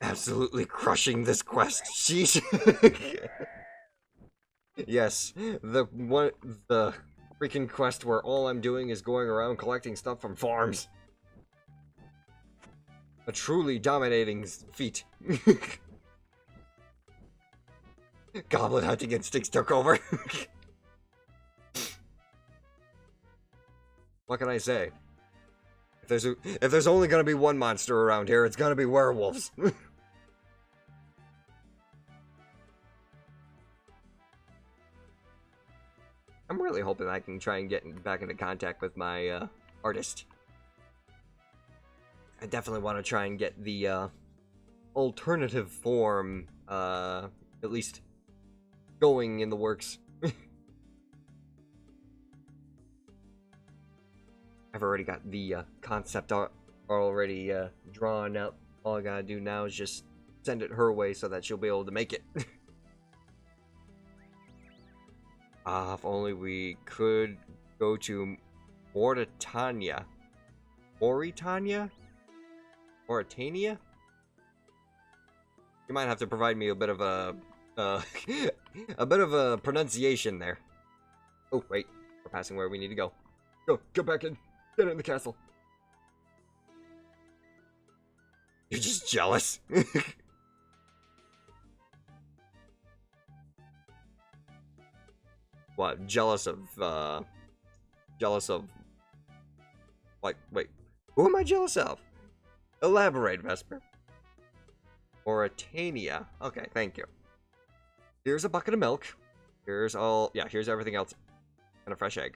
Absolutely crushing this quest. Sheesh. Yes, the freaking quest where all I'm doing is going around collecting stuff from farms. A truly dominating feat. Goblin hunting instincts took over. What can I say? If there's only gonna be one monster around here, it's gonna be werewolves. I'm really hoping I can try and get back into contact with my artist. I definitely want to try and get the alternative form at least going in the works. I've already got the concept art already drawn up. All I gotta do now is just send it her way so that she'll be able to make it. If only we could go to Mauritania. Mauritania? Mauritania? You might have to provide me a bit of a a bit of a pronunciation there. Oh wait, we're passing where we need to go. Go back in. Get in the castle. You're just jealous. What? Jealous of like, wait, who am I jealous of? Elaborate, Vesper. Mauritania. Okay, thank you. Here's a bucket of milk. Here's everything else. And a fresh egg.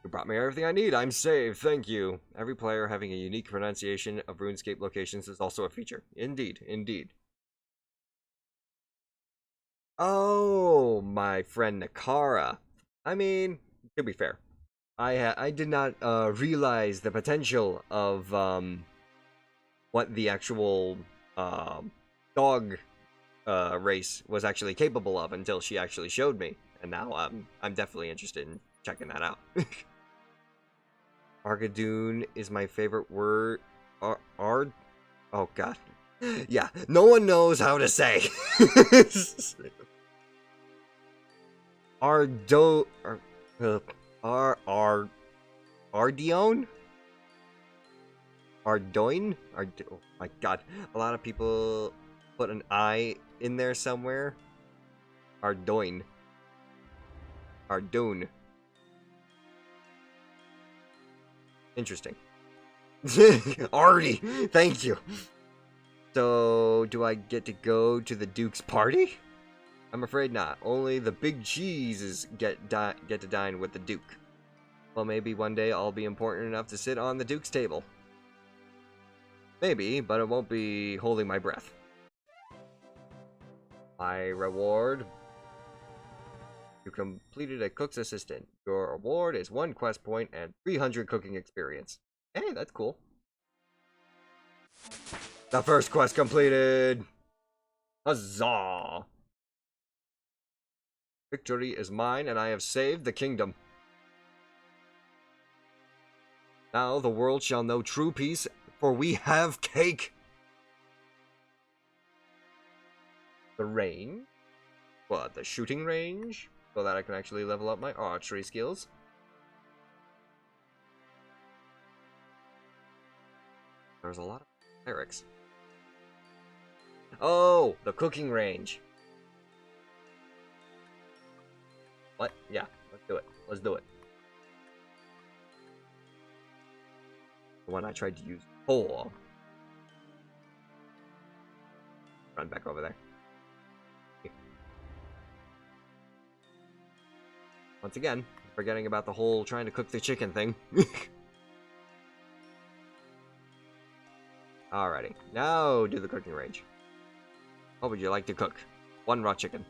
You brought me everything I need. I'm saved. Thank you. Every player having a unique pronunciation of RuneScape locations is also a feature. Indeed, indeed. Oh, my friend Nakara. I mean, to be fair, I did not realize the potential of what the actual dog race was actually capable of until she actually showed me, and now I'm definitely interested in checking that out. Argadoon is my favorite word. Oh god. Yeah, no one knows how to say. Ardione? Ardoin? Oh my god. A lot of people put an I in there somewhere. Ardoin. Ardoon. Interesting. Artie! Thank you! So, do I get to go to the Duke's party? I'm afraid not. Only the big cheeses get to dine with the Duke. Well, maybe one day I'll be important enough to sit on the Duke's table. Maybe, but it won't be holding my breath. My reward. You completed a cook's assistant. Your reward is 1 quest point and 300 cooking experience. Hey, that's cool. The first quest completed! Huzzah! Victory is mine, and I have saved the kingdom. Now the world shall know true peace, for we have cake! The range? What, the shooting range? So that I can actually level up my archery skills. There's a lot of clerics. Oh, the cooking range. What? Yeah, let's do it. Let's do it. The one I tried to use before. Run back over there. Once again, forgetting about the whole trying to cook the chicken thing. Alrighty, now do the cooking range. What would you like to cook? 1 raw chicken.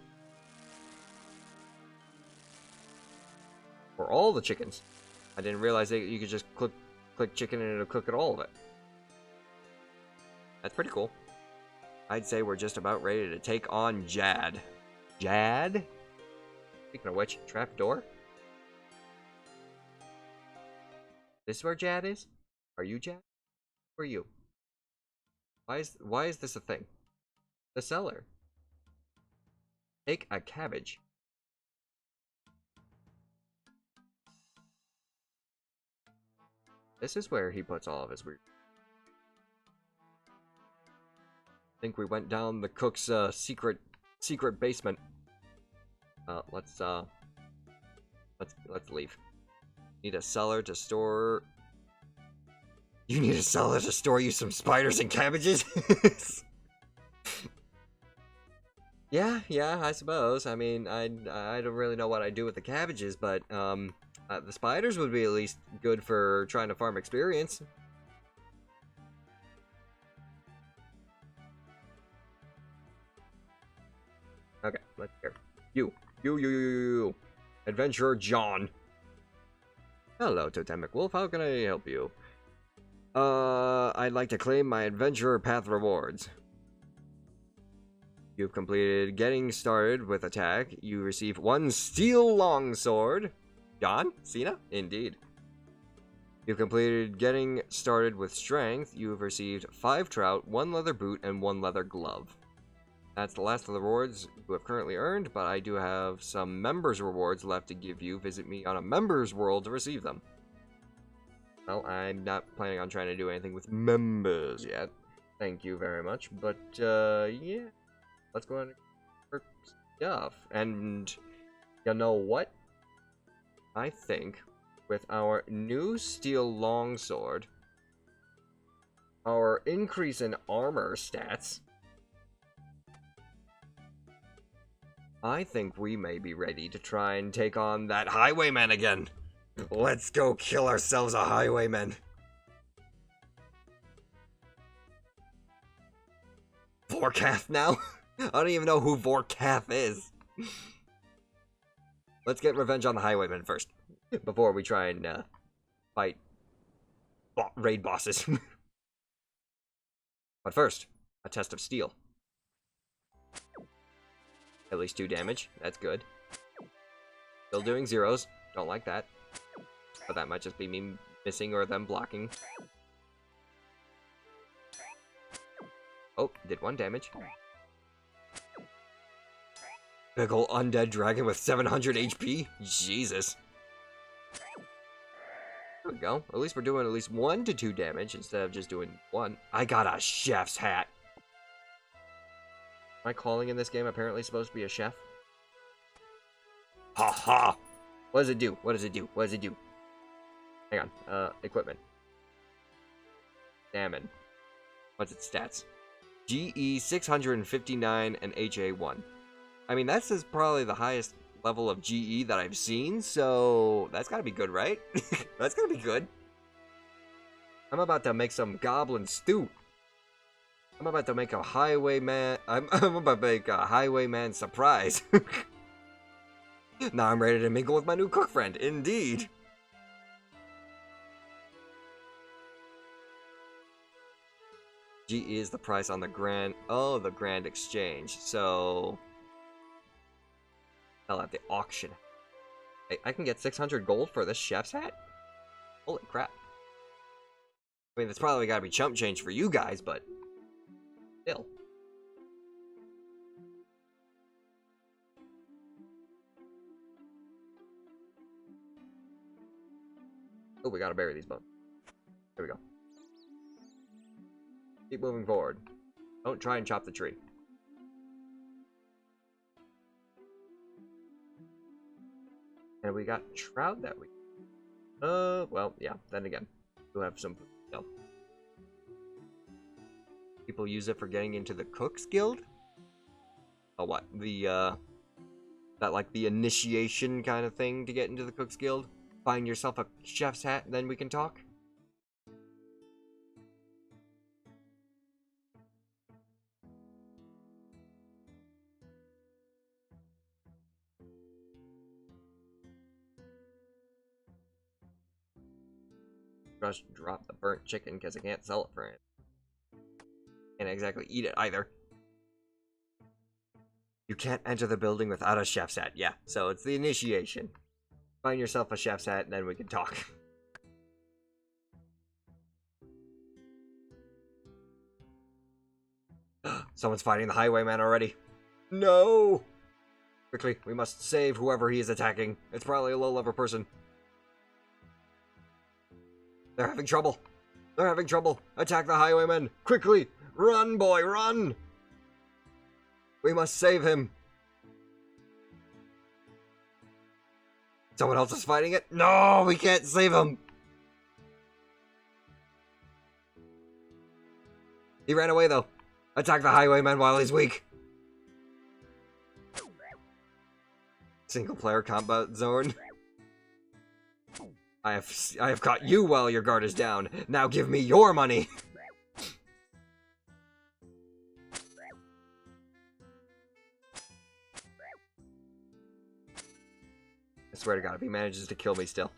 For all the chickens. I didn't realize that you could just click chicken and it'll cook all of it. That's pretty cool. I'd say we're just about ready to take on Jad. Jad? Speaking of which, trapdoor? This is where Jad is? Are you Jad? Who are you? Why is this a thing? The cellar. Take a cabbage. This is where he puts all of his weird. I think we went down the cook's secret basement. Let's leave. Need a cellar to store. You need a cellar to store you some spiders and cabbages? Yeah, I suppose. I mean, I don't really know what I'd do with the cabbages, but the spiders would be at least good for trying to farm experience. Okay, let's hear. You. Adventurer John. Hello, Totemic Wolf. How can I help you? I'd like to claim my Adventurer Path rewards. You've completed getting started with attack. You receive 1 steel longsword. John? Cena? Indeed. You've completed getting started with strength. You have received 5 trout, 1 leather boot, and 1 leather glove. That's the last of the rewards you have currently earned, but I do have some members rewards left to give you. Visit me on a members world to receive them. Well, I'm not planning on trying to do anything with members yet. Thank you very much, but yeah. Let's go ahead and for stuff. And you know what? I think with our new steel longsword, our increase in armor stats, I think we may be ready to try and take on that highwayman again. Let's go kill ourselves a highwayman. Vorkath now? I don't even know who Vorkath is. Let's get revenge on the highwayman first, before we try and fight raid bosses. But first, a test of steel. At least 2 damage. That's good. Still doing 0s. Don't like that. But that might just be me missing or them blocking. Oh, did 1 damage. Big ol' undead dragon with 700 HP? Jesus. There we go. At least we're doing at least 1 to 2 damage instead of just doing 1. I got a chef's hat. My calling in this game apparently supposed to be a chef. Ha ha! What does it do? What does it do? What does it do? Hang on. Equipment. Salmon. What's its stats? GE 659 and HA 1. I mean, that's probably the highest level of GE that I've seen, so that's gotta be good, right? That's gotta be good. I'm about to make some goblin stew. I'm about to make a highwayman. I'm about to make a highwayman surprise. Now I'm ready to mingle with my new cook friend. Indeed. GE is the price on the grand... Oh, the grand exchange. So... I'll at the auction. I can get 600 gold for this chef's hat? Holy crap. I mean, that's probably gotta be chump change for you guys, but... Still. Oh, we gotta bury these bones. There we go. Keep moving forward. Don't try and chop the tree. And we got trout that week. Well, yeah, then again. We'll have some... No. People use it for getting into the Cook's Guild? Oh, what? The, that, like, the initiation kind of thing to get into the Cook's Guild? Find yourself a chef's hat, then we can talk? Just drop the burnt chicken because I can't sell it for it. Can't exactly eat it either. You can't enter the building without a chef's hat. Yeah, so it's the initiation. Find yourself a chef's hat and then we can talk. Someone's fighting the highwayman already. No! Quickly, we must save whoever he is attacking. It's probably a low-level person. They're having trouble. They're having trouble. Attack the highwayman. Quickly! Run, boy, run! We must save him. Someone else is fighting it? No, we can't save him. He ran away, though. Attack the highwayman while he's weak. Single-player combat zone. I have caught you while your guard is down. Now give me your money. I swear to God, if he manages to kill me still.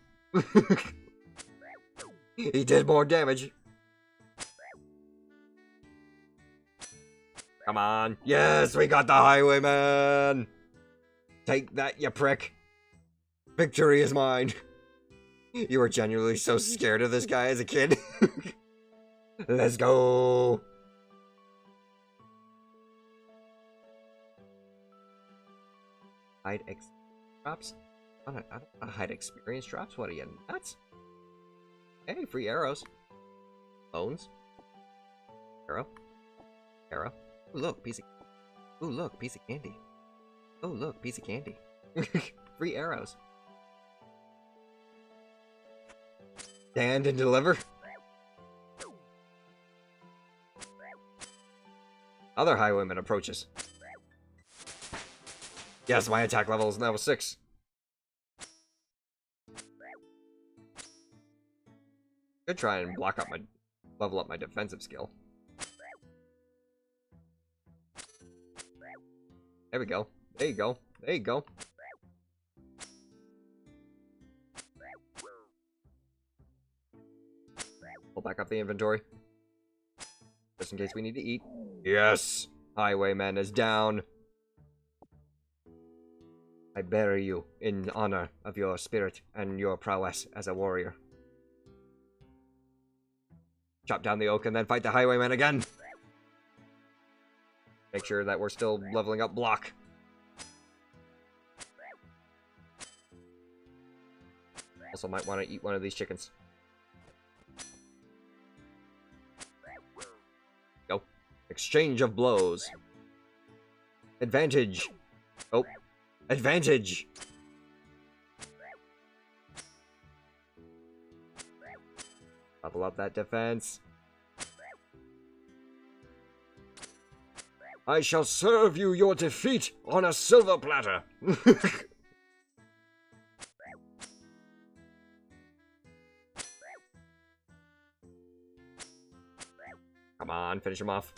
He did more damage. Come on. Yes, we got the highwayman. Take that, you prick. Victory is mine. You were genuinely so scared of this guy as a kid. Let's go. Hide drops? I don't hide experience drops. What are you, nuts? Hey, free arrows. Bones. Arrow. Arrow. Ooh, look, piece of... Ooh, look, piece of candy. Oh, look, piece of candy. Free arrows. Stand and deliver. Other highwayman approaches. Yes, my attack level is now 6. Could try and level up my defensive skill. There we go. There you go. There you go. Pull back up the inventory. Just in case we need to eat. Yes! Highwayman is down. I bury you in honor of your spirit and your prowess as a warrior. Chop down the oak and then fight the highwayman again. Make sure that we're still leveling up block. Also might want to eat one of these chickens. Go. Exchange of blows. Advantage. Oh. Advantage. Level up that defense. I shall serve you your defeat on a silver platter. Come on, finish him off.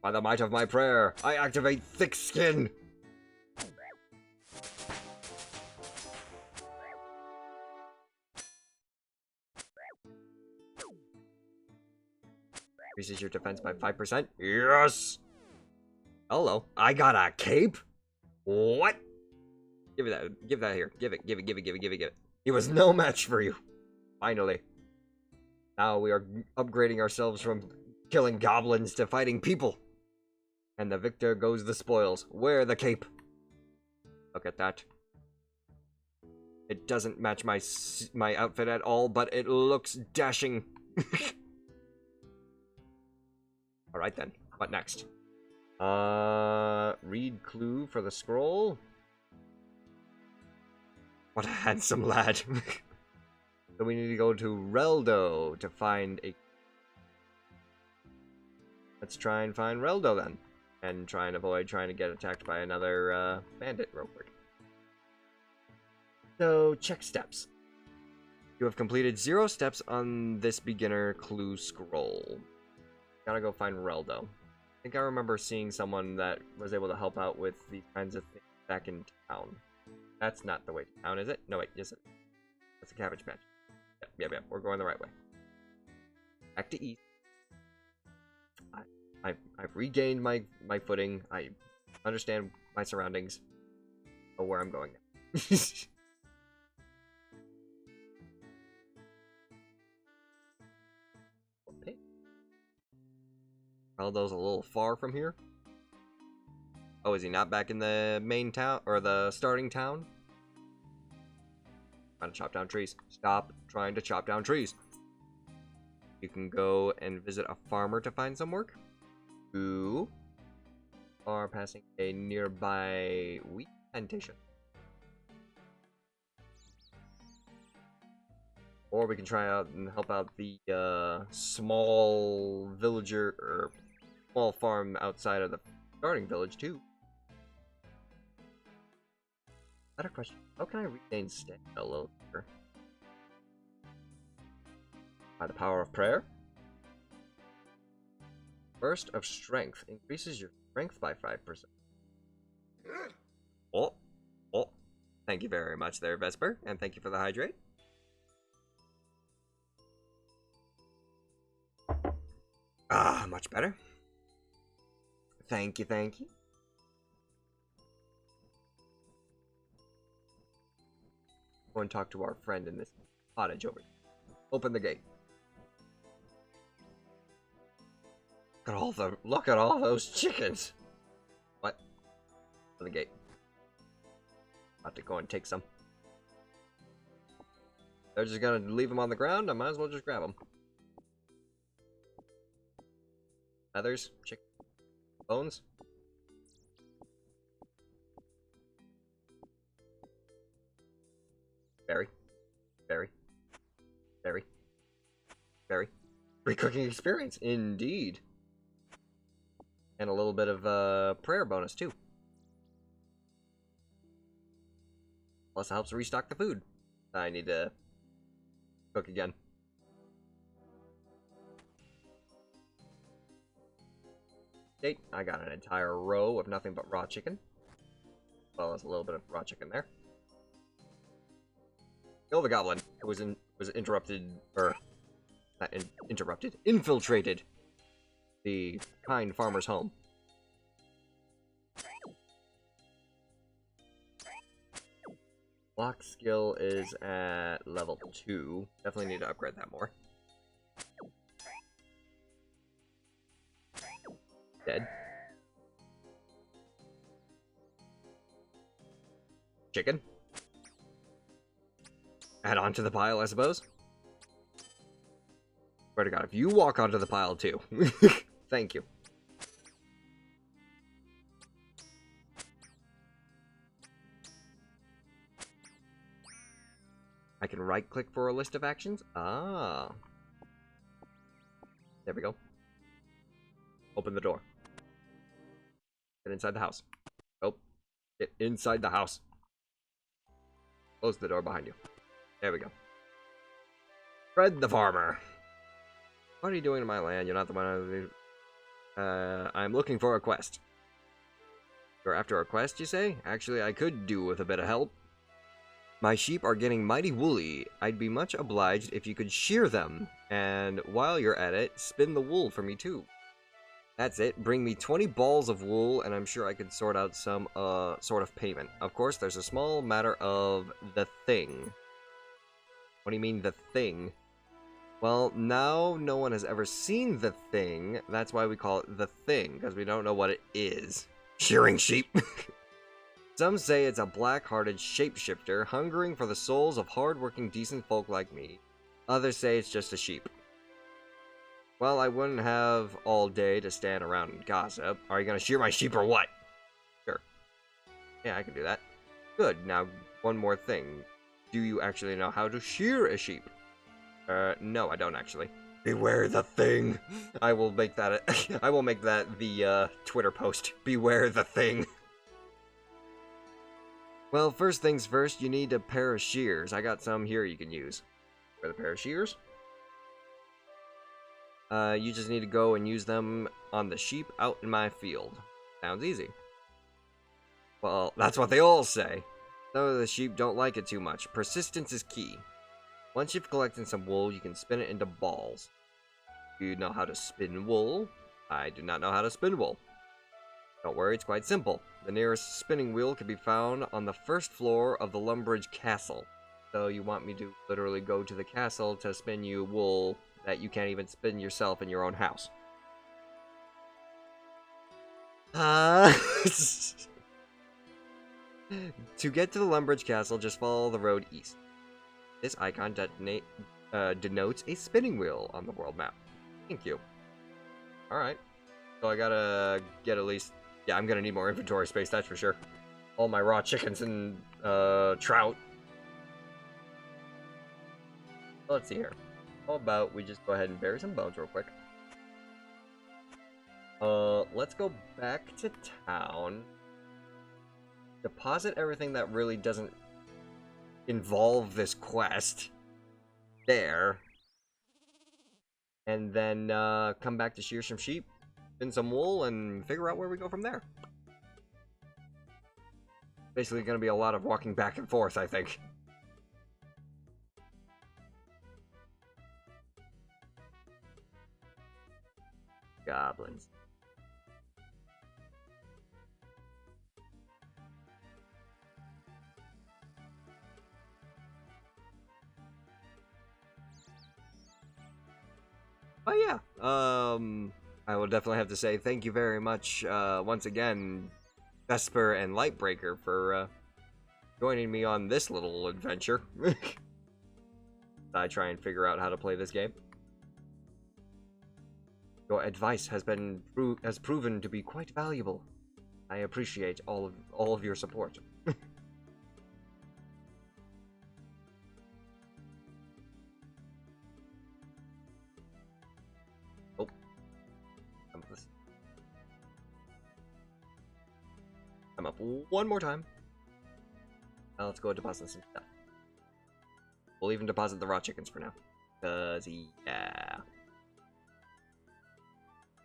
By the might of my prayer, I activate thick skin. Increases your defense by 5%. Yes! Hello. I got a cape? What? Give it that. Give that here. Give it. Give it. Give it. Give it. Give it. Give it. It was no match for you. Finally. Now we are upgrading ourselves from killing goblins to fighting people. And the victor goes the spoils. Wear the cape. Look at that. It doesn't match my outfit at all, but it looks dashing. Alright then. What next? Read clue for the scroll. What a handsome lad. So we need to go to Reldo to find a... Let's try and find Reldo then. And try and avoid trying to get attacked by another bandit real quick. So, check steps. You have completed 0 steps on this beginner clue scroll. Gotta go find Reldo. I think I remember seeing someone that was able to help out with these kinds of things back in town. That's not the way to town, is it? No, wait, yes, that's a cabbage patch. Yep, we're going the right way. Back to east. I've regained my footing. I understand my surroundings. Know where I'm going now. Reldo's a little far from here. Oh, is he not back in the main town or the starting town? Trying to chop down trees. Stop trying to chop down trees. You can go and visit a farmer to find some work. Who are passing a nearby wheat plantation. Or we can try out and help out the small villager or small farm outside of the starting village too. Better question. How can I regain stamina a little quicker? By the power of prayer? Burst of strength increases your strength by 5%. Oh. Thank you very much there, Vesper, and thank you for the hydrate. Ah, much better. Thank you. Go and talk to our friend in this cottage over here. Open the gate. Look at all those chickens. What? Open the gate. About to go and take some. They're just gonna leave them on the ground. I might as well just grab them. Feathers, chicken, bones. Berry. Free cooking experience, indeed. And a little bit of prayer bonus too. Plus it helps restock the food. I need to cook again. I got an entire row of nothing but raw chicken. As well as a little bit of raw chicken there. Kill the goblin who was interrupted, or not interrupted, infiltrated the kind farmer's home. Block skill is at level 2. Definitely need to upgrade that more. Dead. Chicken. Add on to the pile, I suppose. Swear to God, if you walk onto the pile too. Thank you. I can right-click for a list of actions. Ah. There we go. Open the door. Get inside the house. Oh. Get inside the house. Close the door behind you. There we go. Fred the farmer. What are you doing to my land? You're not the one I'm looking for a quest. You're after a quest, you say? Actually, I could do with a bit of help. My sheep are getting mighty woolly. I'd be much obliged if you could shear them. And while you're at it, spin the wool for me too. That's it. Bring me 20 balls of wool, and I'm sure I could sort out some, sort of payment. Of course, there's a small matter of the thing. What do you mean, the thing? Well, now no one has ever seen the thing. That's why we call it the thing, because we don't know what it is. Shearing sheep. Some say it's a black-hearted shapeshifter, hungering for the souls of hard-working, decent folk like me. Others say it's just a sheep. Well, I wouldn't have all day to stand around and gossip. Are you gonna shear my sheep or what? Sure. Yeah, I can do that. Good. Now, one more thing. Do you actually know how to shear a sheep? No, I don't actually. Beware the thing. I will make that the Twitter post. Beware the thing. Well, first things first, you need a pair of shears. I got some here you can use. For the pair of shears? You just need to go and use them on the sheep out in my field. Sounds easy. Well, that's what they all say. Though the sheep don't like it too much. Persistence is key. Once you've collected some wool, you can spin it into balls. Do you know how to spin wool? I do not know how to spin wool. Don't worry, it's quite simple. The nearest spinning wheel can be found on the first floor of the Lumbridge Castle. So you want me to literally go to the castle to spin you wool that you can't even spin yourself in your own house. To get to the Lumbridge Castle, just follow the road east. This icon denotes a spinning wheel on the world map. Thank you. Alright. So I gotta get at least... Yeah, I'm gonna need more inventory space, that's for sure. All my raw chickens and trout. Let's see here. How about we just go ahead and bury some bones real quick. Let's go back to town. Deposit everything that really doesn't involve this quest. There. And then, come back to shear some sheep, spin some wool, and figure out where we go from there. Basically gonna be a lot of walking back and forth, I think. Goblins. But yeah, I will definitely have to say thank you very much, once again, Vesper and Lightbreaker, for, joining me on this little adventure. I try and figure out how to play this game. Your advice has proven to be quite valuable. I appreciate all of your support. Oh, I'm up one more time. Now let's go deposit some stuff. We'll even deposit the raw chickens for now, cause yeah.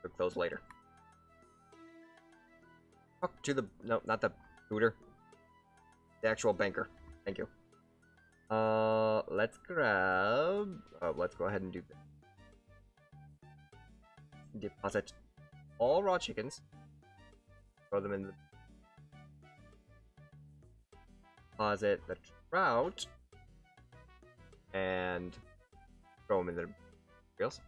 Cook those later. Talk to the... No, not the hooter. The actual banker. Thank you. Let's grab... Oh, let's go ahead and do this. Deposit all raw chickens. Throw them in the... Deposit the trout. And throw them in the reels.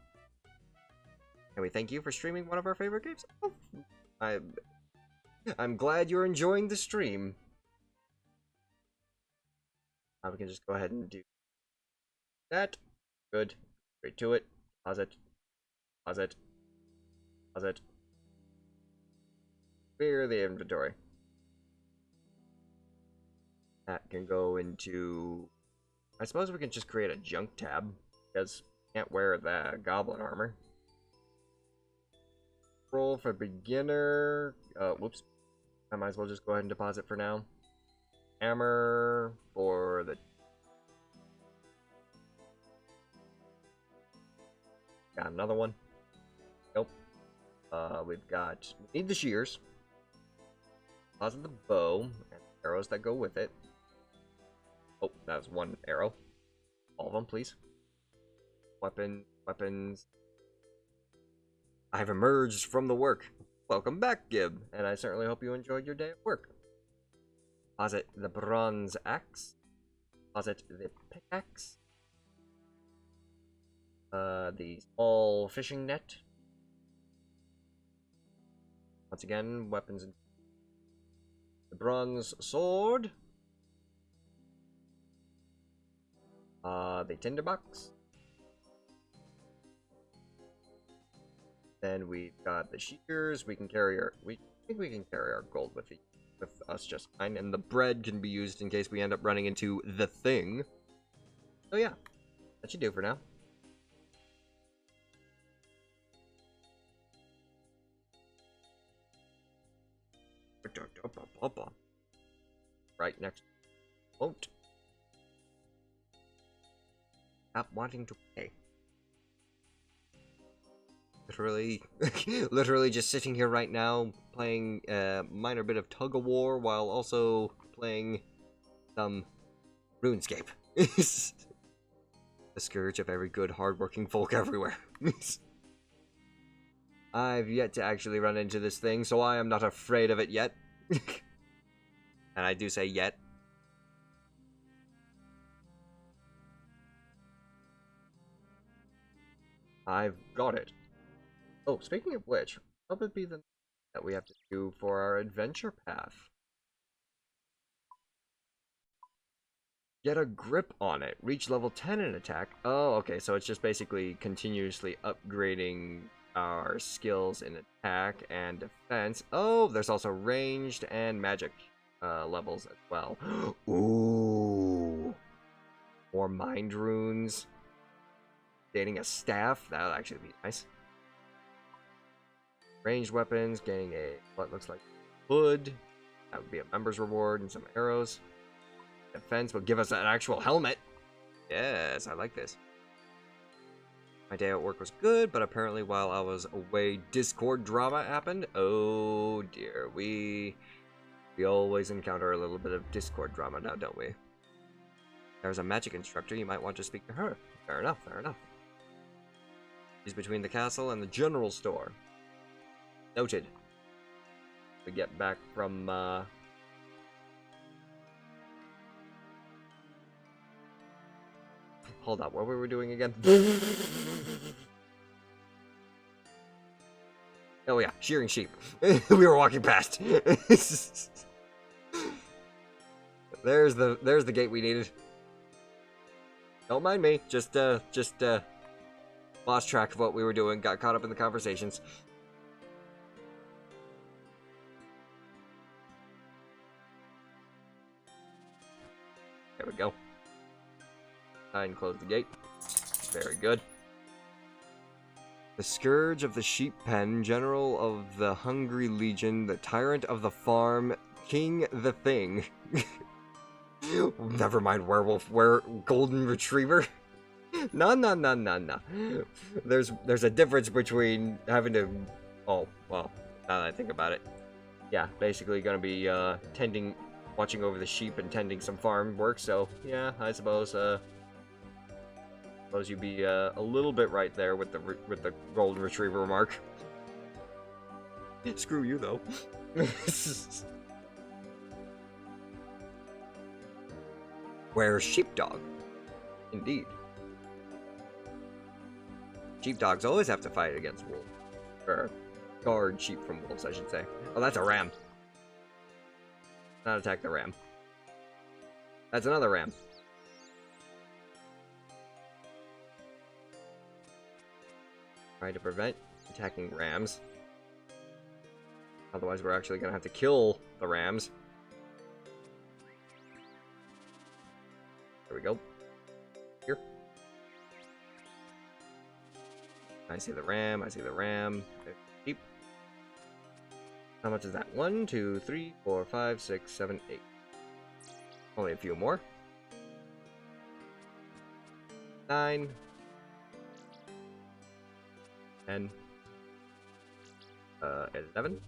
And we thank you for streaming one of our favorite games. Oh, I'm glad you're enjoying the stream. Now we can just go ahead and do that. Good. Straight to it. Deposit. Deposit. Deposit. Clear the inventory. That can go into... I suppose we can just create a junk tab, because we can't wear the goblin armor. Roll for beginner. Whoops. I might as well just go ahead and deposit for now. Hammer for the... Got another one. Nope. We need the shears. Deposit the bow and arrows that go with it. Oh, that was one arrow. All of them, please. Weapons. I've emerged from the work. Welcome back, Gib, and I certainly hope you enjoyed your day at work. Posit the bronze axe. Posit the pickaxe. The small fishing net. Once again, weapons. The bronze sword. The tinderbox. Then we've got the shears. We think we can carry our gold with us just fine, and the bread can be used in case we end up running into the thing. So yeah, that should do for now. Right next. Won't. Stop wanting to play. Literally just sitting here right now playing a minor bit of tug-of-war while also playing some Runescape. The scourge of every good, hardworking folk everywhere. I've yet to actually run into this thing, so I am not afraid of it yet. And I do say yet. I've got it. Oh, speaking of which, what would be the that we have to do for our adventure path? Get a grip on it. Reach level 10 in attack. Oh, okay, so it's just basically continuously upgrading our skills in attack and defense. Oh, there's also ranged and magic levels as well. Ooh. More mind runes. Gaining a staff. That'll actually be nice. Ranged weapons. Gaining what looks like hood. That would be a member's reward and some arrows. Defense will give us an actual helmet. Yes, I like this. My day at work was good, but apparently while I was away, Discord drama happened. Oh dear, we always encounter a little bit of Discord drama now, don't we? There's a magic instructor, you might want to speak to her. Fair enough, fair enough. She's between the castle and the general store. Noted. We get back from, hold up, what were we doing again? Oh yeah, shearing sheep. We were walking past. There's the gate we needed. Don't mind me. Just lost track of what we were doing. Got caught up in the conversations. There we go. And close the gate. Very good. The Scourge of the Sheep Pen, General of the Hungry Legion, the Tyrant of the Farm, King the Thing. Never mind werewolf, golden retriever. No. There's a difference between having to... Oh, well, now that I think about it. Yeah, basically gonna be watching over the sheep and tending some farm work, so yeah, I suppose you'd be a little bit right there with the golden retriever remark. Screw you though. Where's sheepdog? Indeed. Sheepdogs always have to fight against wolves. Or guard sheep from wolves, I should say. Oh, that's a ram. Not attack the ram. That's another ram. Trying to prevent attacking rams. Otherwise, we're actually going to have to kill the rams. There we go. Here. I see the ram. I see the ram. There's the sheep. How much is that? 1, 2, 3, 4, 5, 6, 7, 8. Only a few more. 9. 10. 11.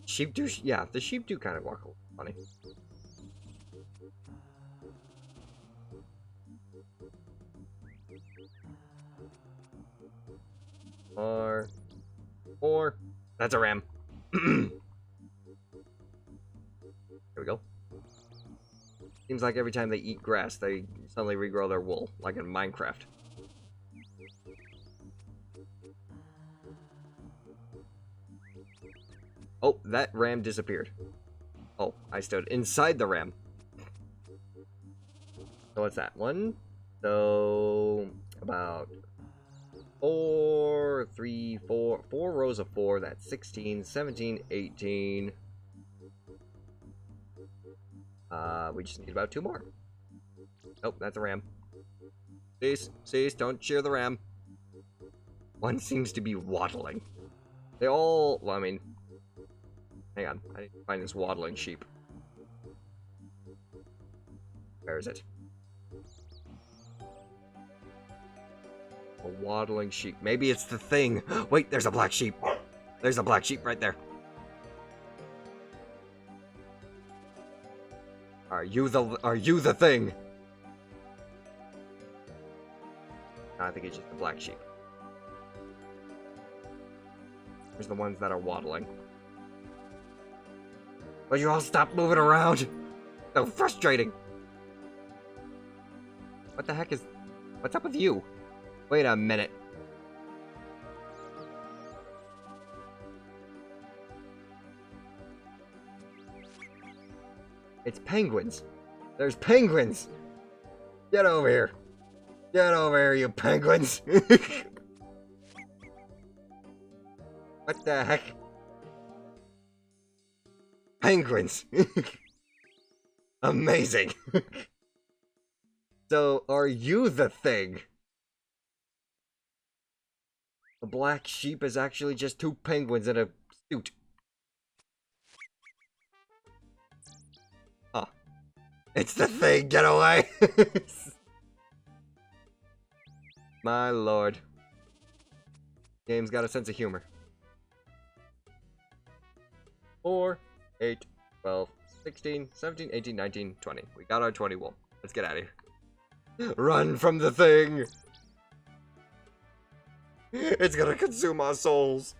Sheep do, yeah, the sheep do kind of walk a little funny. Four. That's a ram. Here we go. Seems like every time they eat grass, they suddenly regrow their wool, like in Minecraft. Oh, that ram disappeared. Oh, I stood inside the ram. So what's that? One? So, about 4 rows of 4. That's 16, 17, 18. We just need about 2 more. Nope, that's a ram. Cease, don't cheer the ram. One seems to be waddling. They all, well, I mean, hang on, I need to find this waddling sheep. Where is it? A waddling sheep. Maybe it's the thing. Wait, there's a black sheep. There's a black sheep right there. Are you the thing? No, I think it's just the black sheep. There's the ones that are waddling. Will you all stop moving around? So frustrating. What the heck is... What's up with you? Wait a minute. It's penguins. There's penguins. Get over here. Get over here, you penguins. What the heck? Penguins. Amazing. So, are you the thing? The black sheep is actually just 2 penguins in a suit. Huh. It's the thing, get away! My lord. Game's got a sense of humor. 4, 8, 12, 16, 17, 18, 19, 20. We got our 20 wool. Let's get out of here. Run from the thing! It's gonna consume our souls.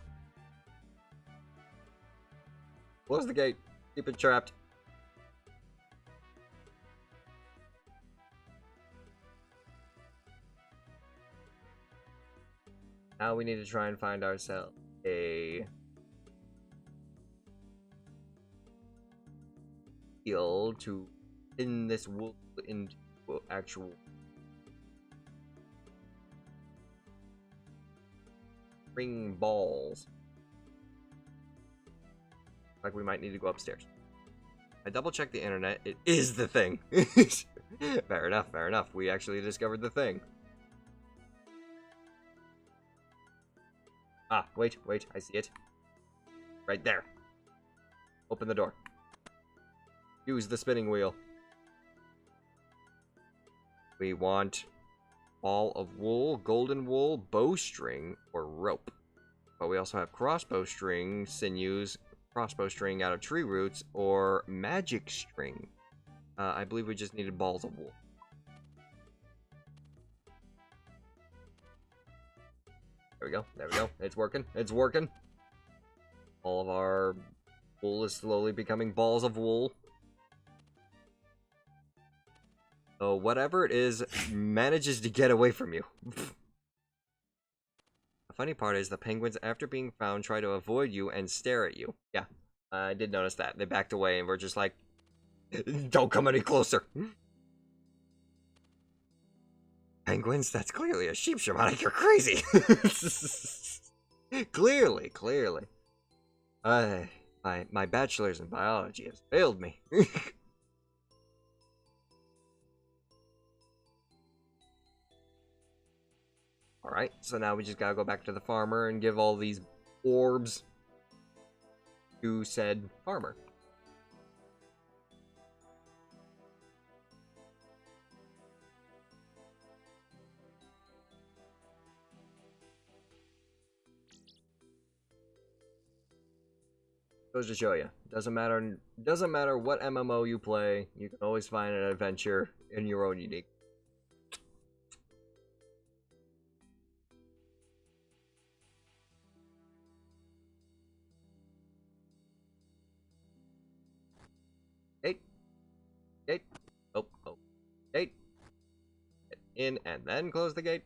Close the gate. Keep it trapped. Now we need to try and find ourselves a heal to pin this wool into actual ring balls. Like we might need to go upstairs. I double checked the internet. It is the thing. Fair enough, fair enough. We actually discovered the thing. Ah, wait, I see it. Right there. Open the door. Use the spinning wheel. We want ball of wool, golden wool, bowstring, or rope. But we also have crossbow string, sinews, crossbow string out of tree roots, or magic string. I believe we just needed balls of wool. There we go, there we go. It's working, it's working. All of our wool is slowly becoming balls of wool. So whatever it is manages to get away from you. The funny part is the penguins, after being found, try to avoid you and stare at you. Yeah, I did notice that. They backed away and were just like, don't come any closer. Penguins? That's clearly a sheep shamanic. You're crazy. Clearly. My bachelor's in biology has failed me. Alright, so now we just gotta go back to the farmer and give all these orbs to said farmer. Goes to show you. Doesn't matter what MMO you play, you can always find an adventure in your own unique. Gate. Gate. Oh. Gate. Get in and then close the gate.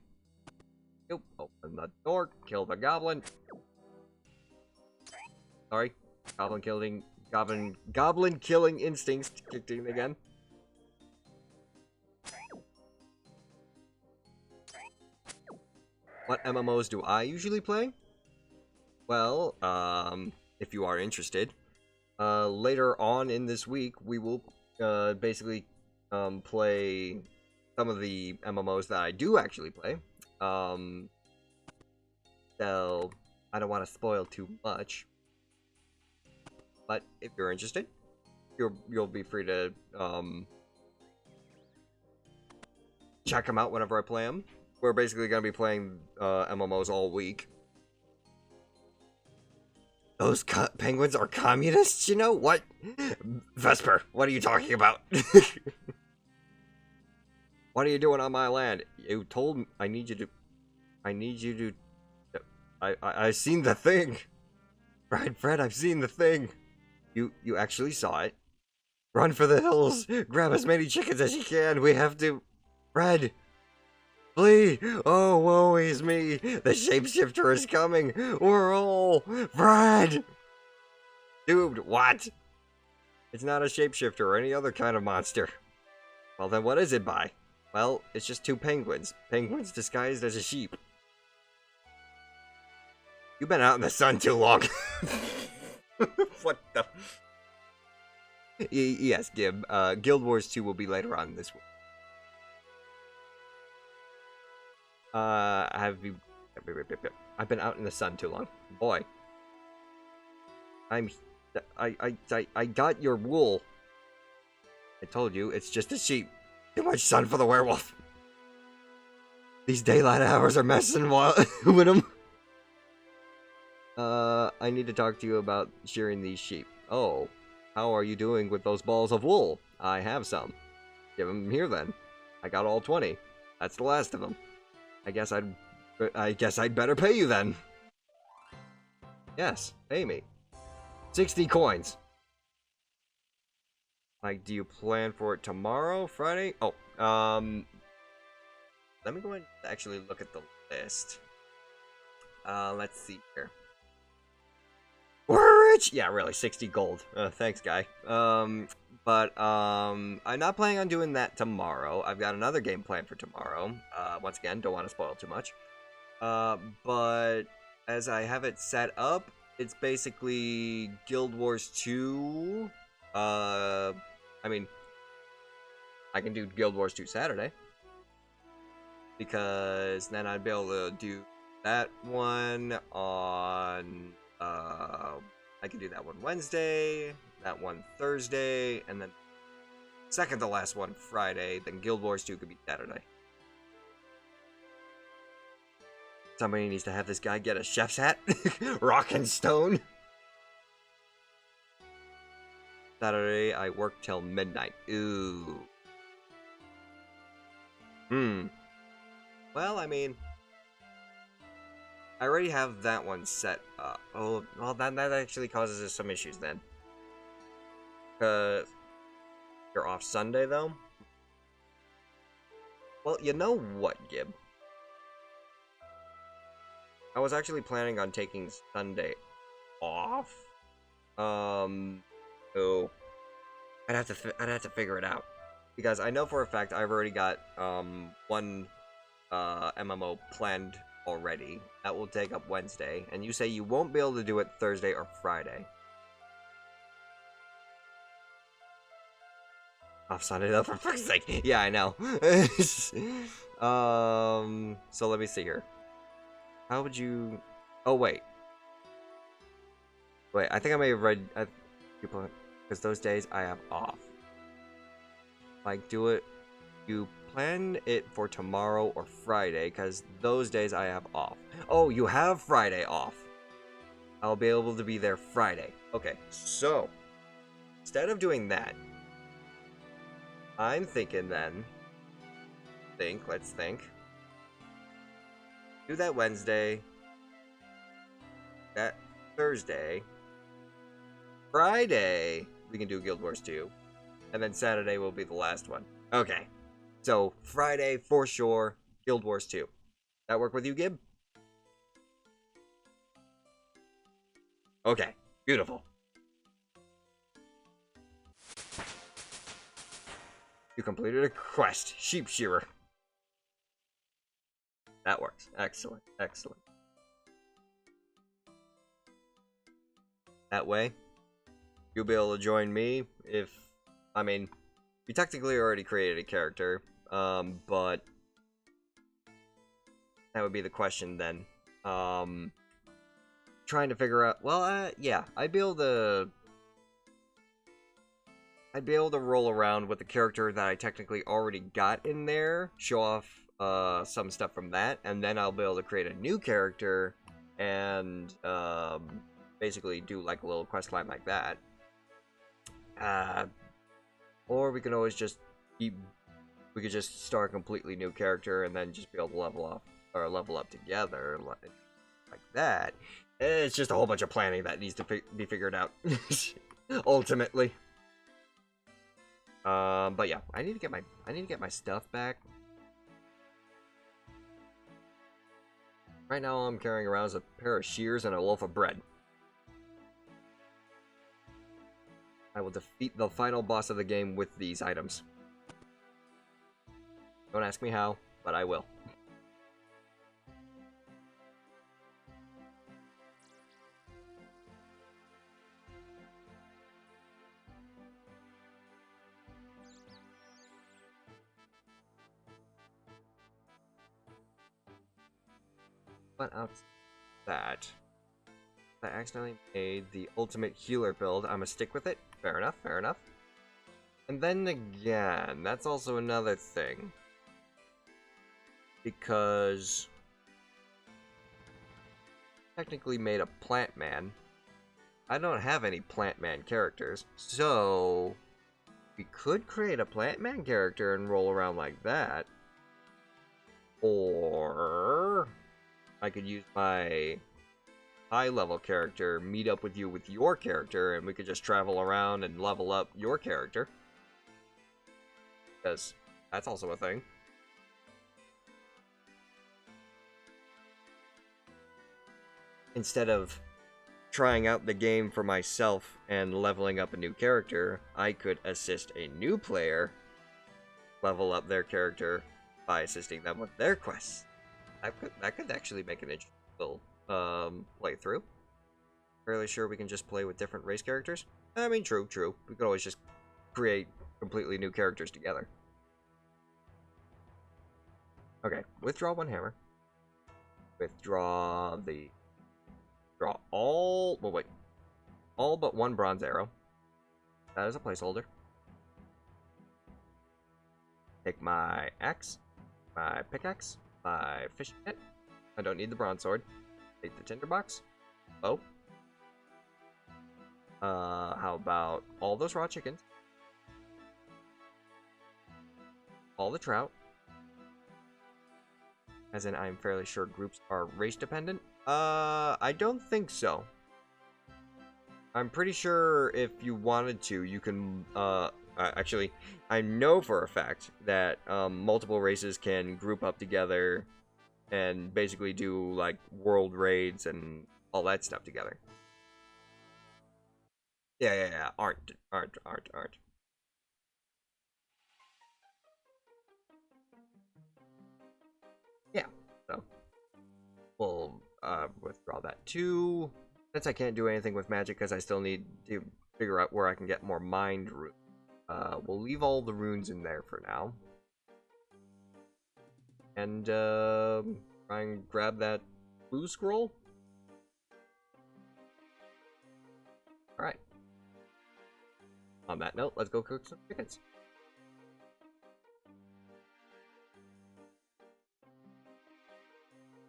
Nope. Open the door. Kill the goblin. Sorry. Goblin killing instincts kicked in again. What MMOs do I usually play? Well, if you are interested, later on in this week, we will basically play some of the MMOs that I do actually play. So I don't want to spoil too much, but if you're interested, you'll be free to check them out whenever I play them. We're basically gonna be playing MMOs all week. Those penguins are communists, you know? What? Vesper, what are you talking about? What are you doing on my land? You told me I need you to... I've seen the thing. Fred, I've seen the thing. You actually saw it. Run for the hills. Grab as many chickens as you can. We have to... Fred! Flee! Oh, woe is me! The shapeshifter is coming! We're all... Fred! Dude, what? It's not a shapeshifter or any other kind of monster. Well, then what is it by? Well, it's just two penguins. Penguins disguised as a sheep. You've been out in the sun too long. What the... Yes, Gib. Guild Wars 2 will be later on this week. I've been out in the sun too long. Boy. I got your wool. I told you, it's just a sheep. Too much sun for the werewolf. These daylight hours are messing with him. I need to talk to you about shearing these sheep. Oh, how are you doing with those balls of wool? I have some. Give them here then. I got all 20. That's the last of them. I guess I'd better pay you then. Yes, pay me. 60 coins. Like, do you plan for it tomorrow, Friday? Oh, let me go ahead and actually look at the list. Let's see here. We're rich! Yeah, really, 60 gold. Thanks, guy. I'm not planning on doing that tomorrow. I've got another game planned for tomorrow. Once again, don't want to spoil too much. But as I have it set up, it's basically Guild Wars 2. I mean, I can do Guild Wars 2 Saturday. Because then I'd be able to do that one on... I can do that one Wednesday, that one Thursday, and then second to last one Friday, then Guild Wars 2 could be Saturday. Somebody needs to have this guy get a chef's hat. Rock and stone. Saturday, I work till midnight. Ooh. Well, I mean... I already have that one set up. Oh, well, that actually causes us some issues then. Because you're off Sunday, though? Well, you know what, Gib? I was actually planning on taking Sunday off. Oh, I'd have to figure it out, because I know for a fact I've already got one MMO planned already. That will take up Wednesday, and you say you won't be able to do it Thursday or Friday. Off Sunday though, for fuck's sake. Yeah, I know. So let me see here. How would you... Oh, wait. Wait, I think I may have read... Because those days I have off. Like, do it... You plan it for tomorrow or Friday, because those days I have off. Oh, you have Friday off. I'll be able to be there Friday. Okay, so instead of doing that, I'm thinking then. Let's think. Do that Wednesday. That Thursday. Friday, we can do Guild Wars 2. And then Saturday will be the last one. Okay. So, Friday, for sure, Guild Wars 2. That work with you, Gib? Okay. Beautiful. You completed a quest. Sheep Shearer. That works. Excellent. Excellent. That way, you'll be able to join me if... I mean, we technically already created a character, but... that would be the question then. Trying to figure out... Well, yeah. I'd be able to roll around with the character that I technically already got in there, show off some stuff from that, and then I'll be able to create a new character and basically do like a little quest line like that. Or we can always just we could just start a completely new character and then just be able to level up together like that. It's just a whole bunch of planning that needs to be figured out ultimately. But yeah, I need to get my stuff back. Right now, all I'm carrying around is a pair of shears and a loaf of bread. I will defeat the final boss of the game with these items. Don't ask me how, but I will. But outside that, I accidentally made the ultimate healer build. I'm gonna stick with it. Fair enough, fair enough. And then again, that's also another thing. Because technically made a plant man. I don't have any plant man characters, so we could create a plant man character and roll around like that. Or I could use my high level character, meet up with you with your character, and we could just travel around and level up your character. Because that's also a thing. Instead of trying out the game for myself and leveling up a new character, I could assist a new player level up their character by assisting them with their quests. That could actually make an interesting little playthrough. Fairly sure we can just play with different race characters. I mean, true. We could always just create completely new characters together. Okay, withdraw one hammer. Withdraw all... well, wait. All but one bronze arrow. That is a placeholder. Take my axe, my pickaxe, my fishing net. I don't need the bronze sword. Take the tinderbox. Bow. How about all those raw chickens? All the trout. As in, I'm fairly sure groups are race dependent. I don't think so. I'm pretty sure if you wanted to, you can, actually, I know for a fact that, multiple races can group up together and basically do, like, world raids and all that stuff together. Yeah, aren't. Yeah, so we'll withdraw that too. Since I can't do anything with magic because I still need to figure out where I can get more mind runes. We'll leave all the runes in there for now. And try and grab that blue scroll. Alright. On that note, let's go cook some chickens.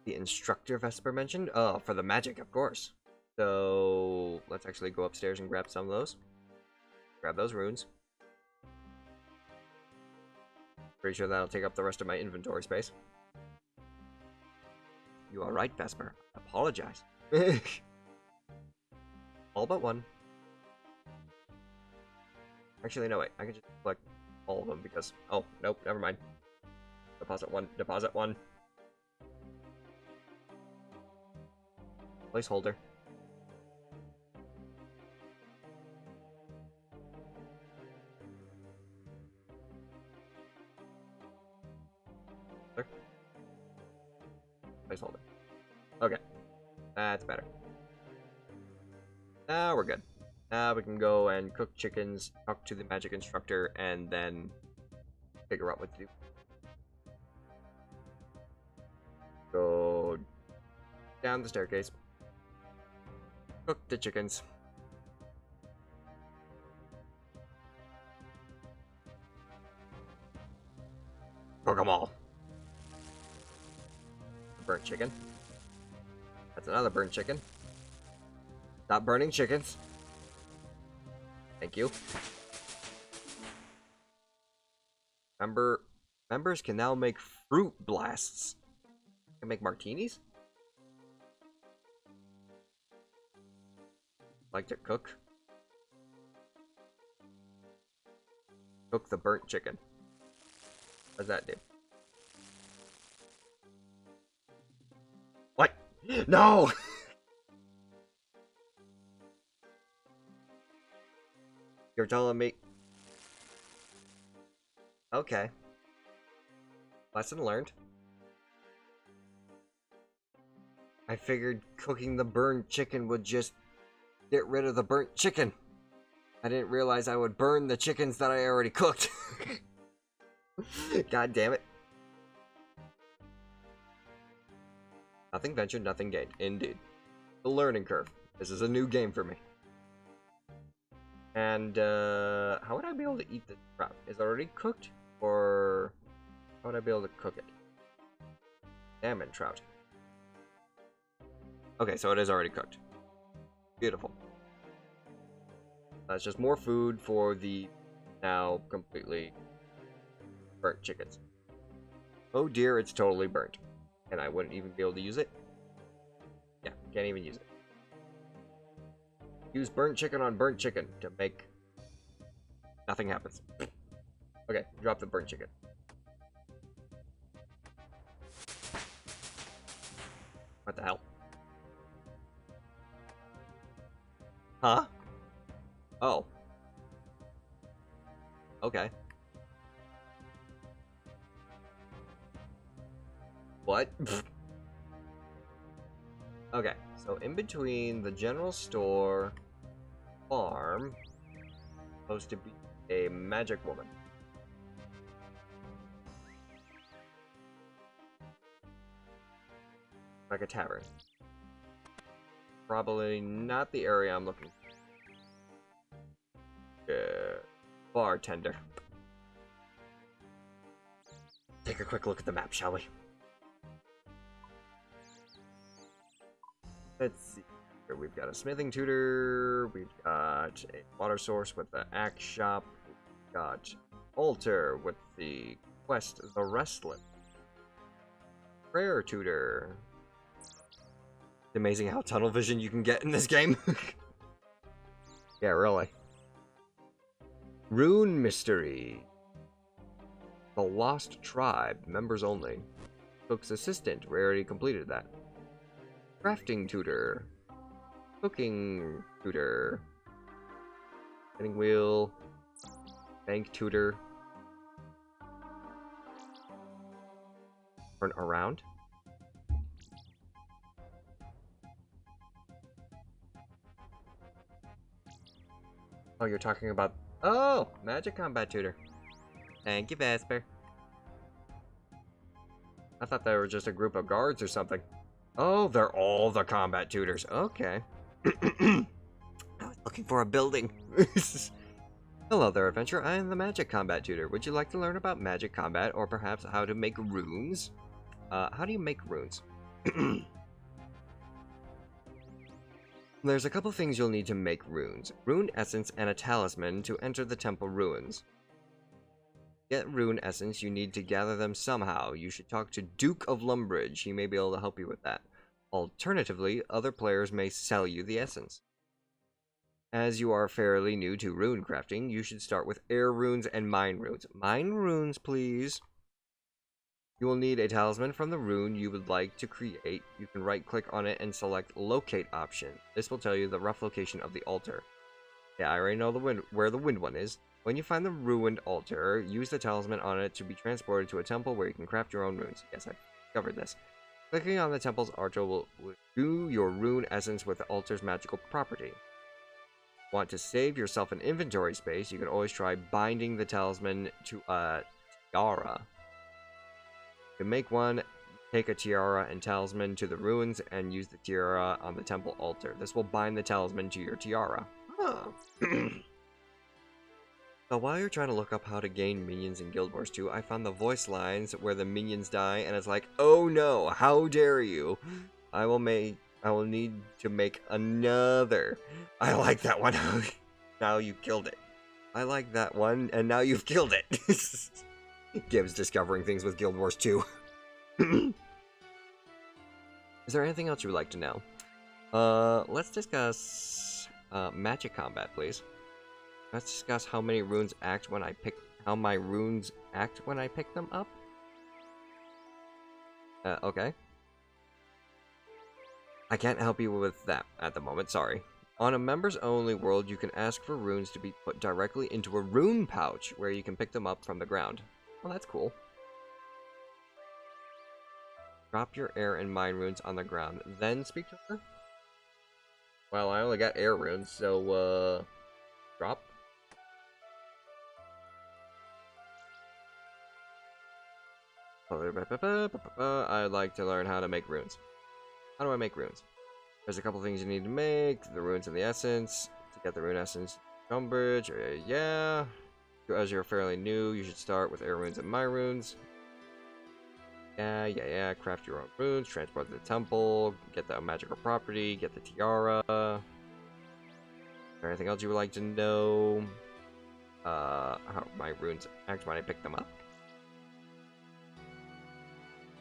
The instructor Vesper mentioned? Oh, for the magic, of course. So let's actually go upstairs and grab some of those. Grab those runes. Pretty sure that'll take up the rest of my inventory space. You are right, Vesper. Apologize. All but one. Actually, no, wait. I can just collect all of them because... Oh, nope, never mind. Deposit one. Deposit one. Placeholder. Placeholder. Okay. That's better. Now we're good. Now we can go and cook chickens, talk to the magic instructor, and then figure out what to do. Go down the staircase. Cook the chickens. Cook them all. Burnt chicken. That's another burnt chicken. Stop burning chickens. Thank you. Members can now make fruit blasts. Can make martinis? Like to cook? Cook the burnt chicken. What does that do? What? No! You're telling me... Okay. Lesson learned. I figured cooking the burnt chicken would just get rid of the burnt chicken. I didn't realize I would burn the chickens that I already cooked. God damn it. Nothing ventured, nothing gained. Indeed. The learning curve. This is a new game for me. And, how would I be able to eat this trout? Is it already cooked? Or how would I be able to cook it? Salmon trout. Okay, so it is already cooked. Beautiful. That's just more food for the now completely burnt chickens. Oh dear, it's totally burnt. And I wouldn't even be able to use it? Yeah, can't even use it. Use burnt chicken on burnt chicken to make... Nothing happens. Okay, drop the burnt chicken. What the hell? Huh? Oh. Okay. What? Okay, so in between the general store, farm, supposed to be a magic woman. Like a tavern. Probably not the area I'm looking for. Bartender. Take a quick look at the map, shall we? Let's see. Here we've got a smithing tutor. We've got a water source with the axe shop. We've got altar with the quest, the restless. Prayer tutor. It's amazing how tunnel vision you can get in this game. Yeah, really. Rune mystery. The Lost Tribe, members only. Cook's assistant, we already completed that. Crafting tutor. Cooking tutor. Spinning wheel. Bank tutor. Turn around. Oh, you're talking about... Oh! Magic combat tutor. Thank you, Vesper. I thought they were just a group of guards or something. Oh, they're all the combat tutors. Okay. I was looking for a building. Hello there, adventurer. I am the magic combat tutor. Would you like to learn about magic combat or perhaps how to make runes? How do you make runes? There's a couple things you'll need to make runes. Rune essence and a talisman to enter the temple ruins. Get rune essence, you need to gather them somehow. You should talk to Duke of Lumbridge, he may be able to help you with that. Alternatively, other players may sell you the essence. As you are fairly new to rune crafting, you should start with air runes and mine runes. Mine runes, please. You will need a talisman from the rune you would like to create. You can right-click on it and select Locate option. This will tell you the rough location of the altar. Yeah, I already know where the wind one is. When you find the ruined altar, use the talisman on it to be transported to a temple where you can craft your own runes. Yes, I covered this. Clicking on the temple's altar will do your rune essence with the altar's magical property. Want to save yourself an inventory space, you can always try binding the talisman to a tiara. You can make one, take a tiara and talisman to the ruins, and use the tiara on the temple altar. This will bind the talisman to your tiara. Huh. So while you're trying to look up how to gain minions in Guild Wars 2, I found the voice lines where the minions die, and it's like, oh no, how dare you! I will need to make another. I like that one. Now you killed it. I like that one, and now you've killed it. Gibbs discovering things with Guild Wars 2. Is there anything else you would like to know? Let's discuss magic combat, please. Let's discuss how many runes act when how my runes act when I pick them up. Okay. I can't help you with that at the moment, sorry. On a members-only world, you can ask for runes to be put directly into a rune pouch, where you can pick them up from the ground. Well, that's cool. Drop your air and mine runes on the ground, then speak to her? Well, I only got air runes, so, drop. I'd like to learn how to make runes. How do I make runes? There's a couple things you need to make. The runes and the essence. To get the rune essence, Umbridge. Yeah. As you're fairly new, you should start with air runes and mine runes. Yeah. Craft your own runes. Transport to the temple. Get the magical property. Get the tiara. Is there anything else you would like to know? How my runes act when I pick them up?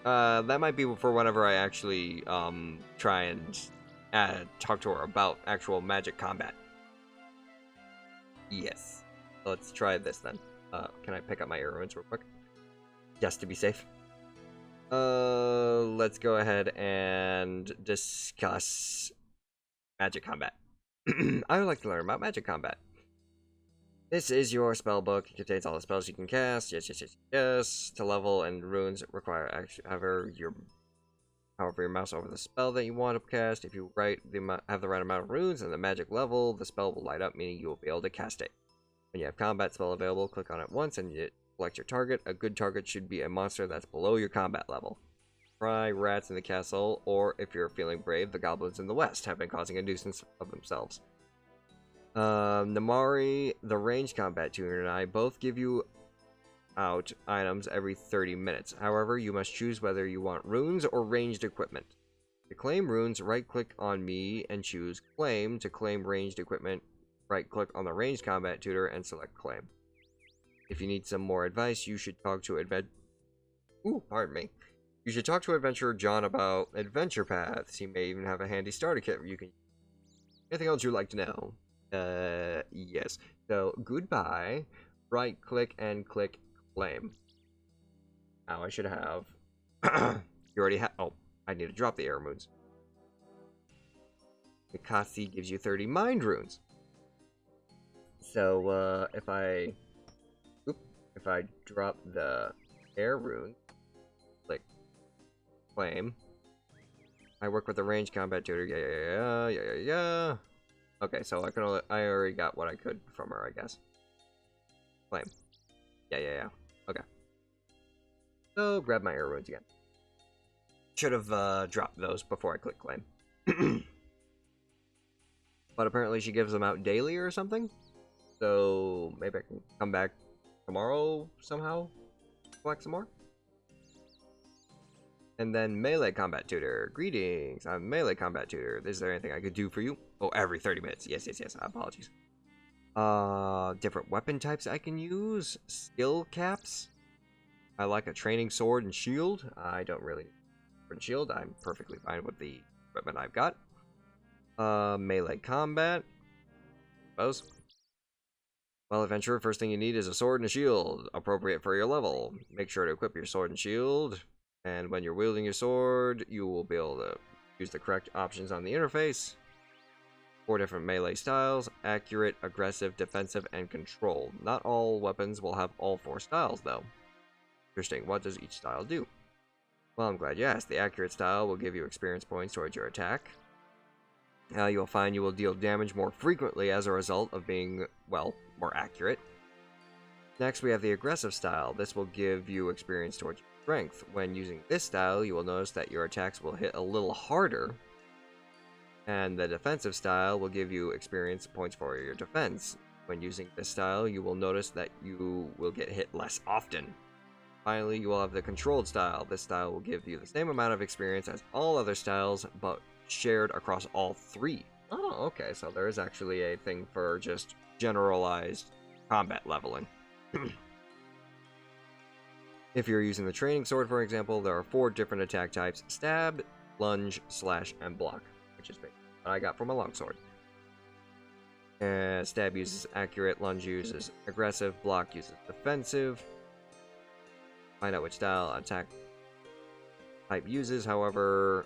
That might be for whenever I actually, try and talk to her about actual magic combat. Yes. Let's try this then. Can I pick up my air runes real quick? Just to be safe. Let's go ahead and discuss magic combat. I would like to learn about magic combat. This is your spell book. It contains all the spells you can cast. Yes. To level and runes require hover your mouse over the spell that you want to cast. If you have the right amount of runes and the magic level, the spell will light up, meaning you will be able to cast it. When you have combat spell available, click on it once and you select your target. A good target should be a monster that's below your combat level. Try rats in the castle, or if you're feeling brave, the goblins in the west have been causing a nuisance of themselves. Namari, the ranged combat tuner, and I both give you out items every 30 minutes. However, you must choose whether you want runes or ranged equipment. To claim runes, right-click on me and choose Claim. To claim ranged equipment, right-click on the ranged combat tutor and select Claim. If you need some more advice, you should talk to You should talk to Adventurer John about adventure paths. He may even have a handy starter kit you can. Anything else you'd like to know? Yes. So, goodbye. Right-click and click Claim. Now I should have... You already have... Oh, I need to drop the air runes. Mikasi gives you 30 mind runes. So, if I drop the air rune, click Claim. I work with the ranged combat tutor. Yeah. Okay, so I already got what I could from her, I guess. Claim. Yeah. Okay. So, grab my air runes again. Should have dropped those before I click Claim. But apparently she gives them out daily or something. So, maybe I can come back tomorrow somehow? Collect some more? And then Melee Combat Tutor. Greetings, I'm Melee Combat Tutor. Is there anything I could do for you? Oh, every 30 minutes. Yes, yes, yes. Apologies. Different weapon types I can use. Skill caps. I like a training sword and shield. I don't really need sword and shield. I'm perfectly fine with the equipment I've got. Melee combat. Suppose. Well, adventurer, first thing you need is a sword and a shield, appropriate for your level. Make sure to equip your sword and shield, and when you're wielding your sword, you will be able to use the correct options on the interface. 4 different melee styles: accurate, aggressive, defensive, and control. Not all weapons will have all 4 styles, though. Interesting, what does each style do? Well, I'm glad you asked. The accurate style will give you experience points towards your attack. You'll find you will deal damage more frequently as a result of being, well, more accurate. Next, we have the aggressive style. This will give you experience towards your strength. When using this style, you will notice that your attacks will hit a little harder. And the defensive style will give you experience points for your defense. When using this style, you will notice that you will get hit less often. Finally, you will have the controlled style. This style will give you the same amount of experience as all other styles, but shared across all 3. Oh, okay, so there is actually a thing for just generalized combat leveling. If you're using the training sword, for example, there are 4 different attack types: stab, lunge, slash, and block, which is what I got from a longsword. Stab uses accurate, lunge uses aggressive, block uses defensive. Find out which style attack type uses, however,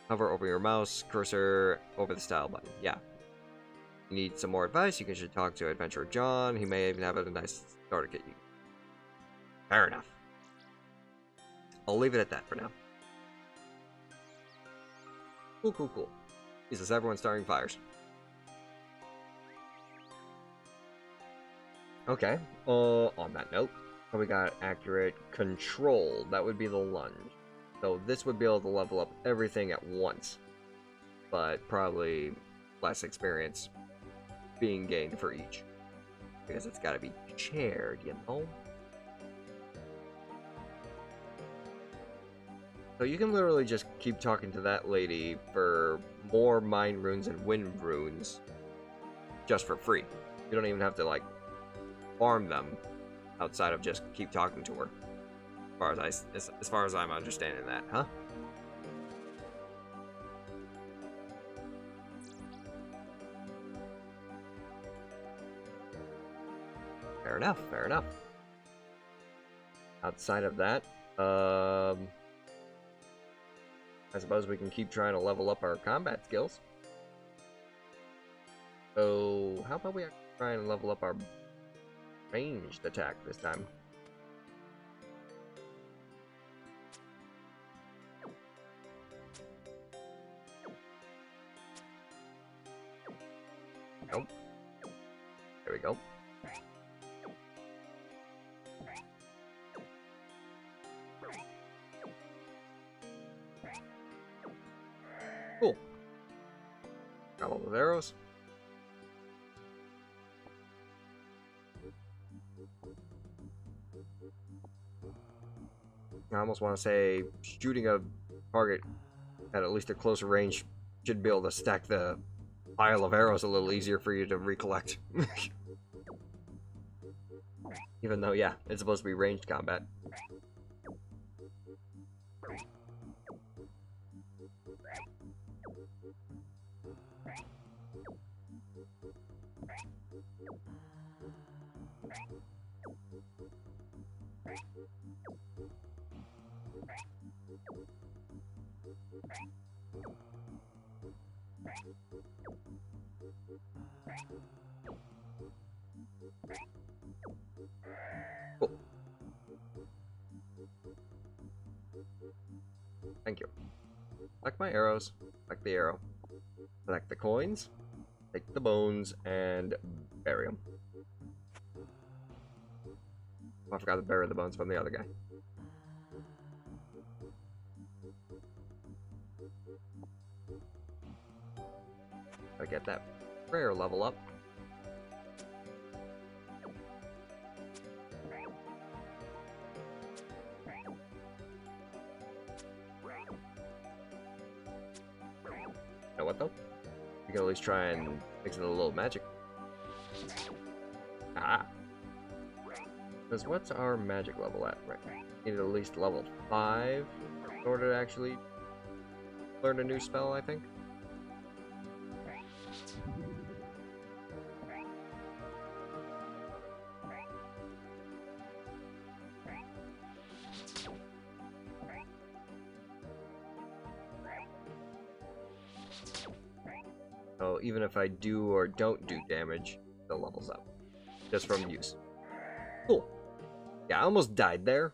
hover over your mouse cursor over the style button. Yeah. You need some more advice, you should talk to Adventurer John. He may even have a nice starter kit. Fair enough. I'll leave it at that for now. Cool, cool, cool. Jesus, everyone's starting fires. Okay, on that note, we got accurate control. That would be the lunge. So this would be able to level up everything at once, but probably less experience being gained for each, because it's got to be shared, you know? So you can literally just keep talking to that lady for more mind runes and wind runes just for free. You don't even have to, like, farm them outside of just keep talking to her. As far as I'm understanding that, huh? Fair enough, fair enough. Outside of that, I suppose we can keep trying to level up our combat skills. So, how about we try and level up our ranged attack this time? Nope. There we go. Cool. Got all those arrows. I almost want to say shooting a target at least a closer range should be able to stack the pile of arrows a little easier for you to recollect. Even though, yeah, it's supposed to be ranged combat. Cool. Thank you. Collect my arrows. Collect the arrow. Collect the coins. Take the bones and bury them. Oh, I forgot to bury the bones from the other guy. Gotta get that prayer level up. Know what though? We can at least try and mix in a little magic. Ah! Because what's our magic level at right now? Need at least level 5 in order to actually learn a new spell, I think. So even if I do or don't do damage, the levels up. Just from use. Cool. Yeah, I almost died there.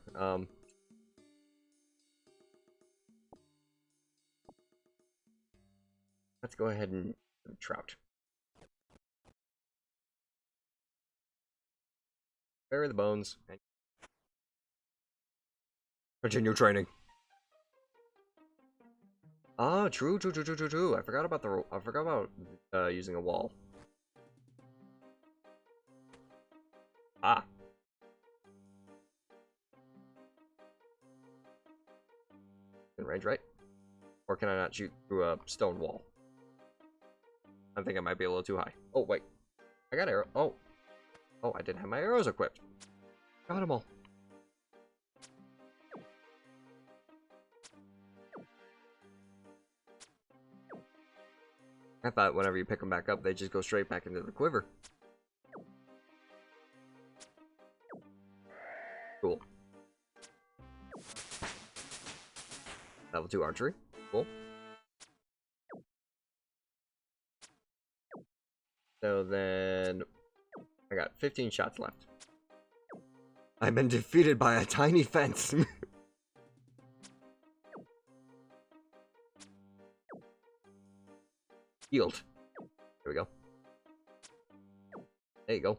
Let's go ahead and trout. Bury the bones. And continue training. Ah, true. I forgot about using a wall. Ah. In range, right? Or can I not shoot through a stone wall? I think I might be a little too high. Oh, wait. I got arrow. Oh. Oh, I didn't have my arrows equipped. Got them all. I thought whenever you pick them back up, they just go straight back into the quiver. Cool. Level 2 archery. Cool. So then I got 15 shots left. I've been defeated by a tiny fence. Healed. There we go. There you go.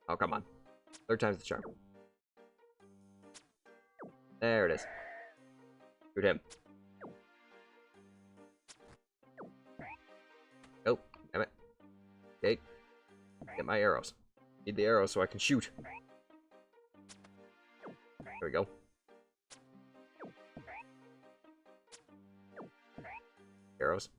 Oh, come on. Third time's the charm. There it is. Shoot him. Oh, damn it. Okay. Get my arrows. Need the arrows so I can shoot. There we go. Arrows.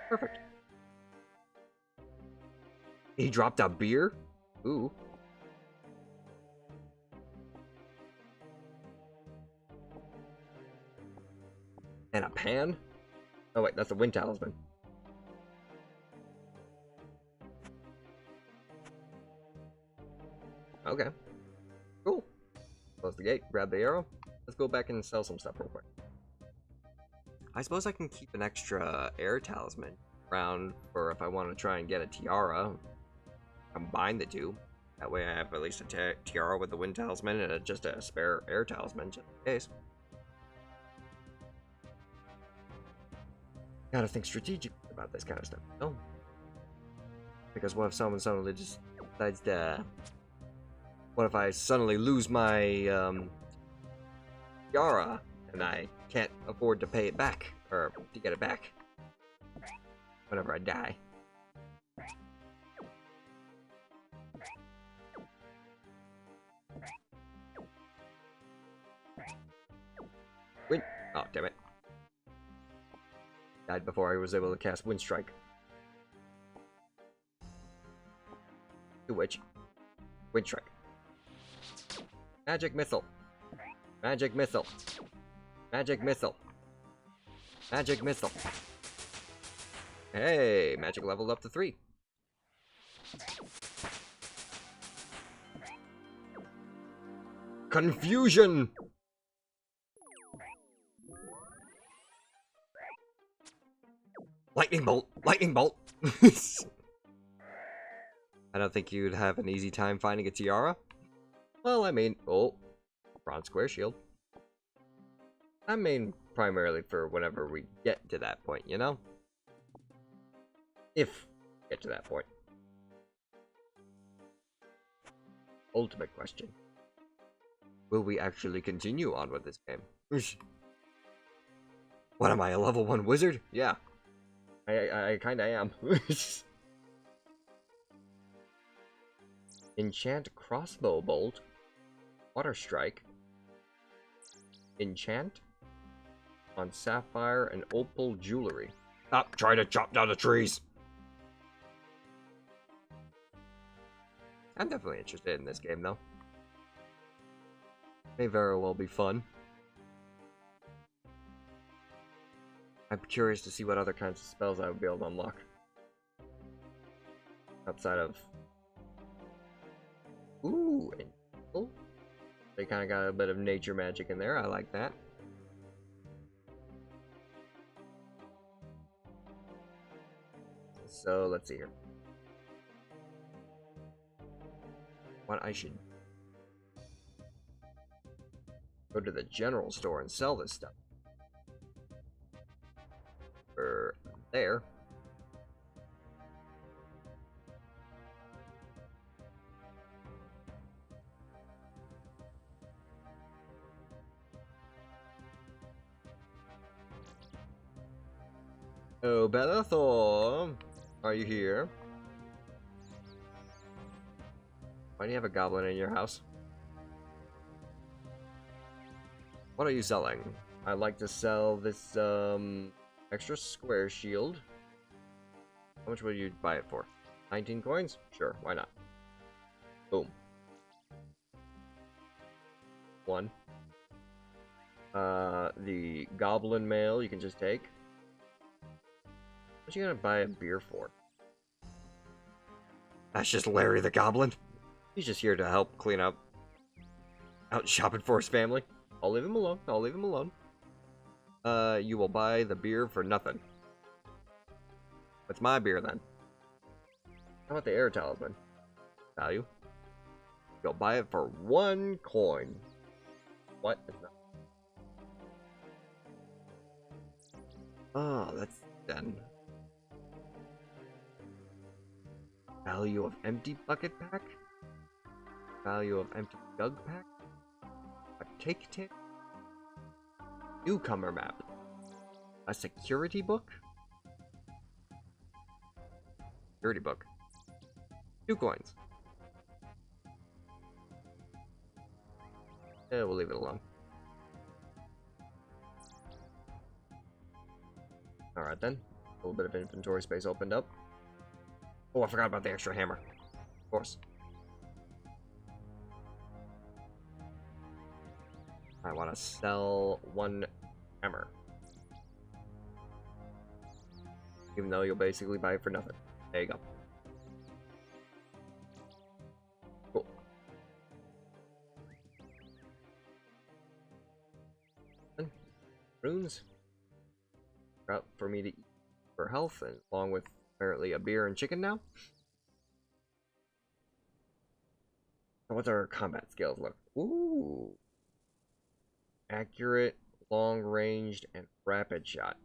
Perfect. He dropped a beer? Ooh. And a pan? Oh wait, that's a wind talisman. Okay. Cool. Close the gate, grab the arrow. Let's go back and sell some stuff real quick. I suppose I can keep an extra air talisman around for if I want to try and get a tiara. Combine the two. That way I have at least a tiara with the wind talisman and just a spare air talisman just in case. Gotta think strategically about this kind of stuff. No. Because what if someone suddenly just decides to... What if I suddenly lose my tiara and I can't afford to pay it back, or to get it back whenever I die? Wind. Oh, damn it. Died before I was able to cast Wind Strike. To which, Wind Strike. Magic Missile. Magic Missile. Magic Missile. Magic Missile. Hey, magic leveled up to 3. Confusion! Lightning bolt! Lightning bolt! I don't think you'd have an easy time finding a tiara. Well, I mean... Oh. Bronze square shield. I mean, primarily for whenever we get to that point, you know? If we get to that point. Ultimate question. Will we actually continue on with this game? What am I, a level 1 wizard? Yeah. I kinda am. Enchant crossbow bolt. Water strike. Enchant on sapphire and opal jewelry. Stop trying to chop down the trees! I'm definitely interested in this game, though. May very well be fun. I'm curious to see what other kinds of spells I would be able to unlock. Outside of... Ooh, and... They kind of got a bit of nature magic in there. I like that. So, let's see here. What I should... Go to the general store and sell this stuff. There. Oh, Bellathor, are you here? Why do you have a goblin in your house? What are you selling? I'd like to sell this, extra square shield. How much would you buy it for? 19 coins? Sure, why not? Boom. 1. The goblin mail you can just take. What you gonna buy a beer for? That's just Larry the Goblin. He's just here to help clean up. Out shopping for his family. I'll leave him alone. I'll leave him alone. You will buy the beer for nothing. What's my beer then? How about the air talisman? Value. You'll buy it for 1 coin. What is that? Oh, that's done. Value of empty bucket pack? Value of empty jug pack? A cake tin? Newcomer map? A security book? Security book. 2 coins. Yeah, we'll leave it alone. Alright then. A little bit of inventory space opened up. Oh, I forgot about the extra hammer. Of course. I want to sell 1 hammer. Even though you'll basically buy it for nothing. There you go. Cool. Runes. Route for me to eat for health, and along with apparently a beer and chicken now. What's our combat skills look? Ooh. Accurate, long ranged, and rapid shot.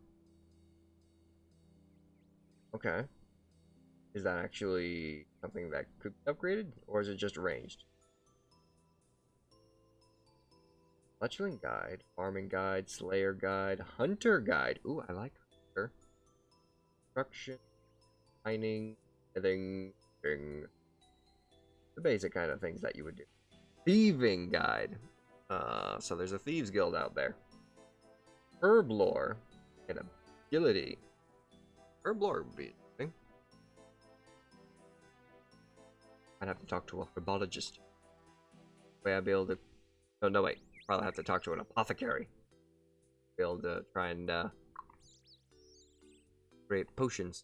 Okay. Is that actually something that could be upgraded, or is it just ranged? Fletchling Guide, Farming Guide, Slayer Guide, Hunter Guide. Ooh, I like Hunter. Construction, mining, smithing, the basic kind of things that you would do. Thieving Guide. So there's a Thieves Guild out there. Herb Lore and Ability. Herb Lore would be interesting. I'd have to talk to a herbologist. Way I'd be able to... Oh, no, wait. Probably have to talk to an apothecary. Be able to try and, create potions.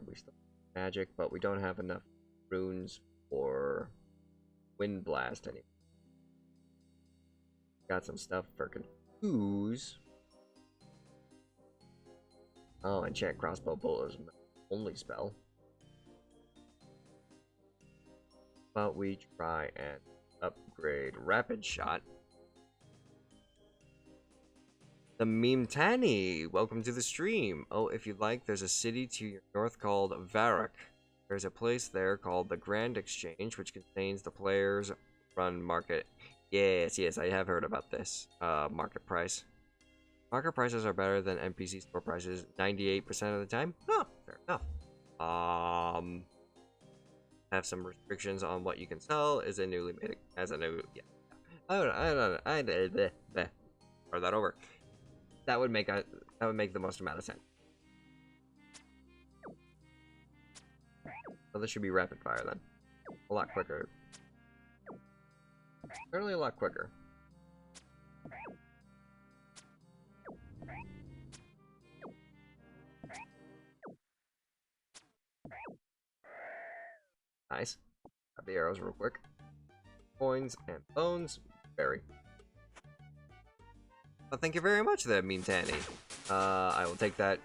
We still have magic, but we don't have enough runes for Wind Blast anymore. Got some stuff for Confuse. Oh, Enchant Crossbow Bolt is my only spell. But we try and upgrade Rapid Shot. The Meme Tanny, welcome to the stream. Oh, if you'd like, there's a city to your north called Varrock. There's a place there called the Grand Exchange, which contains the players' run market. Yes, I have heard about this. Market price. Market prices are better than NPC store prices 98% of the time. Huh, fair enough. Have some restrictions on what you can sell. Is a newly made as a new I start that over. That would make the most amount of sense. So this should be rapid fire then. A lot quicker. Certainly a lot quicker. Nice. Grab the arrows real quick. Coins and bones. Berry. Well, thank you very much there, Mean Tanny. I will take that.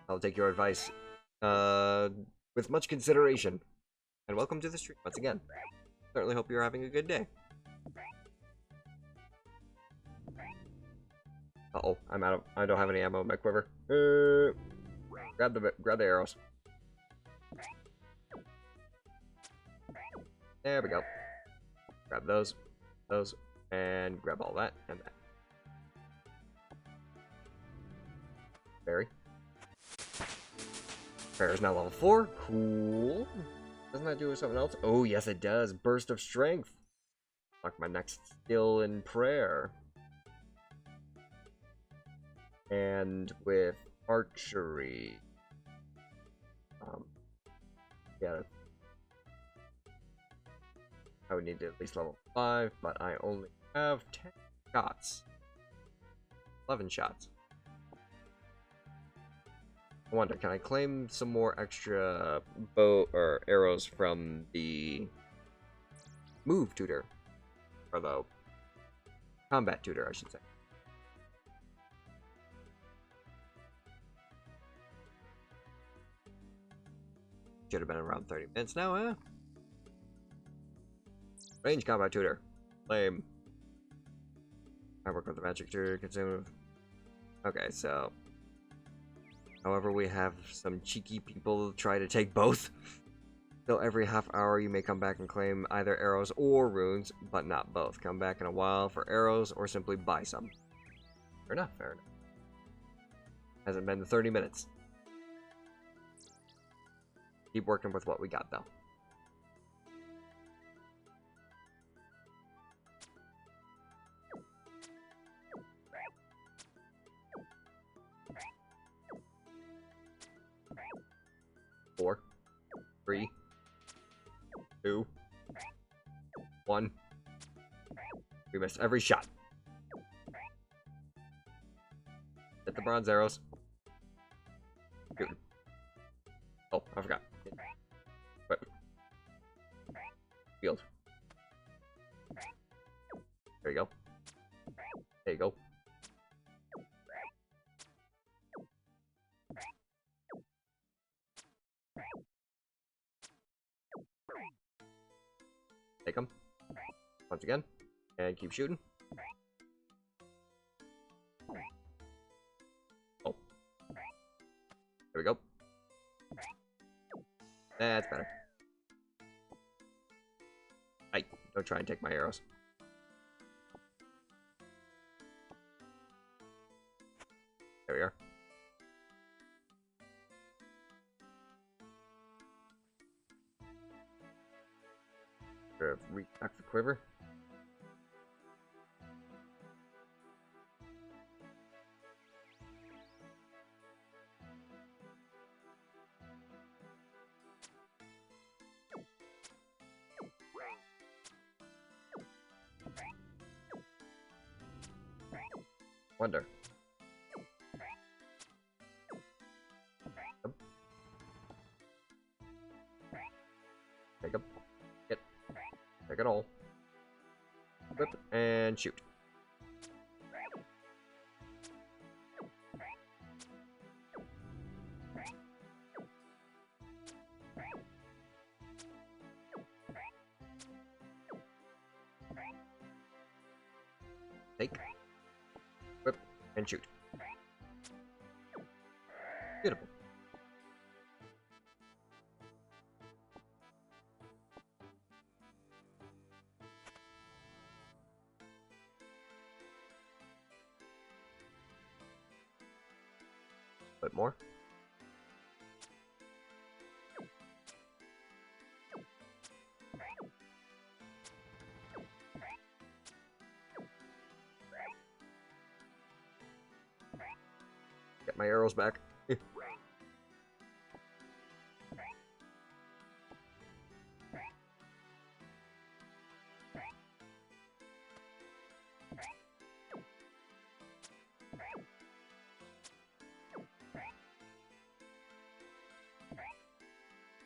I'll take your advice with much consideration. And welcome to the stream once again. Certainly hope you're having a good day. Uh-oh, I don't have any ammo in my quiver. Grab the arrows. There we go. Grab those, and grab all that and that. Berry. Bear is now level 4. Cool. Doesn't that do something else? Oh, yes, it does. Burst of Strength. Like my next skill in prayer. And with archery. Yeah. I would need to at least level 5, but I only have 10 shots. 11 shots. I wonder, can I claim some more extra bow or arrows from the move tutor? Or the combat tutor, I should say. Should have been around 30 minutes now, huh? Range combat tutor. Lame. I work with the magic tutor, consume. Okay, so. However, we have some cheeky people try to take both. So every half hour you may come back and claim either arrows or runes, but not both. Come back in a while for arrows or simply buy some. Fair enough, fair enough. Hasn't been 30 minutes. Keep working with what we got though. Four, 3, 2, 1. We missed every shot. Hit the bronze arrows. Shoot. Oh, I forgot. Whip. Field. There you go. There you go. Take them. Once again. And keep shooting. Oh. There we go. That's better. Hey, don't try and take my arrows. There we are. Repack the quiver. Wonder. Take up. Hit. Take it all. Whip and shoot. Take. Whip and shoot. bit more. Get my arrows back.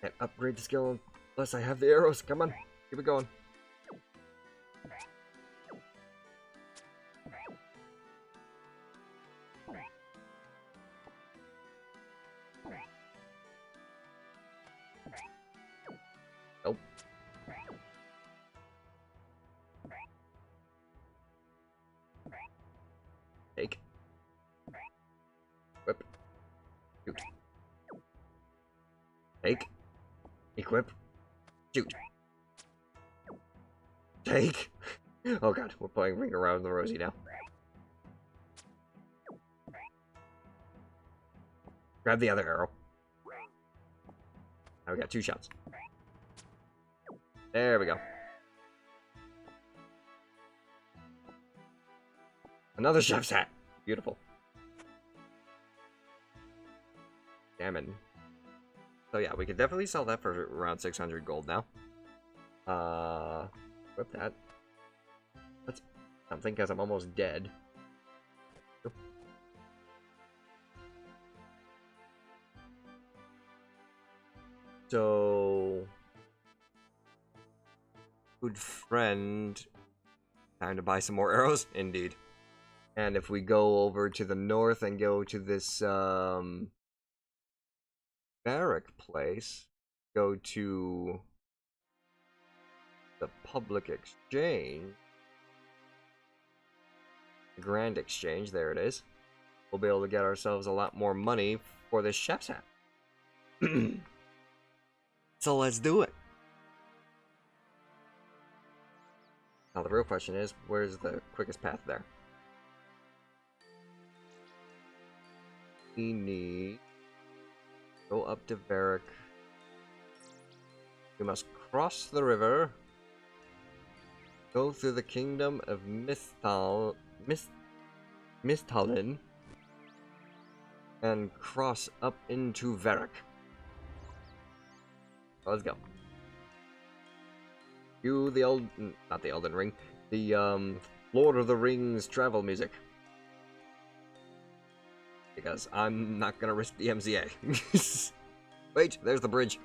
Can't upgrade the skill unless I have the arrows. Come on, keep it going. Nope. Take. Whip. Shoot. Take. Equip. Shoot. Take. Oh god, we're playing Ring Around the Rosie now. Grab the other arrow. Now we got 2 shots. There we go. Another chef's hat. Beautiful. Salmon. So yeah, we could definitely sell that for around 600 gold now. Whip that. That's something because I'm almost dead. So, good friend. Time to buy some more arrows, indeed. And if we go over to the north and go to this barrack place, go to the public exchange, the grand exchange, there it is. We'll be able to get ourselves a lot more money for this chef's hat. So let's do it. Now the real question is, where's the quickest path there? We need to go up to Varric. We must cross the river, go through the kingdom of Misthalin, and cross up into Varric. Let's go. Cue the not the Elden Ring, the Lord of the Rings travel music. Because I'm not gonna risk the MZA. Wait, there's the bridge.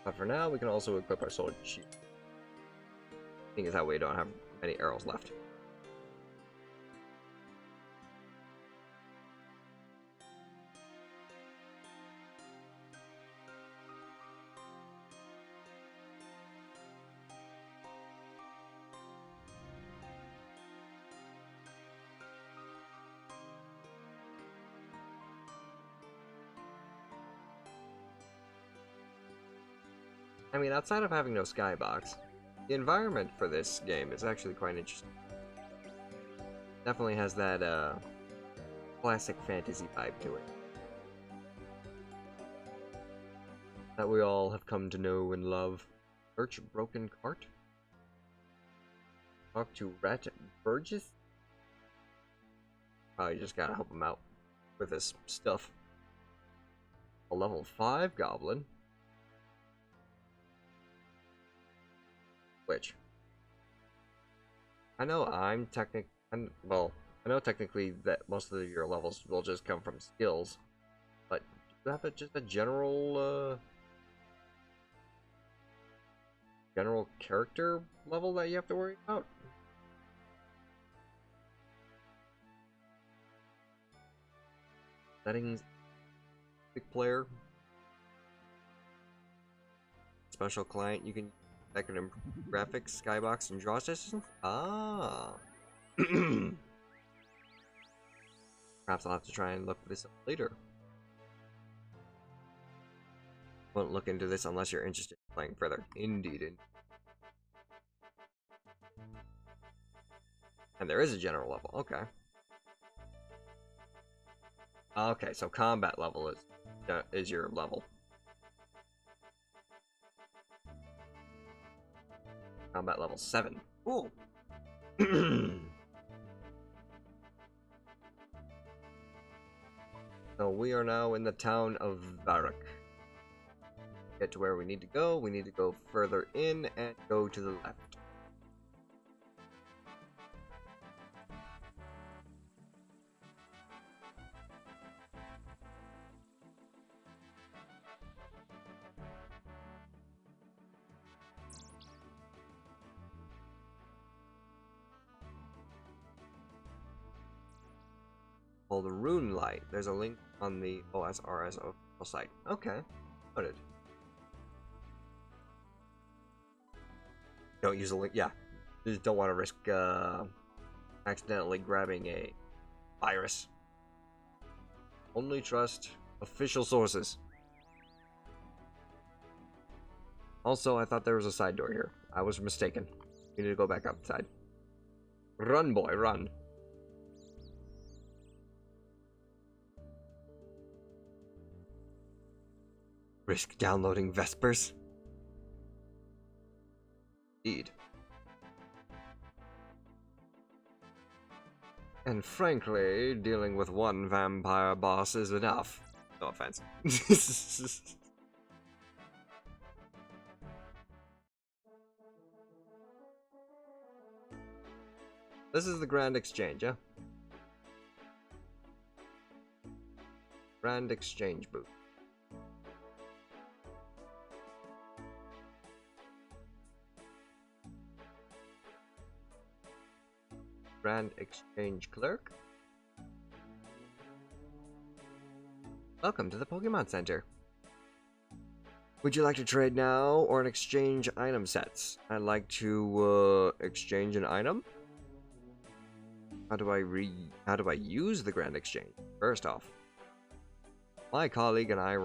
But for now, we can also equip our sword shield. Thing is, that way we don't have any arrows left. I mean, outside of having no skybox, the environment for this game is actually quite interesting. Definitely has that, classic fantasy vibe to it. That we all have come to know and love. Search broken cart? Talk to Rat Burgess? Oh, you just gotta help him out with this stuff. A level 5 goblin. Which I know I know technically that most of your levels will just come from skills, but do you have just a general general character level that you have to worry about? Settings, big player, special client, you can that can improve graphics, skybox, and draw distance? Ah. Perhaps I'll have to try and look this up later. Won't look into this unless you're interested in playing further. Indeed. And there is a general level. Okay. Okay, so combat level is your level. Combat level 7. Cool. So we are now in the town of Varrock. Get to where we need to go. We need to go further in and go to the left. Called the Rune Light. There's a link on the OSRS official site. Okay, noted. Don't use a link. Yeah, you just don't want to risk accidentally grabbing a virus. Only trust official sources. Also, I thought there was a side door here. I was mistaken. We need to go back outside. Run, boy, run. Risk downloading Vespers? Indeed. And frankly, dealing with one vampire boss is enough. No offense. This is the Grand Exchange, yeah? Grand Exchange booth. Grand Exchange Clerk. Welcome to the Pokemon Center. Would you like to trade now or an exchange item sets? I'd like to exchange an item. How do I use the Grand Exchange? First off, my colleague and I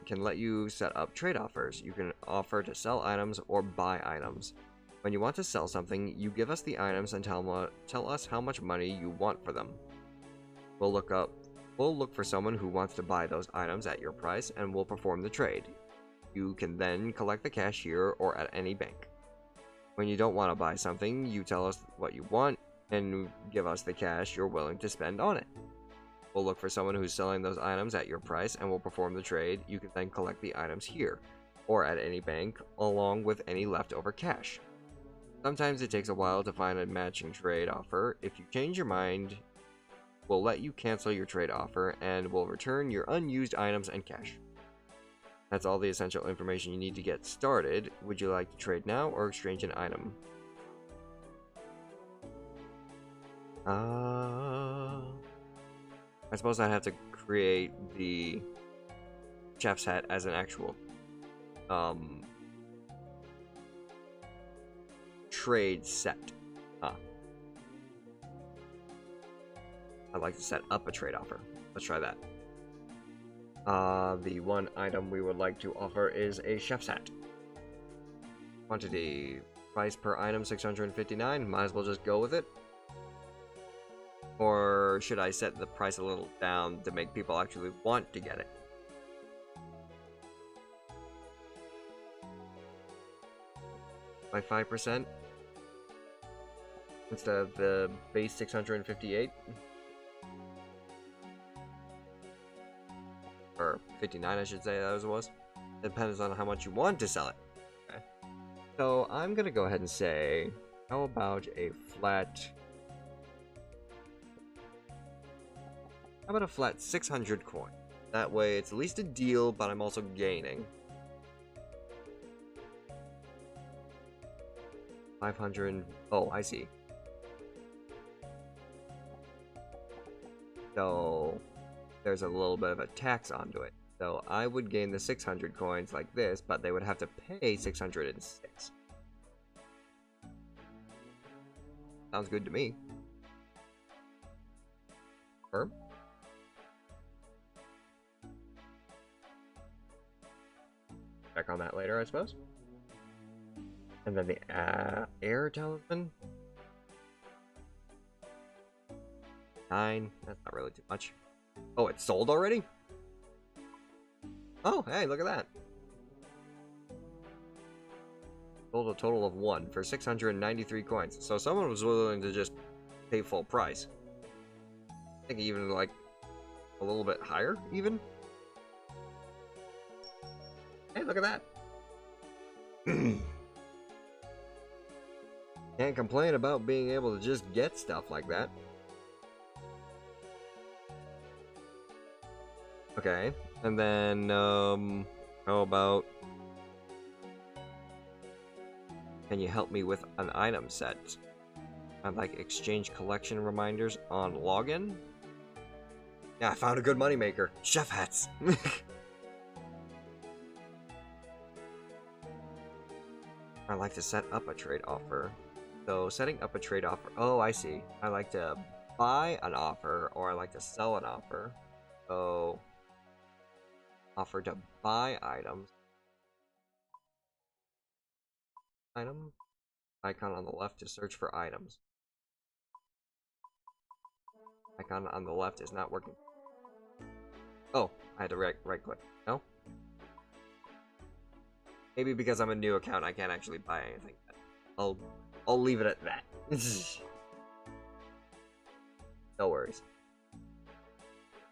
can let you set up trade offers. You can offer to sell items or buy items. When you want to sell something, you give us the items and tell us how much money you want for them. We'll look for someone who wants to buy those items at your price and we'll perform the trade. You can then collect the cash here or at any bank. When you don't want to buy something, you tell us what you want and give us the cash you're willing to spend on it. We'll look for someone who's selling those items at your price and we'll perform the trade. You can then collect the items here or at any bank along with any leftover cash. Sometimes it takes a while to find a matching trade offer. If you change your mind, we'll let you cancel your trade offer and we'll return your unused items and cash. That's all the essential information you need to get started. Would you like to trade now or exchange an item? I suppose I'd have to create the chef's hat as an actual trade set. I'd like to set up a trade offer. Let's try that. The one item we would like to offer is a chef's hat. Quantity. Price per item 659. Might as well just go with it. Or should I set the price a little down to make people actually want to get it? By 5%? Instead of the base 658? Or 59, I should say that was. Depends on how much you want to sell it. Okay. So I'm gonna go ahead and say, how about a flat... How about a flat 600 coin? That way it's at least a deal, but I'm also gaining. 500... Oh, I see. So there's a little bit of a tax onto it. So I would gain the 600 coins like this, but they would have to pay 606. Sounds good to me. Firm? check on that later, I suppose. And then the air talisman. 9. That's not really too much. Oh, it's sold already? Oh, hey, look at that. Sold a total of 1 for 693 coins. So someone was willing to just pay full price. I think even like a little bit higher, even. Hey, look at that. Can't complain about being able to just get stuff like that. Okay, and then, how about... Can you help me with an item set? I'd like exchange collection reminders on login. Yeah, I found a good moneymaker. Chef hats. I like to set up a trade offer. So setting up a trade offer. Oh, I see. I like to buy an offer or I like to sell an offer. So offer to buy items. Item. Icon on the left to search for items. Icon on the left is not working. Oh, I had to right click. No? Maybe because I'm a new account, I can't actually buy anything. I'll leave it at that. No worries.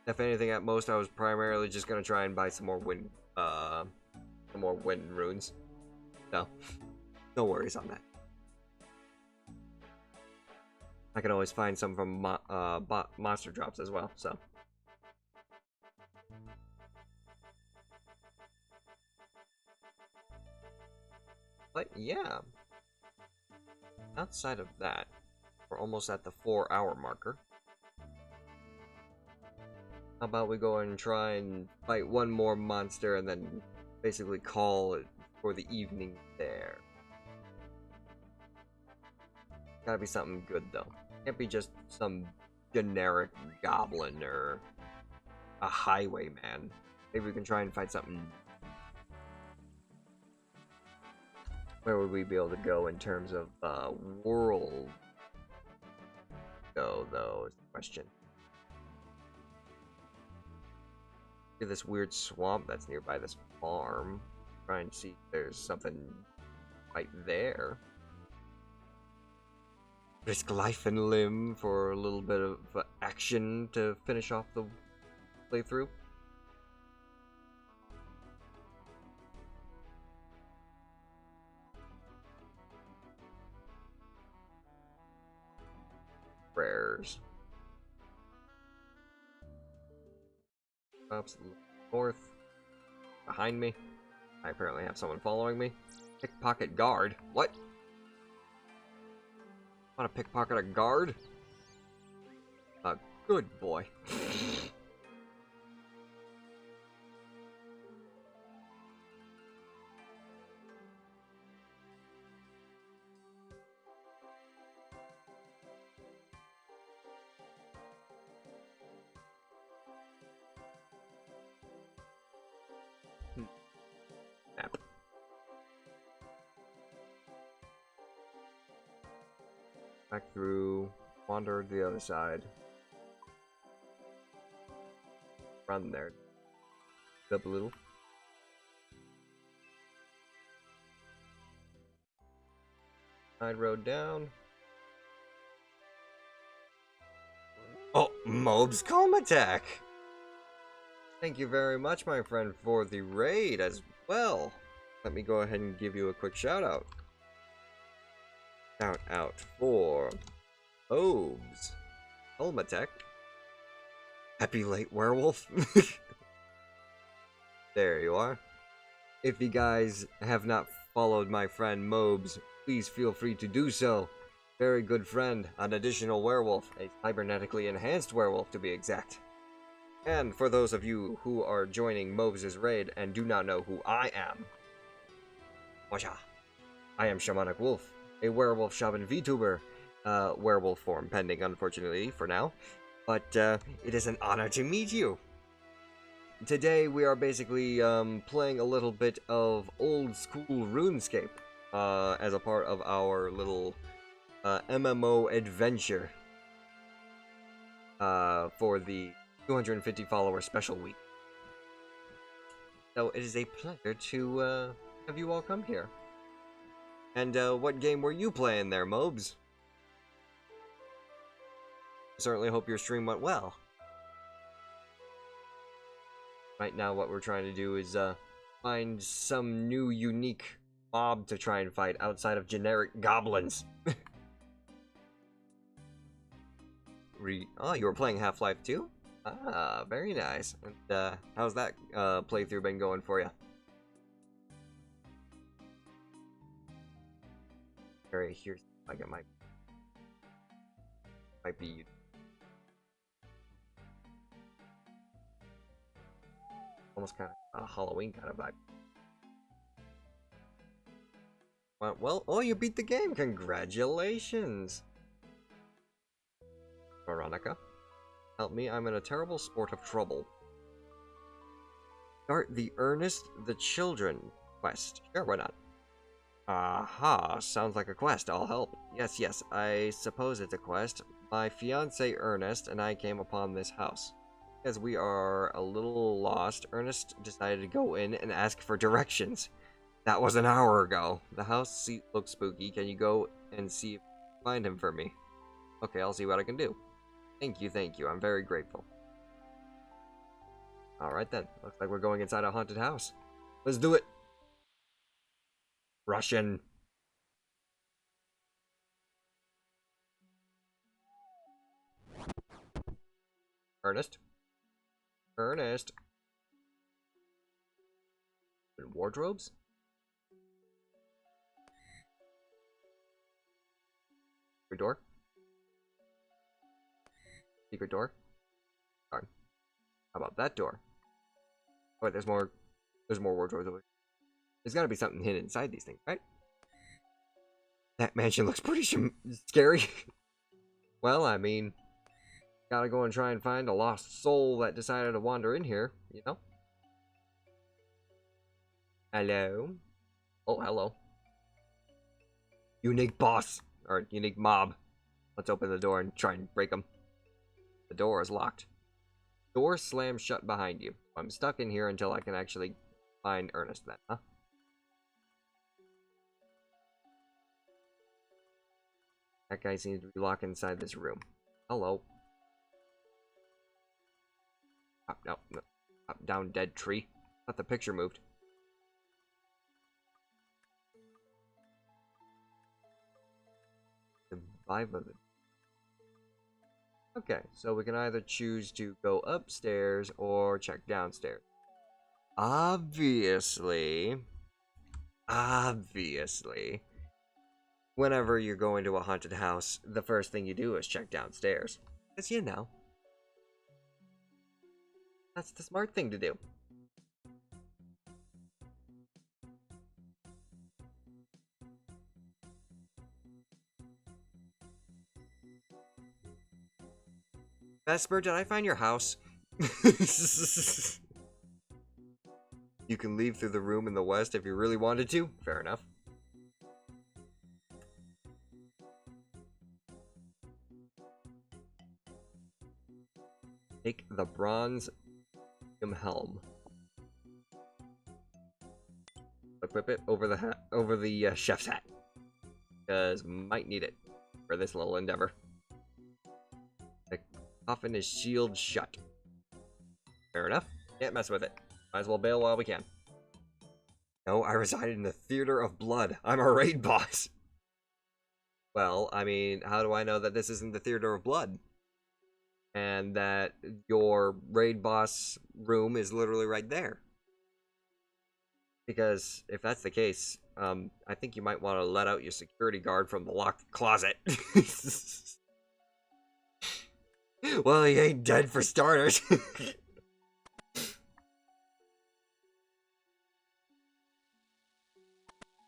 If anything, at most, I was primarily just gonna try and buy some more wind runes. So, no worries on that. I can always find some from monster drops as well. So. But yeah, outside of that, we're almost at the 4-hour marker. How about we go and try and fight one more monster and then basically call it for the evening there. Gotta be something good though. Can't be just some generic goblin or a highwayman. Maybe we can try and find something. Where would we be able to go in terms of world go, though, is the question. Look at this weird swamp that's nearby this farm. Try and see if there's something right there. Risk life and limb for a little bit of action to finish off the playthrough. Prayers. Oops, north. Behind me. I apparently have someone following me. Pickpocket guard. What? Want to pickpocket a guard? A good boy. Snap. Back through, wander to the other side. Run there. Up a little. Side road down. Oh, Mob's Calm Attack! Thank you very much, my friend, for the raid as well. Let me go ahead and give you a quick shout out. Shout out for Mob's Calm Attack. Happy late werewolf. There you are. If you guys have not followed my friend Mobs, please feel free to do so. Very good friend, an additional werewolf, a cybernetically enhanced werewolf to be exact. And for those of you who are joining Mobs' raid and do not know who I am, washa, I am Shamanic Wolf, a werewolf shaman VTuber, werewolf form pending unfortunately for now, but it is an honor to meet you. today we are basically playing a little bit of old school RuneScape as a part of our little MMO adventure for the 250 follower special week. So it is a pleasure to have you all come here. And what game were you playing there, Mobes? Certainly hope your stream went well. Right now what we're trying to do is find some new unique mob to try and fight outside of generic goblins. Oh, you were playing Half-Life 2? Ah, very nice. And how's that playthrough been going for you? Alright, here's like it might be almost kind of a Halloween kind of vibe. Well, oh, you beat the game! Congratulations! Veronica, help me, I'm in a terrible sport of trouble. Start the Ernest the Children quest. Sure, why not? Aha, sounds like a quest, I'll help. Yes, I suppose it's a quest. My fiancé Ernest and I came upon this house. As we are a little lost, Ernest decided to go in and ask for directions. That was an hour ago. The house looks spooky. Can you go and see if you can find him for me? Okay, I'll see what I can do. Thank you. I'm very grateful. Alright then. Looks like we're going inside a haunted house. Let's do it. Russian. Ernest. Wardrobes? Secret door? Secret door? Darn. How about that door? Oh, wait, there's more wardrobes over here. There's gotta be something hidden inside these things, right? That mansion looks pretty scary. Well, I mean, gotta go and try and find a lost soul that decided to wander in here, you know? Hello? Oh, hello. Unique boss. Or unique mob. Let's open the door and try and break them. The door is locked. Door slams shut behind you. I'm stuck in here until I can actually find Ernest then, huh? That guy seems to be locked inside this room. Hello. No. Up, down, dead tree. Thought the picture moved. Survive of it. Okay, so we can either choose to go upstairs or check downstairs. Obviously, whenever you're going to a haunted house, the first thing you do is check downstairs. Because you know, that's the smart thing to do. Vesper, did I find your house? You can leave through the room in the west if you really wanted to. Fair enough. Take the bronze helm. Equip it over the chef's hat. Because might need it for this little endeavor. The coffin is sealed shut. Fair enough. Can't mess with it. Might as well bail while we can. No, I reside in the Theater of Blood. I'm a raid boss. Well, I mean, how do I know that this isn't the Theater of Blood? And that your raid boss room is literally right there. Because if that's the case, I think you might want to let out your security guard from the locked closet. Well, he ain't dead for starters.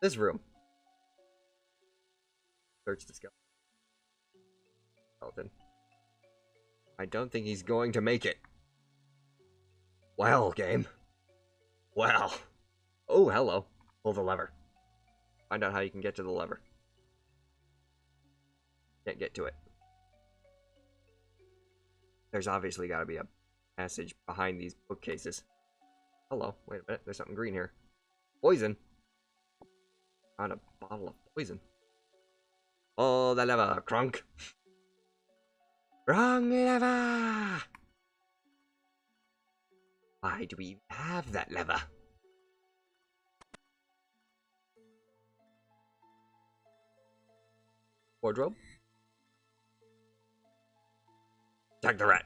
This room. Search the skeleton. I don't think he's going to make it. Well, game. Well. Oh, hello. Pull the lever. Find out how you can get to the lever. Can't get to it. There's obviously got to be a passage behind these bookcases. Hello. Wait a minute. There's something green here. Poison. Found a bottle of poison. Oh, the lever, crunk. Wrong lever! Why do we even have that lever? Wardrobe. Attack the rat.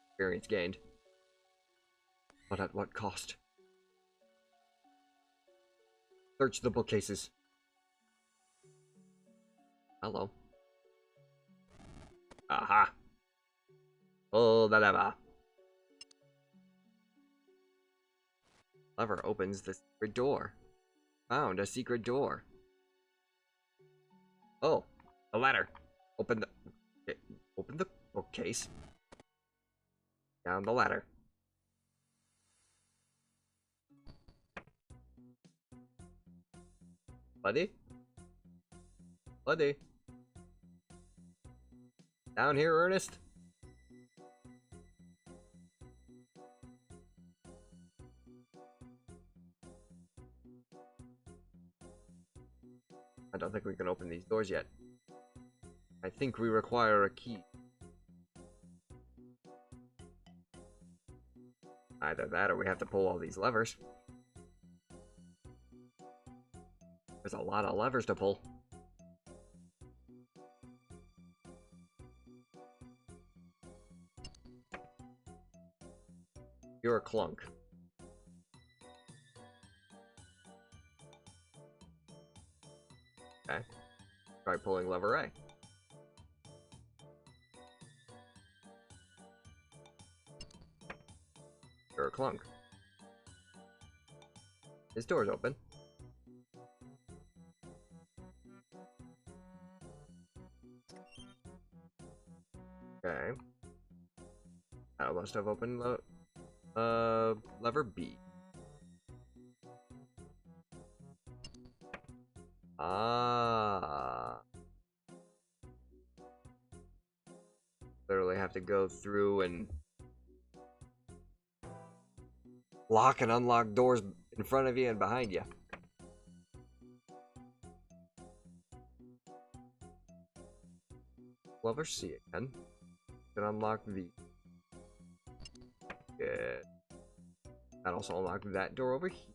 Experience gained. But at what cost? Search the bookcases. Hello. Aha. Pull the lever. Lever opens the secret door. Found a secret door. Oh, a ladder. Open the bookcase. Down the ladder. Buddy? Buddy? Down here, Ernest? I don't think we can open these doors yet. I think we require a key. Either that or we have to pull all these levers. There's a lot of levers to pull. You're a clunk. Okay. Try pulling lever A. You're a clunk. His door's open. Okay. That must have opened lever B. Ah. Literally have to go through and lock and unlock doors in front of you and behind you. Lever C again. Can unlock the. Good. That also unlocked that door over here.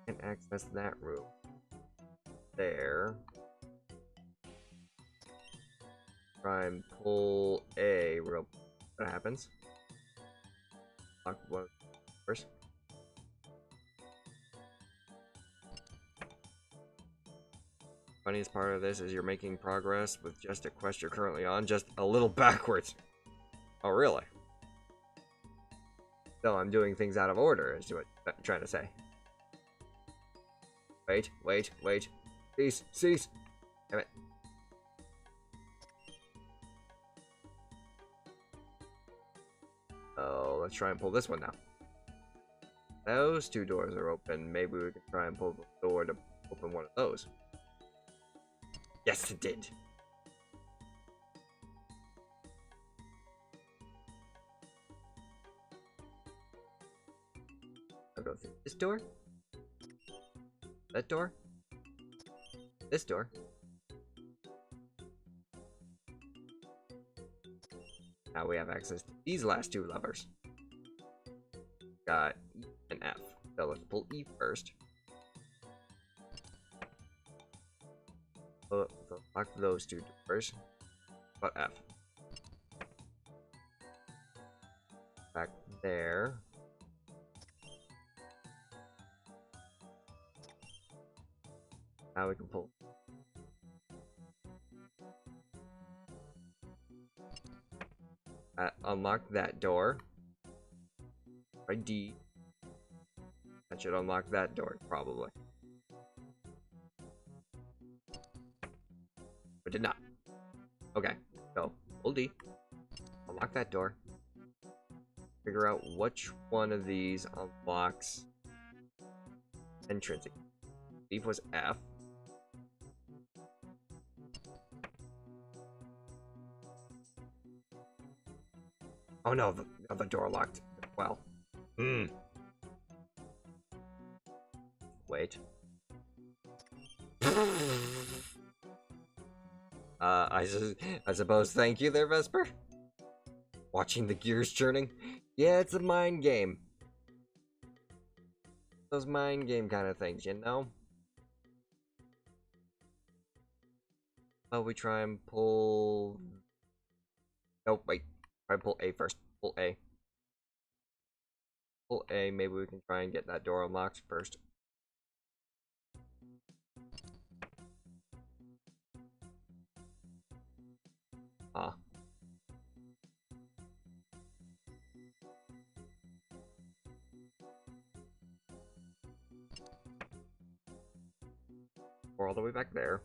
Can access that room. There. Try and pull A real. What happens? Lock one first. Funniest part of this is you're making progress with just a quest you're currently on, just a little backwards. Oh, really? So I'm doing things out of order, is what I'm trying to say. Wait, wait, wait. Cease, cease. Damn it. Oh, let's try and pull this one now. Those two doors are open. Maybe we can try and pull the door to open one of those. Yes, it did. I'll go through this door. That door. This door. Now we have access to these last two levers. Got E and F. So let's pull E first. Lock those two doors. But F. Back there. Now we can pull. Unlock that door. ID. That should unlock that door, probably. But did not. Okay, so hold D. Unlock that door. Figure out which one of these unlocks entrance. I believe was F. Oh no, the door locked. Well. Wait. I suppose thank you there, Vesper? Watching the gears churning? Yeah, it's a mind game. Those mind game kind of things, you know? Oh, we try and pull... Nope, wait. Try and pull A first. Pull A. Pull A, maybe we can try and get that door unlocked first. Ah. We're all the way back there.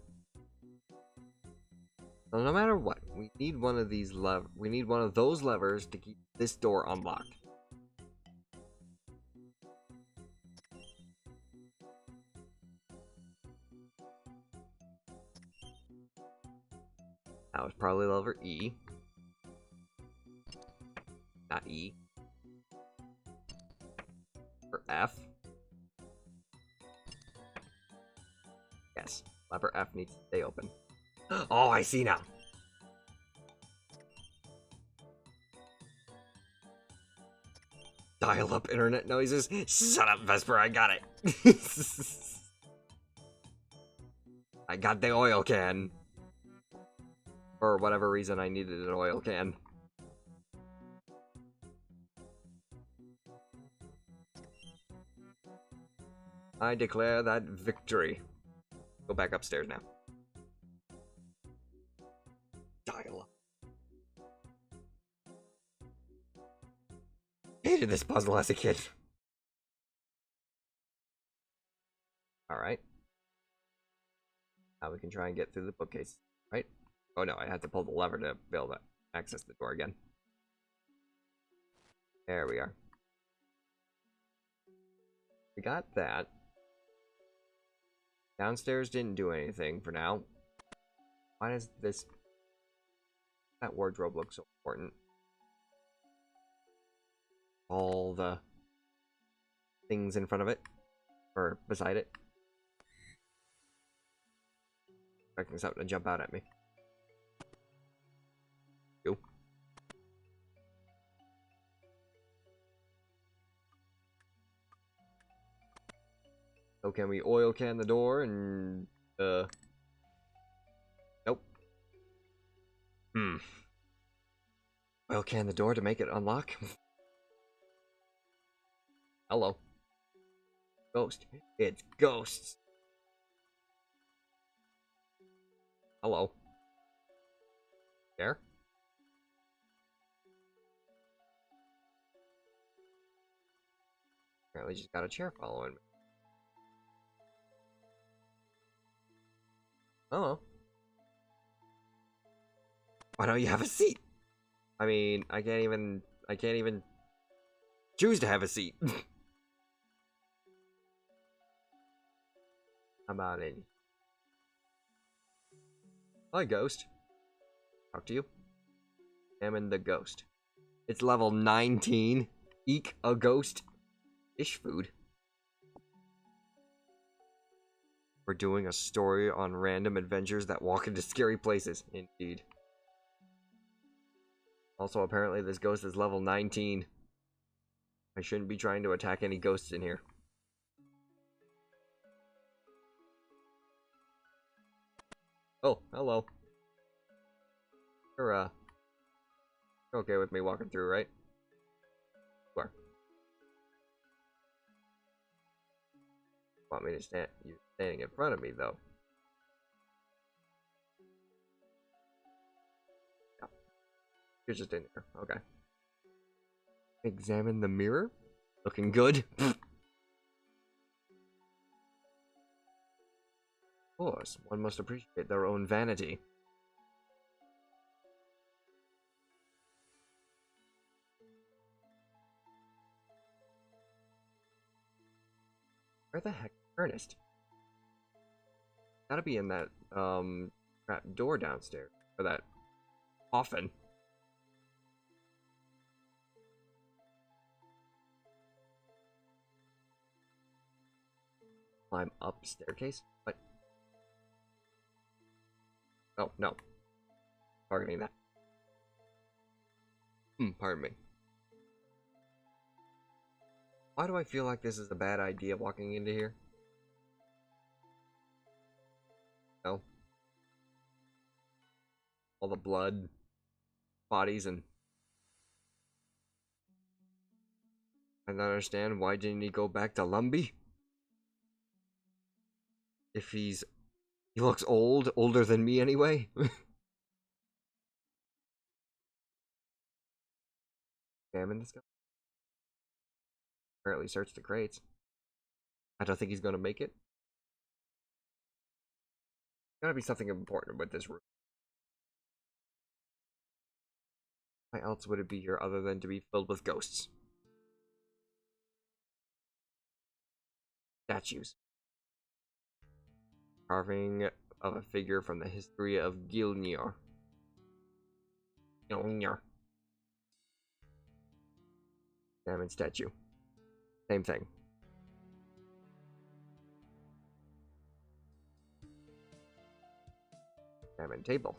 So no matter what, we need one of these we need one of those levers to keep this door unlocked. That was probably lever E. Not E. Or F. Yes, lever F needs to stay open. Oh, I see now. Dial-up internet noises. Shut up, Vesper, I got it. I got the oil can. For whatever reason, I needed an oil can. I declare that victory. Go back upstairs now. Dial-up. Hated this puzzle as a kid. Alright. Now we can try and get through the bookcase, right? Oh no, I had to pull the lever to be able to access the door again. There we are. We got that. Downstairs didn't do anything for now. Why does that wardrobe look so important? All the things in front of it. Or beside it. Expecting something to jump out at me. You. So can we oil can the door and nope. Oil can the door to make it unlock? Hello. Ghost. It's ghosts. Hello. There? Apparently just got a chair following me. Hello. Why don't you have a seat? I mean, I can't even choose to have a seat. How about it? Hi, ghost. Talk to you. Examine the ghost. It's level 19. Eek, a ghost. Fish food. We're doing a story on random adventures that walk into scary places. Indeed. Also, apparently this ghost is level 19. I shouldn't be trying to attack any ghosts in here. Oh, hello. You're okay with me walking through, right? You are. Want me to stand? You're standing in front of me, though. No. You're just in there. Okay. Examine the mirror? Looking good. Of course, one must appreciate their own vanity. Where the heck is Ernest? Gotta be in that, trap door downstairs. Or that coffin. Climb up staircase? What? Oh, no. Targeting that. Pardon me. Why do I feel like this is a bad idea walking into here? No. All the blood, bodies, and... I don't understand, why didn't he go back to Lumbee? If he looks old, older than me anyway. Examine this guy. Apparently search the crates. I don't think he's gonna make it. Gotta be something important with this room. Why else would it be here other than to be filled with ghosts? Statues. Carving of a figure from the history of Gilnir. Gilnir. Diamond statue. Same thing. Diamond table.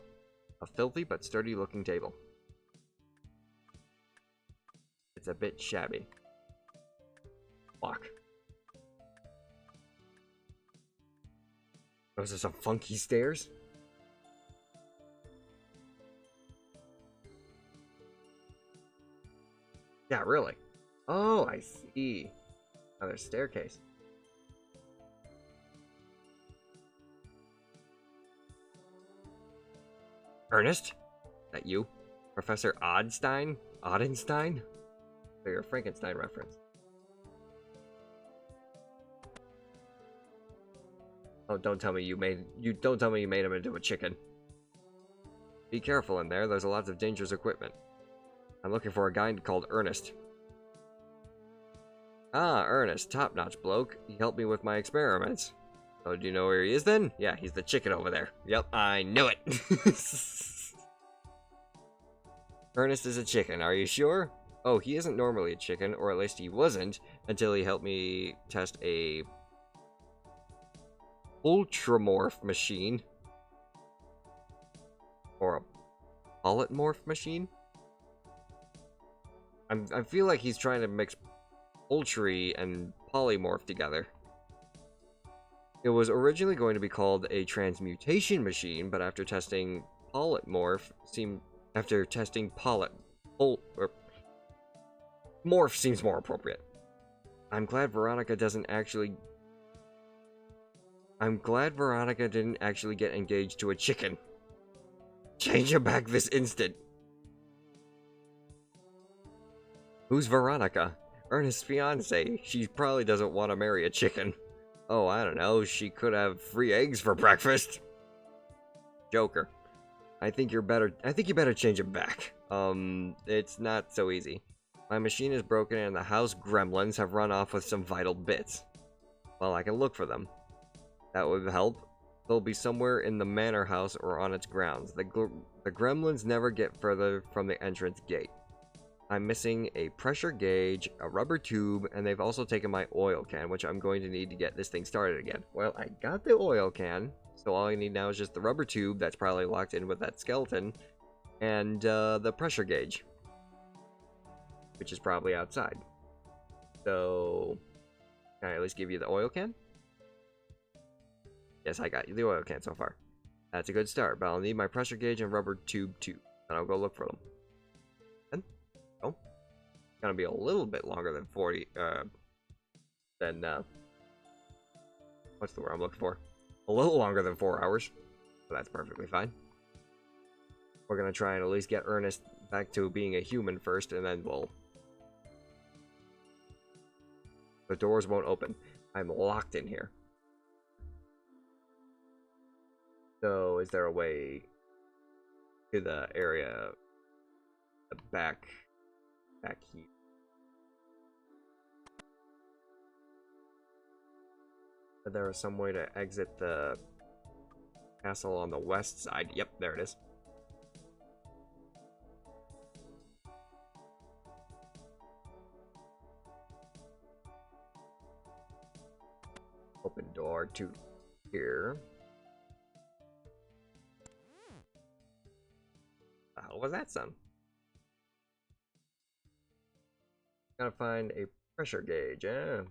A filthy but sturdy looking table. It's a bit shabby. Fuck. Those are some funky stairs. Yeah, really. Oh, I see. Another staircase. Ernest? Is that you? Professor Odenstein? Odenstein? For your Frankenstein reference. Oh, don't tell me you made him into a chicken. Be careful in there, there's lots of dangerous equipment. I'm looking for a guy called Ernest. Ah, Ernest, top-notch bloke. He helped me with my experiments. Oh, do you know where he is then? Yeah, he's the chicken over there. Yep, I knew it. Ernest is a chicken, are you sure? Oh, he isn't normally a chicken, or at least he wasn't, until he helped me test a ultramorph machine. Or a polymorph machine? I feel like he's trying to mix poultry and polymorph together. It was originally going to be called a transmutation machine, but after testing polymorph morph seems more appropriate. I'm glad Veronica didn't actually get engaged to a chicken. Change him back this instant. Who's Veronica? Ernest's fiance. She probably doesn't want to marry a chicken. Oh, I don't know. She could have free eggs for breakfast. Joker. I think you better change him back. It's not so easy. My machine is broken and the house gremlins have run off with some vital bits. Well, I can look for them. That would help. They'll be somewhere in the manor house or on its grounds. The gremlins never get further from the entrance gate. I'm missing a pressure gauge, a rubber tube, and they've also taken my oil can, which I'm going to need to get this thing started again. Well, I got the oil can, so all I need now is just the rubber tube that's probably locked in with that skeleton, and the pressure gauge, which is probably outside. So, can I at least give you the oil can? Yes, I got you the oil can so far. That's a good start, but I'll need my pressure gauge and rubber tube too, and I'll go look for them. Gonna be a little bit longer than 40 what's the word I'm looking for? A little longer than 4 hours. So that's perfectly fine. We're gonna try and at least get Ernest back to being a human first, and then we'll The doors won't open. I'm locked in here. So, is there a way to the area, the back here? There is some way to exit the castle on the west side. Yep, there it is. Open door to here. The hell was that sound? Gotta find a pressure gauge, eh?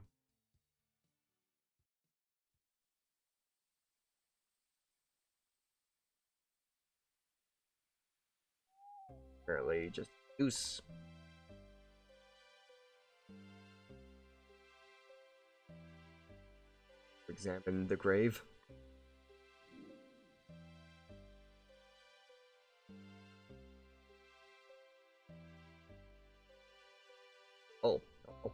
Apparently just goose. Examine the grave. Oh. Oh.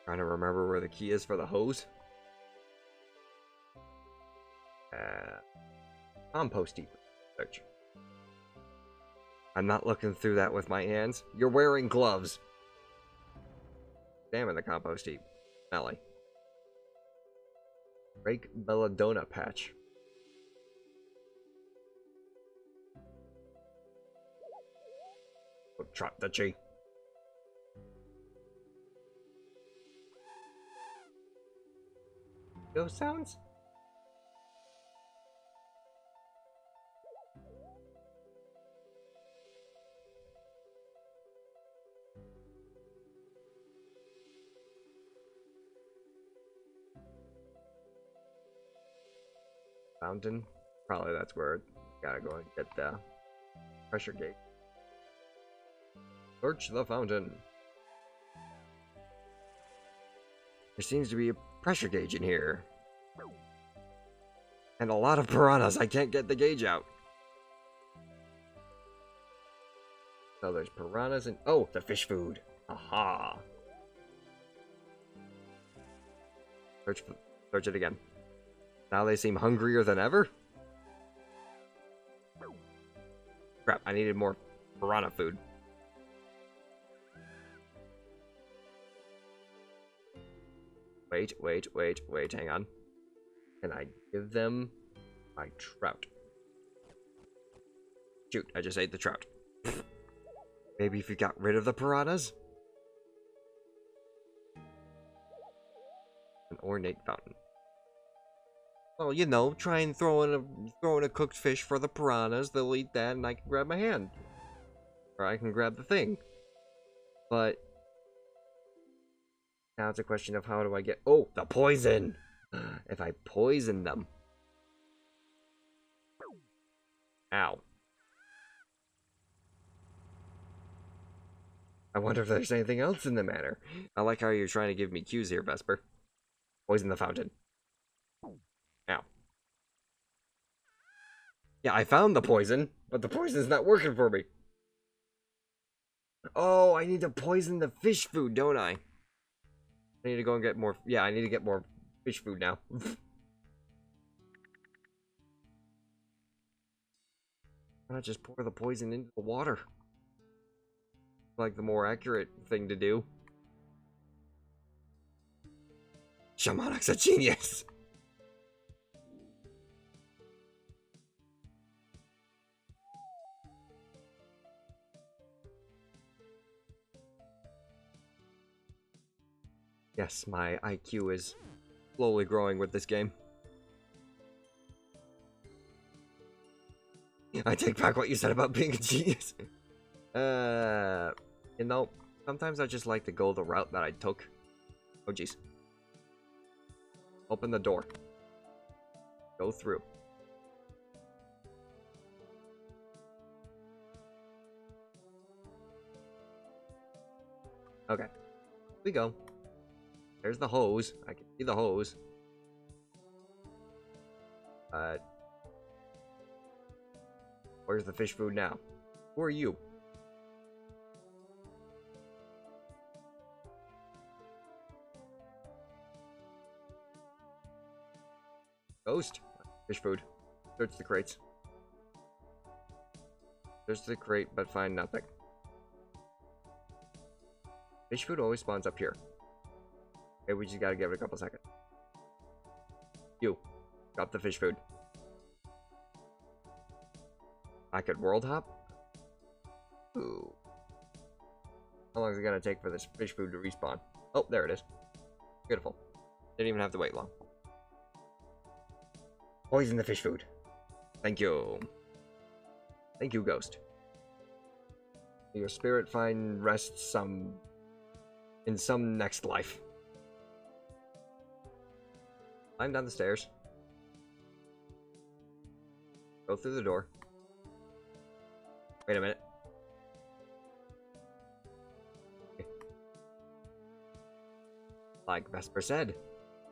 Trying to remember where the key is for the hose. Compost heap. Search. I'm not looking through that with my hands. You're wearing gloves. Examine the compost heap. Smelly. Break belladonna patch. Oh, trot the chi. Those sounds? Fountain? Probably that's where gotta go and get the pressure gauge. Search the fountain. There seems to be a pressure gauge in here. And a lot of piranhas. I can't get the gauge out. So there's piranhas and... oh, the fish food. Aha. Search it again. Now they seem hungrier than ever? Crap, I needed more piranha food. Wait, hang on. Can I give them my trout? Shoot, I just ate the trout. Maybe if you got rid of the piranhas? An ornate fountain. Well, you know, try and throw in a cooked fish for the piranhas. They'll eat that, and I can grab my hand, or I can grab the thing. But now it's a question of how do I get... oh, the poison! If I poison them... ow. I wonder if there's anything else in the matter. I like how you're trying to give me cues here, Vesper. Poison the fountain. Ow. Yeah, I found the poison, but the poison's not working for me. Oh, I need to poison the fish food, don't I? I need to go and get more... yeah, I need to get more fish food now. Why not just pour the poison into the water? Like the more accurate thing to do. Shamanac's a genius! Yes, my IQ is slowly growing with this game. I take back what you said about being a genius. You know, sometimes I just like to go the route that I took. Oh, jeez. Open the door. Go through. Okay. Here we go. There's the hose. I can see the hose. Where's the fish food now? Who are you? Ghost. Fish food. Search the crates. Search the crate, but find nothing. Fish food always spawns up here. Okay, we just gotta give it a couple seconds. You. Drop the fish food. I could world hop? Ooh. How long is it gonna take for this fish food to respawn? Oh, there it is. Beautiful. Didn't even have to wait long. Poison the fish food. Thank you. Thank you, Ghost. May your spirit find rest in some next life. Climb down the stairs. Go through the door. Wait a minute. Like Vesper said.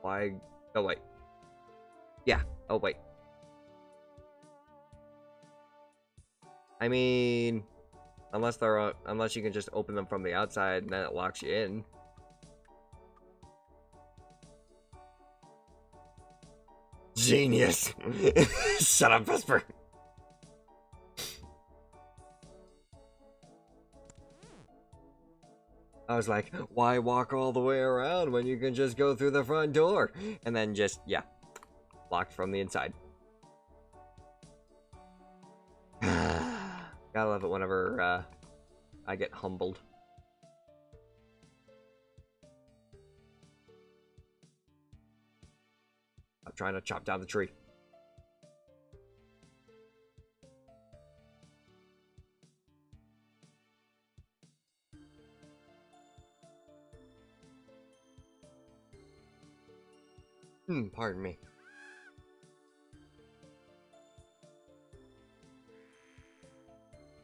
Why? Oh, wait. Yeah. Oh, wait. I mean, unless you can just open them from the outside and then it locks you in. Genius. Shut up, Vesper. I was like, why walk all the way around when you can just go through the front door? And then just, yeah, locked from the inside. Gotta love it whenever I get humbled. I'm trying to chop down the tree. Pardon me.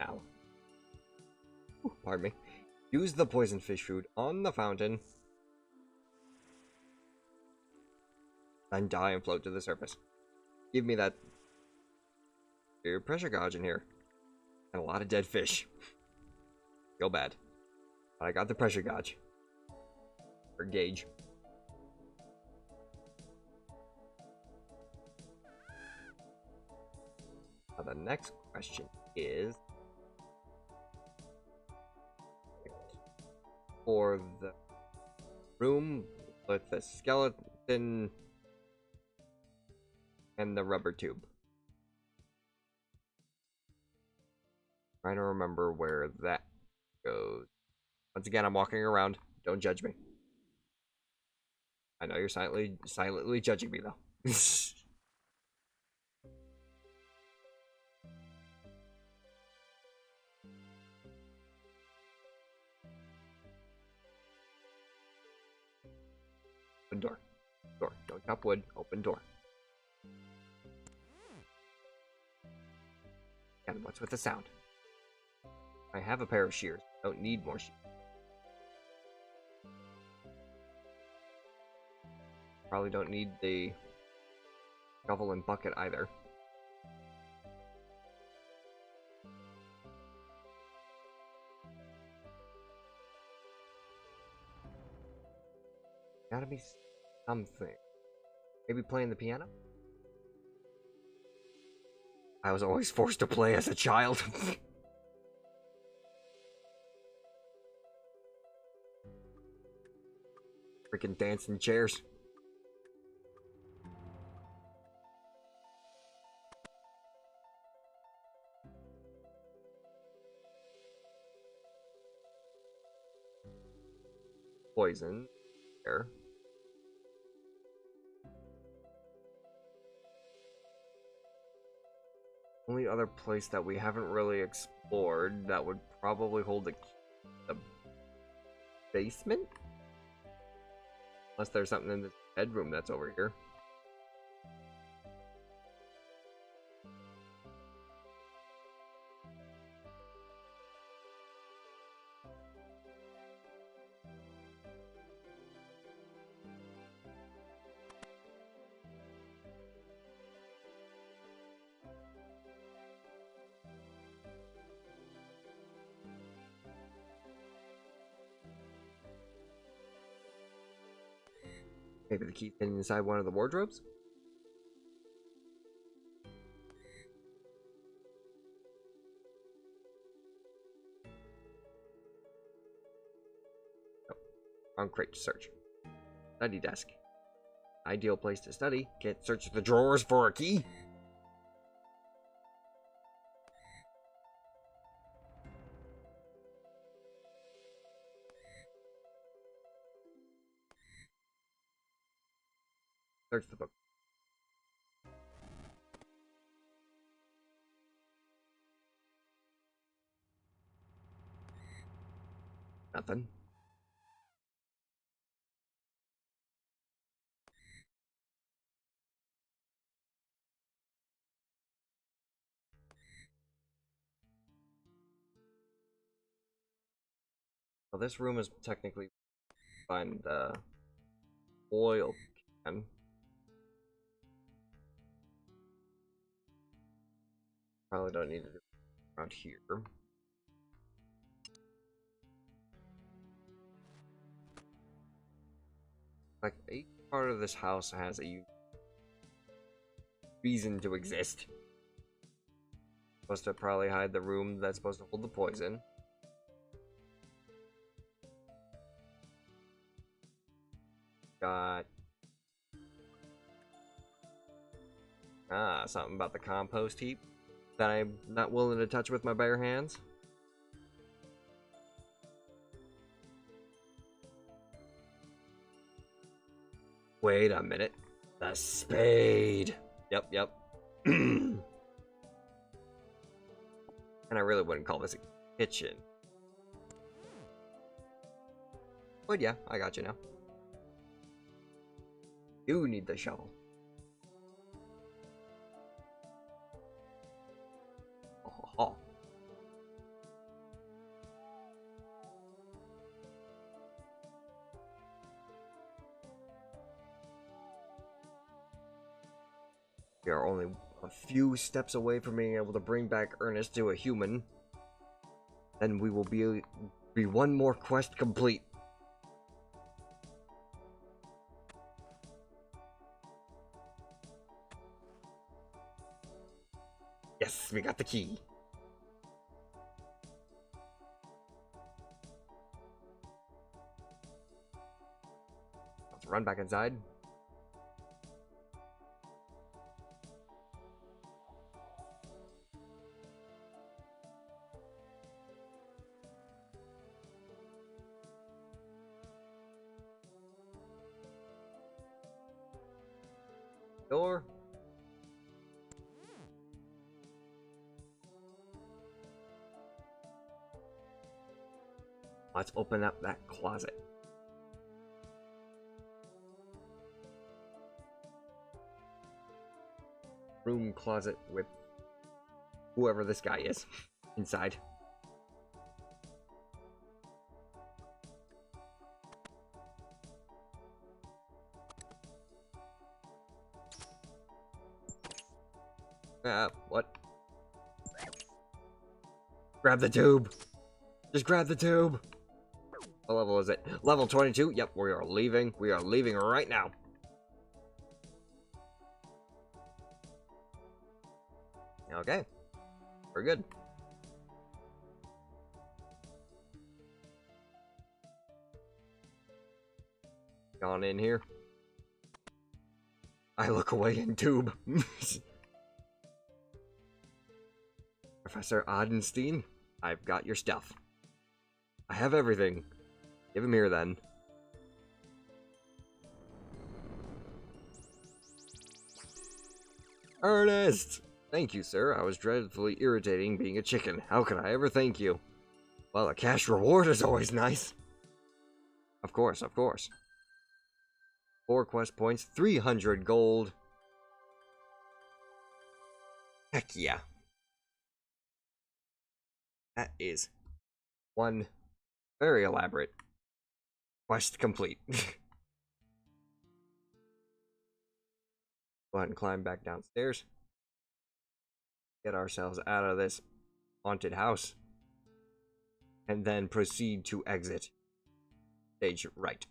Ow. Pardon me. Use the poison fish food on the fountain. Then die and float to the surface. Give me that your pressure gauge in here. And a lot of dead fish. Feel bad. But I got the pressure gauge. Or gauge. Now the next question is for the room with the skeleton and the rubber tube. Trying to remember where that goes. Once again, I'm walking around. Don't judge me. I know you're silently judging me though. Open door. Door. Don't chop wood. Open door. And what's with the sound? I have a pair of shears. Don't need more shears. Probably don't need the shovel and bucket either. Gotta be something. Maybe playing the piano? I was always forced to play as a child. Freaking dancing chairs. Poison. There. Only other place that we haven't really explored that would probably hold the basement? Unless there's something in the bedroom that's over here. Maybe the key's hidden inside one of the wardrobes? Wrong crate to search. Study desk. Ideal place to study. Can't search the drawers for a key. Search the book. Nothing. Well, this room is technically find the oil can. Probably don't need to do it around here. Like, each part of this house has a reason to exist. Supposed to probably hide the room that's supposed to hold the poison. Got... something about the compost heap that I'm not willing to touch with my bare hands. Wait a minute. The spade. Yep. And I really wouldn't call this a kitchen. But yeah, I got you now. You need the shovel. Oh. We are only a few steps away from being able to bring back Ernest to a human. Then we will be one more quest complete. Yes, we got the key. Let's run back inside. Door. Let's open up that closet. Room closet with whoever this guy is inside. What? Grab the tube. Just grab the tube. What level is it? Level 22? Yep, we are leaving. We are leaving right now. Okay. We're good. Gone in here. I look away in tube. Professor Odenstein, I've got your stuff. I have everything. Give him here then. Ernest! Thank you, sir. I was dreadfully irritating being a chicken. How could I ever thank you? Well, a cash reward is always nice. Of course, of course. 4 quest points, 300 gold. Heck yeah. That is one very elaborate quest complete. Go ahead and climb back downstairs. Get ourselves out of this haunted house. And then proceed to exit. Stage right.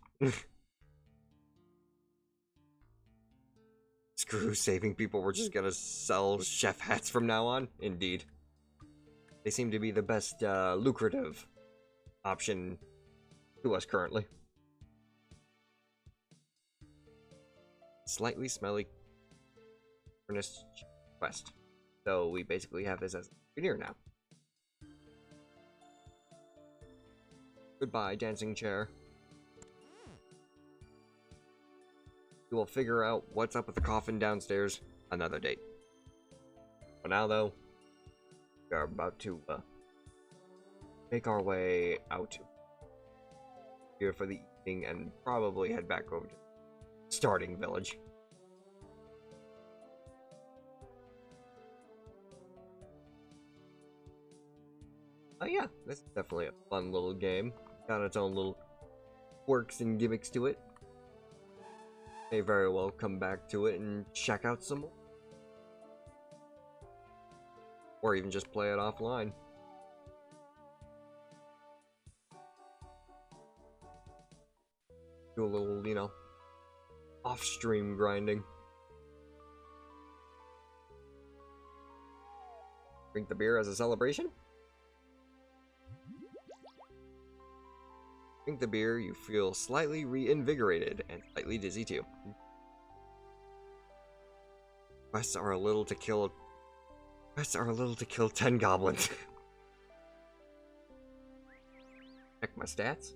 Screw saving people, we're just gonna sell chef hats from now on? Indeed. They seem to be the best lucrative option to us currently. slightly smelly furnace quest. So we basically have this as a souvenir now. Goodbye, dancing chair. We will figure out what's up with the coffin downstairs another date. For now, though, we are about to make our way out here for the evening and probably head back over to the starting village. Oh yeah, this is definitely a fun little game. Got its own little quirks and gimmicks to it. May very well come back to it and check out some more. Or even just play it offline. Do a little, you know, off-stream grinding. Drink the beer as a celebration? Drink the beer, you feel slightly reinvigorated and slightly dizzy too. Quests are a little to kill 10 goblins. Check my stats.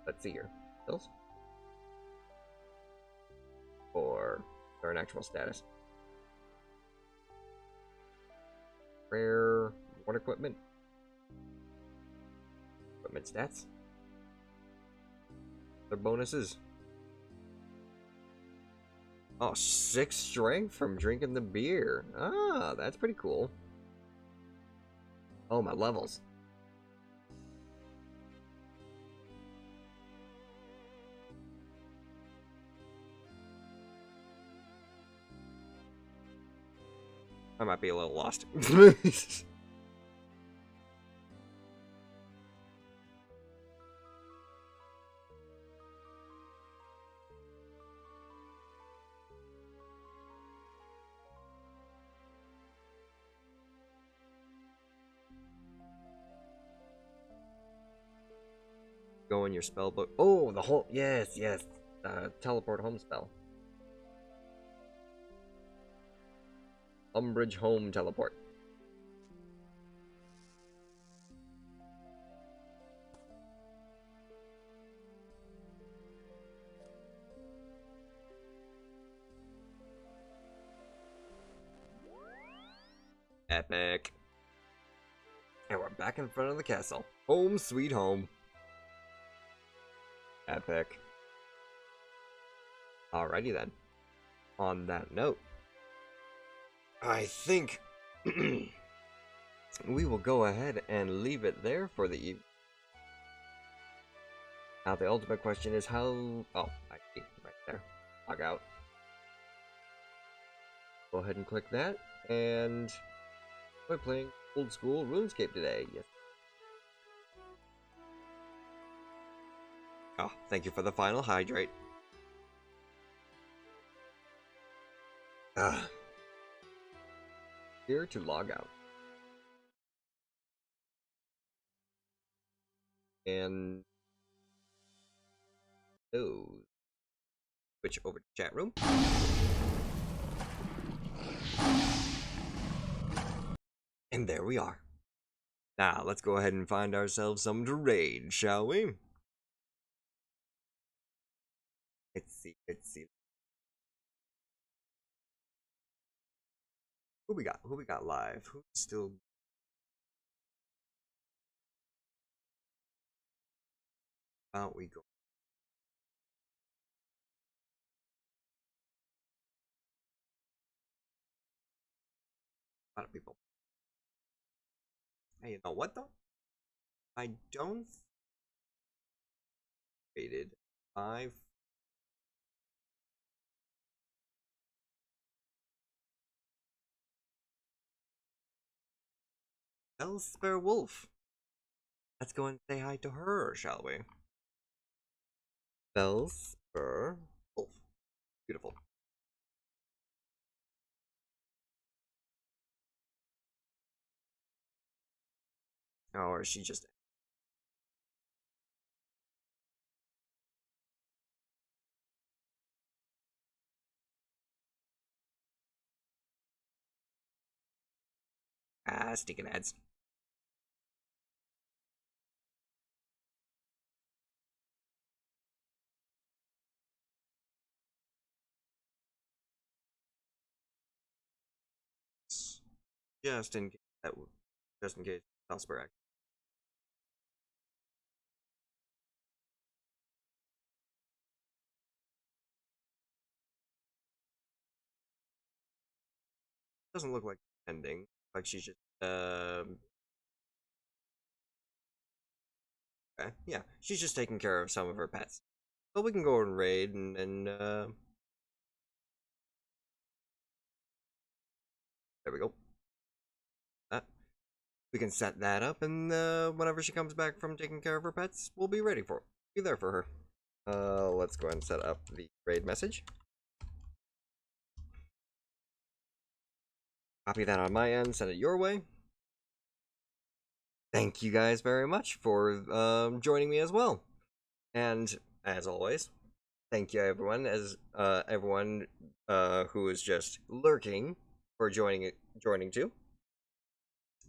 Let's see here. Skills? Or an actual status? Rare what equipment? Equipment stats? Their bonuses. Oh, 6 strength from drinking the beer. Ah, that's pretty cool. Oh, my levels. I might be a little lost. Go in your spell book. Oh, the whole yes. Teleport home spell. Umbridge home teleport. Epic. And we're back in front of the castle. Home sweet home. Epic. Alrighty then. On that note, I think we will go ahead and leave it there for the evening. Now the ultimate question is how... Oh, I see. Right there. Log out. Go ahead and click that. And we're playing old school Runescape today. Yes. Oh, thank you for the final hydrate. Here to log out. And switch over to chat room. And there we are. Now let's go ahead and find ourselves some to raid, shall we? Let's see. Who we got? Who we got live? Who's still... Out we go. A lot of people. Hey, you know what though? I don't rated 5. Elspur Wolf. Let's go and say hi to her, shall we? Elspur Wolf. Beautiful. Or is she just... sticking ads. Just in case just in case Hellsberg. Doesn't look like ending. Like she's just okay, yeah, she's just taking care of some of her pets. So we can go and raid and there we go. We can set that up, and whenever she comes back from taking care of her pets, we'll be ready for it. Be there for her. Let's go ahead and set up the raid message. Copy that on my end, send it your way. Thank you guys very much for joining me as well. And as always, thank you everyone who is just lurking for joining too.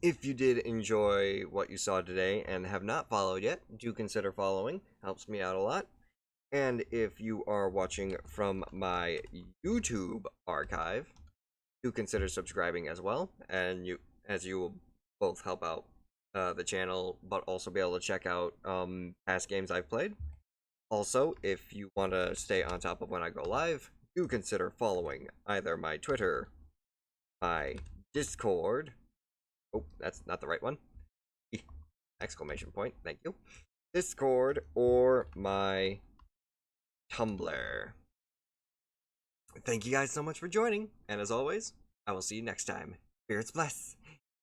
If you did enjoy what you saw today and have not followed yet, do consider following. Helps me out a lot. And if you are watching from my YouTube archive, do consider subscribing as well. And you will both help out the channel, but also be able to check out past games I've played. Also, if you want to stay on top of when I go live, do consider following either my Twitter, my Discord. Oh, that's not the right one. Exclamation point, thank you. Discord or my Tumblr. Thank you guys so much for joining, and as always, I will see you next time. Spirits bless.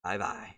Bye bye.